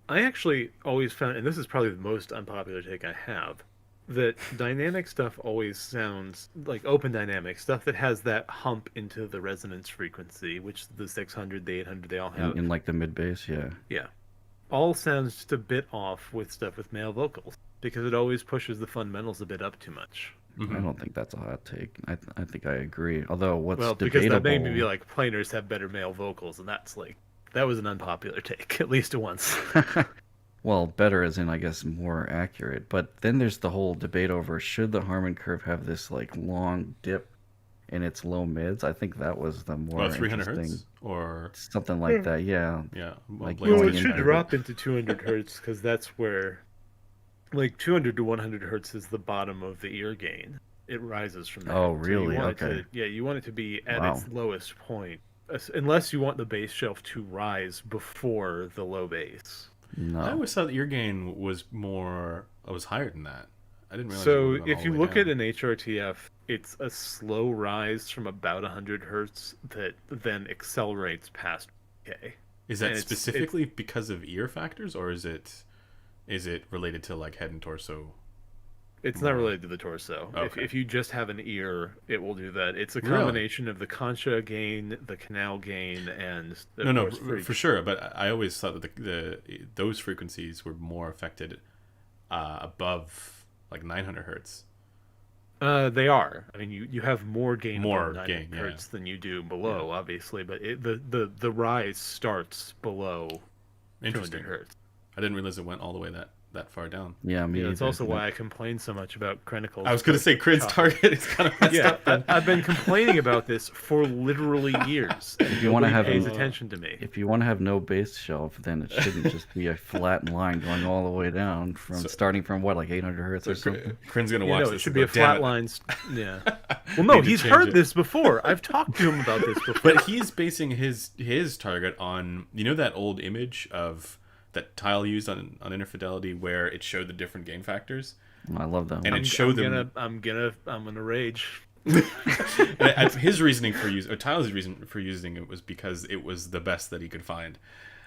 I actually always found, and this is probably the most unpopular take I have, that dynamic stuff always sounds like open dynamic stuff that has that hump into the resonance frequency, which the 600, the 800, they all have. in like the mid bass, yeah. Yeah. All sounds just a bit off with stuff with male vocals because it always pushes the fundamentals a bit up too much. Mm-hmm. I don't think that's a hot take. I think I agree. Although what's because debatable... that made me be like, planers have better male vocals, and that was an unpopular take, at least once. Well, better as in, I guess, more accurate. But then there's the whole debate over should the Harman curve have this like long dip in its low mids. I think that was the more 300 interesting... hertz or something like that, yeah. Yeah. Like well, it should drop into 200 hertz because that's where, like 200 to 100 hertz is the bottom of the ear gain. It rises from there. Oh, really? So okay. You want it to be at its lowest point, unless you want the bass shelf to rise before the low bass. No. I always thought the ear gain was higher than that. I didn't realize. So if you look at an HRTF it's a slow rise from about 100 hertz that then accelerates past K. Is that specifically because of ear factors, or is it related to like head and torso? It's not related to the torso. Okay. If you just have an ear, it will do that. It's a combination of the concha gain, the canal gain, and no, for sure. But I always thought that those frequencies were more affected above like 900 hertz. They are. I mean, you have more gain above 900 gain, hertz than you do below, obviously. But the rise starts below 200 hertz. I didn't realize it went all the way that far down. Yeah, me That's also why I complain so much about Chronicles. I was going to say Crin's target is kind of messed up. I've been complaining about this for literally years. If you want to have pays attention to me. If you want to have no base shelf, then it shouldn't just be a flat line going all the way down starting from what, like 800 hertz or something. Crin's going to watch this. It should be a flat line. Yeah. Well, no, he's heard this before. I've talked to him about this before. But he's basing his target on that old image of that Tile used on Inner Fidelity where it showed the different gain factors. I love that. And it showed them. I'm gonna rage. His reasoning for Tile's reason for using it was because it was the best that he could find,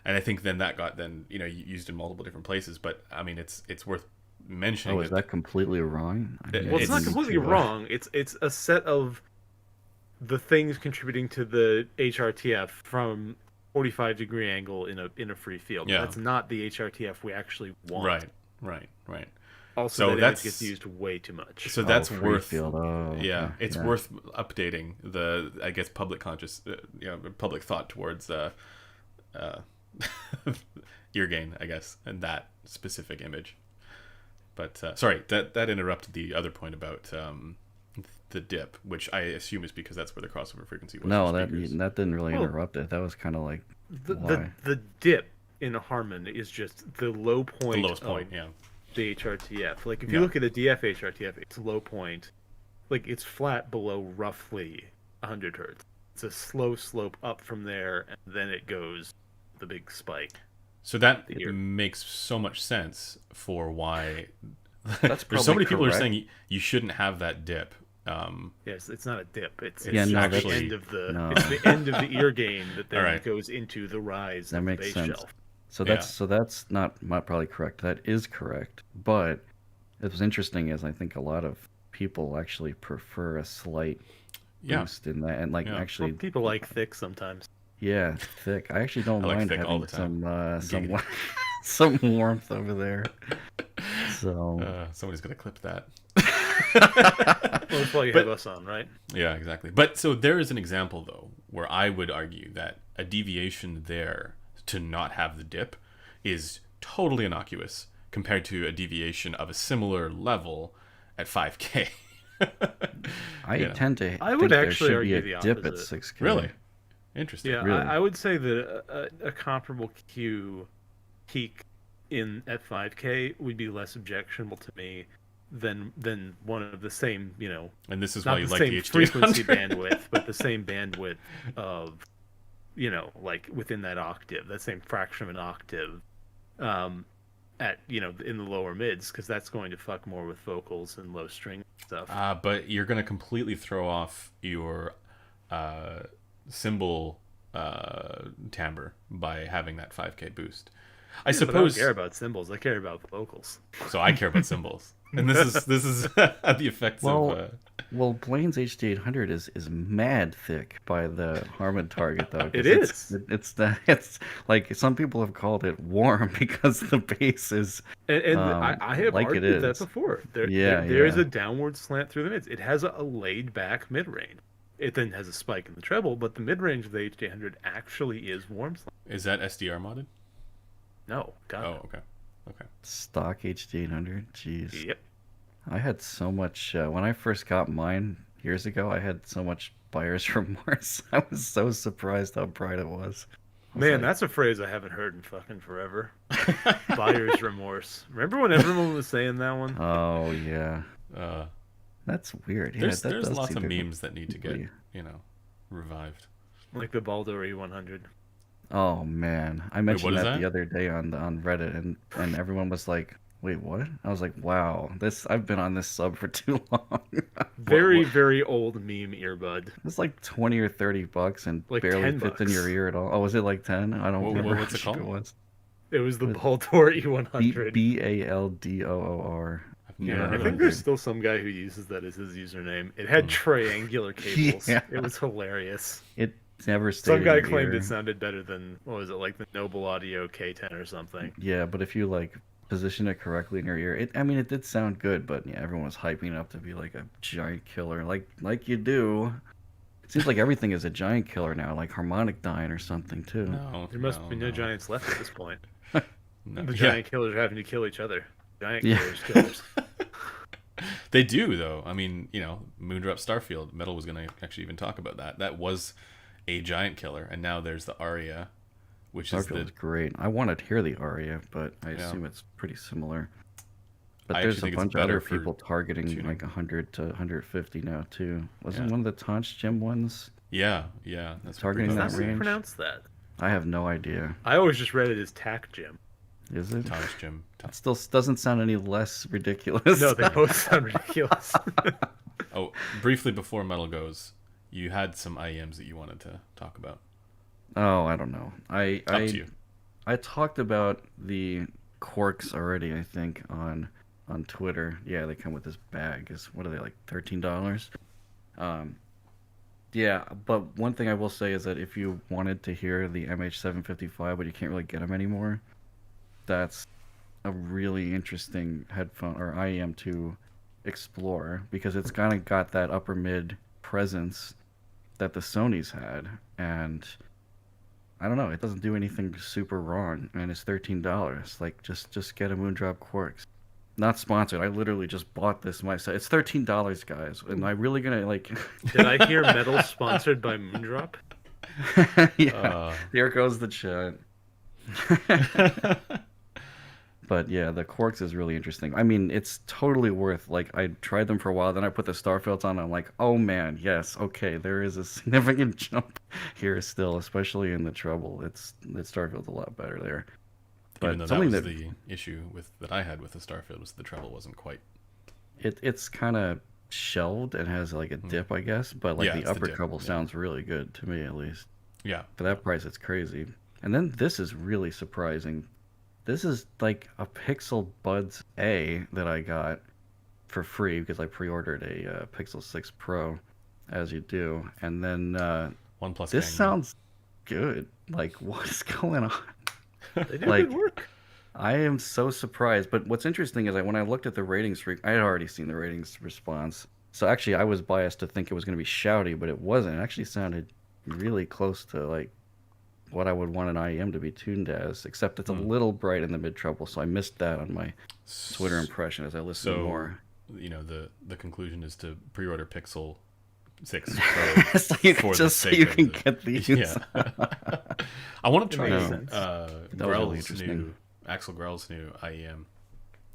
and I think then that got used in multiple different places. But I mean, it's worth mentioning. Oh, is that completely wrong? Well, it's not completely wrong. It's a set of the things contributing to the HRTF from 45-degree angle in a free field. Yeah. That's not the HRTF we actually want. Right. Also, that image gets used way too much. So that's worth. Field. Oh, yeah, it's worth updating the, I guess, public public thought towards ear gain, I guess, and that specific image. But sorry, that interrupted the other point about the dip, which I assume is because that's where the crossover frequency was. No, that didn't really interrupt it. That was kind of like the dip in a Harman is just the low point. The lowest point, yeah. The HRTF. Like if you look at a DF HRTF, its low point, like it's flat below roughly 100 hertz. It's a slow slope up from there, and then it goes the big spike. So that makes so much sense for why there's so many people are saying you shouldn't have that dip. Yes, it's not a dip. It's actually the end of it's the end of the ear gain that then goes into the rise that of makes the base sense. shelf. So that's not probably correct. That is correct. But it was interesting is I think a lot of people actually prefer a slight boost in that, and actually people like thick sometimes. Yeah, thick. I actually don't mind thick all having the time. some warmth over there. So somebody's gonna clip that. Well, that's why you have us on, right? Yeah, exactly. But so there is an example though where I would argue that a deviation there to not have the dip is totally innocuous compared to a deviation of a similar level at 5K. I would actually argue there should be a dip at 6K. Really? Interesting. Yeah, really? I would say that a comparable Q peak at 5K would be less objectionable to me than one of the same, and this is why you like the HD frequency bandwidth, but the same bandwidth of, like within that octave, that same fraction of an octave, at in the lower mids, because that's going to fuck more with vocals and low string stuff. But you're going to completely throw off your cymbal timbre by having that 5K boost. I suppose. But I don't care about cymbals. I care about vocals. So I care about cymbals, and this is the effects of. Well, Blaine's HD800 is mad thick by the Harman target though. It is. It's like some people have called it warm because the bass is. And I have like argued that before. There is a downward slant through the mids. It has a laid back mid range. It then has a spike in the treble, but the mid range of the HD800 actually is warm slant. Is that SDR modded? No. God. Oh, okay. Stock HD800. Jeez. Yep. I had so much when I first got mine years ago. I had so much buyer's remorse. I was so surprised how bright it was. Man, that's a phrase I haven't heard in fucking forever. Buyer's remorse. Remember when everyone was saying that one? Oh yeah. That's weird. There's lots of memes that need to get revived. Like the Baldo E100. Oh man, I mentioned that the other day on Reddit, and everyone was like, wait, what? I was like, wow, this I've been on this sub for too long. Very, what very old meme earbud. It's like 20 or $30 and Like barely 10 fits in your bucks. ear at all. Oh, was it like 10? I don't remember what's how it cheap it called? was. It was the What- Baldoor B E100. Baldoor. I've Yeah, never I heard think of there's it. still some guy who uses that as his username. It had Hmm. triangular cables. Yeah. It was hilarious. It never stayed Some in guy your claimed ear. it sounded better than, what was it, like the Noble Audio K10 or something. Yeah, but if you like position it correctly in your ear, it did sound good, but yeah, everyone was hyping it up to be like a giant killer, like you do. It seems like everything is a giant killer now, like harmonic dying or something too. No, There must be no giants left at this point. No. The Yeah. giant killers are having to kill each other. Giant Yeah. killers. They do though. I mean, Moondrop Starfield. Metal was gonna actually even talk about that. That was a giant killer, and now there's the Aria, which is Starfield the is great. I wanted to hear the aria, but I Yeah. assume it's pretty similar. But I there's actually a think it's bunch of better other for people targeting tuning. like 100 to 150 now too. Wasn't Yeah. one of the Taunch Gym ones? yeah. That's Targeting what that That's how you range? pronounce that. I have no idea. I always just read it as Tac Gym. Is it? Thomas Jim. It still doesn't sound any less ridiculous. No, they both sound ridiculous. Oh, briefly before Metal goes, you had some IEMs that you wanted to talk about. Oh, I don't know. Up to you. I talked about the corks already, I think, on Twitter. Yeah, they come with this bag. What are they, like $13? Yeah, but one thing I will say is that if you wanted to hear the MH755, but you can't really get them anymore, that's a really interesting headphone or IEM to explore because it's kind of got that upper mid presence that the Sony's had, and I don't know, it doesn't do anything super wrong, and it's $13. Like, just get a Moondrop Quarks. Not sponsored. I literally just bought this myself. It's $13, guys. Am I really gonna like? Did I hear Metal sponsored by Moondrop? Yeah. Here goes the chat. But yeah, the Quarks is really interesting. I mean, it's totally worth, like, I tried them for a while, then I put the Starfields on, and I'm like, oh man, yes, okay, there is a significant jump here still, especially in the treble. The Starfield's a lot better there. But Even though that something was that the issue that I had with the Starfield was the treble wasn't quite. it's kind of shelved and has like a dip, I guess, but like Yeah, the it's the upper dip, treble yeah. sounds really good to me, at least. Yeah. For that price, it's crazy. And then this is really surprising. This is like a Pixel Buds A that I got for free because I pre-ordered a Pixel 6 Pro, as you do. And then OnePlus. this gang, sounds good. Like, what is going on? They do Like, good work. I am so surprised. But what's interesting is that when I looked at the ratings, I had already seen the ratings response. So actually, I was biased to think it was going to be shouty, but it wasn't. It actually sounded really close to like what I would want an IEM to be tuned as, except it's a little bright in the mid treble. So I missed that on my Twitter impression as I listened So, more. the conclusion is to pre-order Pixel 6 Pro so you for the just so sake you of can the- get these. Yeah. I want to try makes sense. sense. That was really Grell's interesting. new Axel Grell's new IEM.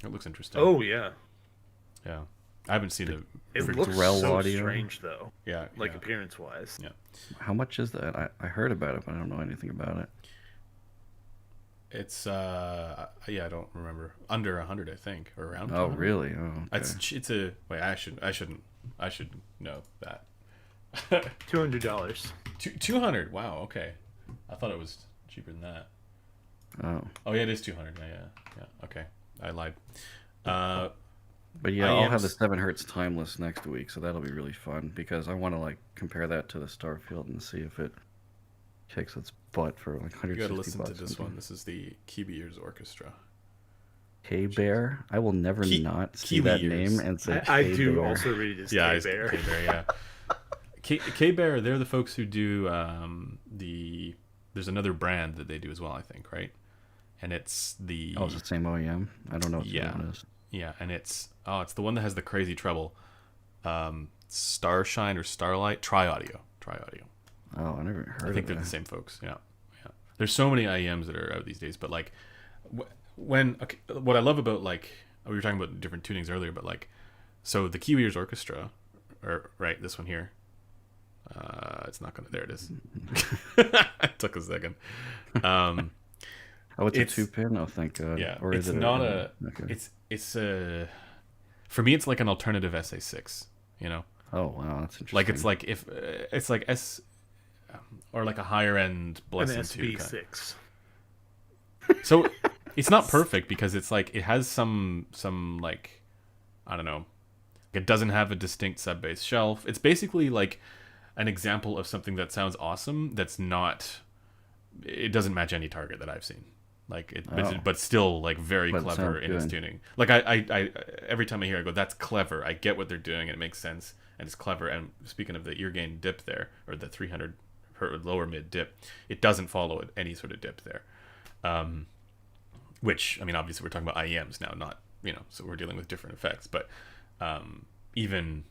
It looks interesting. Oh yeah, Yeah. I haven't seen the it freaking- looks Grell so audio. strange though. yeah, Like yeah. appearance-wise. Yeah. How much is that? I heard about it, but I don't know anything about it. It's I don't remember. Under 100, I think, or around. Oh, 200. really? Oh, okay. It's a wait. I should know that. $200. 200. Wow. Okay. I thought it was cheaper than that. Oh. Oh yeah, it is 200. Yeah. Okay. I lied. But yeah, I'll have the IEMs 7 Hertz Timeless next week, so that'll be really fun because I want to like compare that to the Starfield and see if it kicks its butt for like 160 You got to listen to bucks. this one. This is the Kiwi Ears Orchestra. K Bear. I will never not see Kiwi that Ears. name and say I K do Bear. also read it as Yeah, K-Bear. K-Bear, yeah. K-Bear, they're the folks who do there's another brand that they do as well, I think, right? And it's the Oh, it's the same OEM. I don't know what the Yeah. one is. yeah, and it's the one that has the crazy treble. Starshine or Starlight, Tri Audio. Oh, I never heard I think of they're that. the same folks. Yeah. There's so many IEMs that are out these days, but like what I love about like we were talking about different tunings earlier, but like so the Kiwi Ears Orchestra, or right this one here. It's not gonna. There it is. It took a second. Oh, it's a It's 2-pin. Oh, thank God. yeah. Or It's is it not a? a. Okay. It's a. For me, it's like an alternative SA6. You know, Oh wow, that's interesting. like it's like if it's like S or like a higher end An Blessing 2 kind. SB6. So it's not perfect because it's like it has some like I don't know. It doesn't have a distinct sub bass shelf. It's basically like an example of something that sounds awesome that's not. It doesn't match any target that I've seen. Like it, but still like very But it clever sounds in its good. tuning. Like I every time I hear it, I go, that's clever. I get what they're doing and it makes sense and it's clever. And speaking of the ear gain dip there, or the 300 hertz lower mid dip, it doesn't follow any sort of dip there. Which I mean, obviously we're talking about IEMs now, not so we're dealing with different effects. But even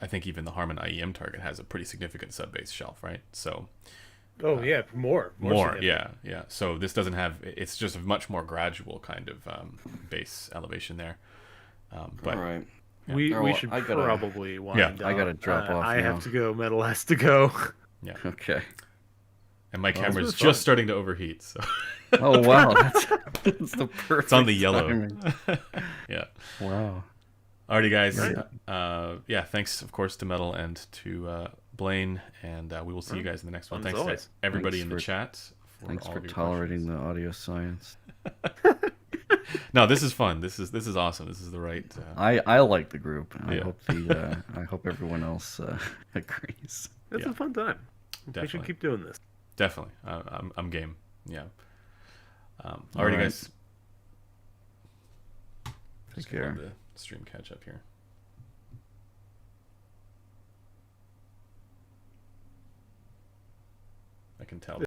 I think even the Harman IEM target has a pretty significant sub bass shelf, right? So. Oh yeah, more, Yeah. So this doesn't have. It's just a much more gradual kind of bass elevation there. But All right. We Oh, should I gotta- probably wind Yeah. up. I gotta drop off I now. have to go. Metal has to go. yeah, Okay. and my camera's was just fun. starting to overheat, so Oh wow, that's the perfect. it's on the yellow. timing. Yeah. Wow. Alrighty, guys. Right. Yeah. Thanks, of course, to Metal and to Blaine, and we will see you guys in the next one. Fun as Thanks always. to everybody Thanks in the for- chat. Thanks all for of your tolerating questions. the audio science. No, this is fun. This is awesome. This is the right. I like the group. I Yeah. hope I hope everyone else agrees. It's Yeah. a fun time. We Definitely. should keep doing this. Definitely. I'm game. Yeah. Alrighty, Alright. guys. Take Just gonna let care. the stream catch up here. I can tell.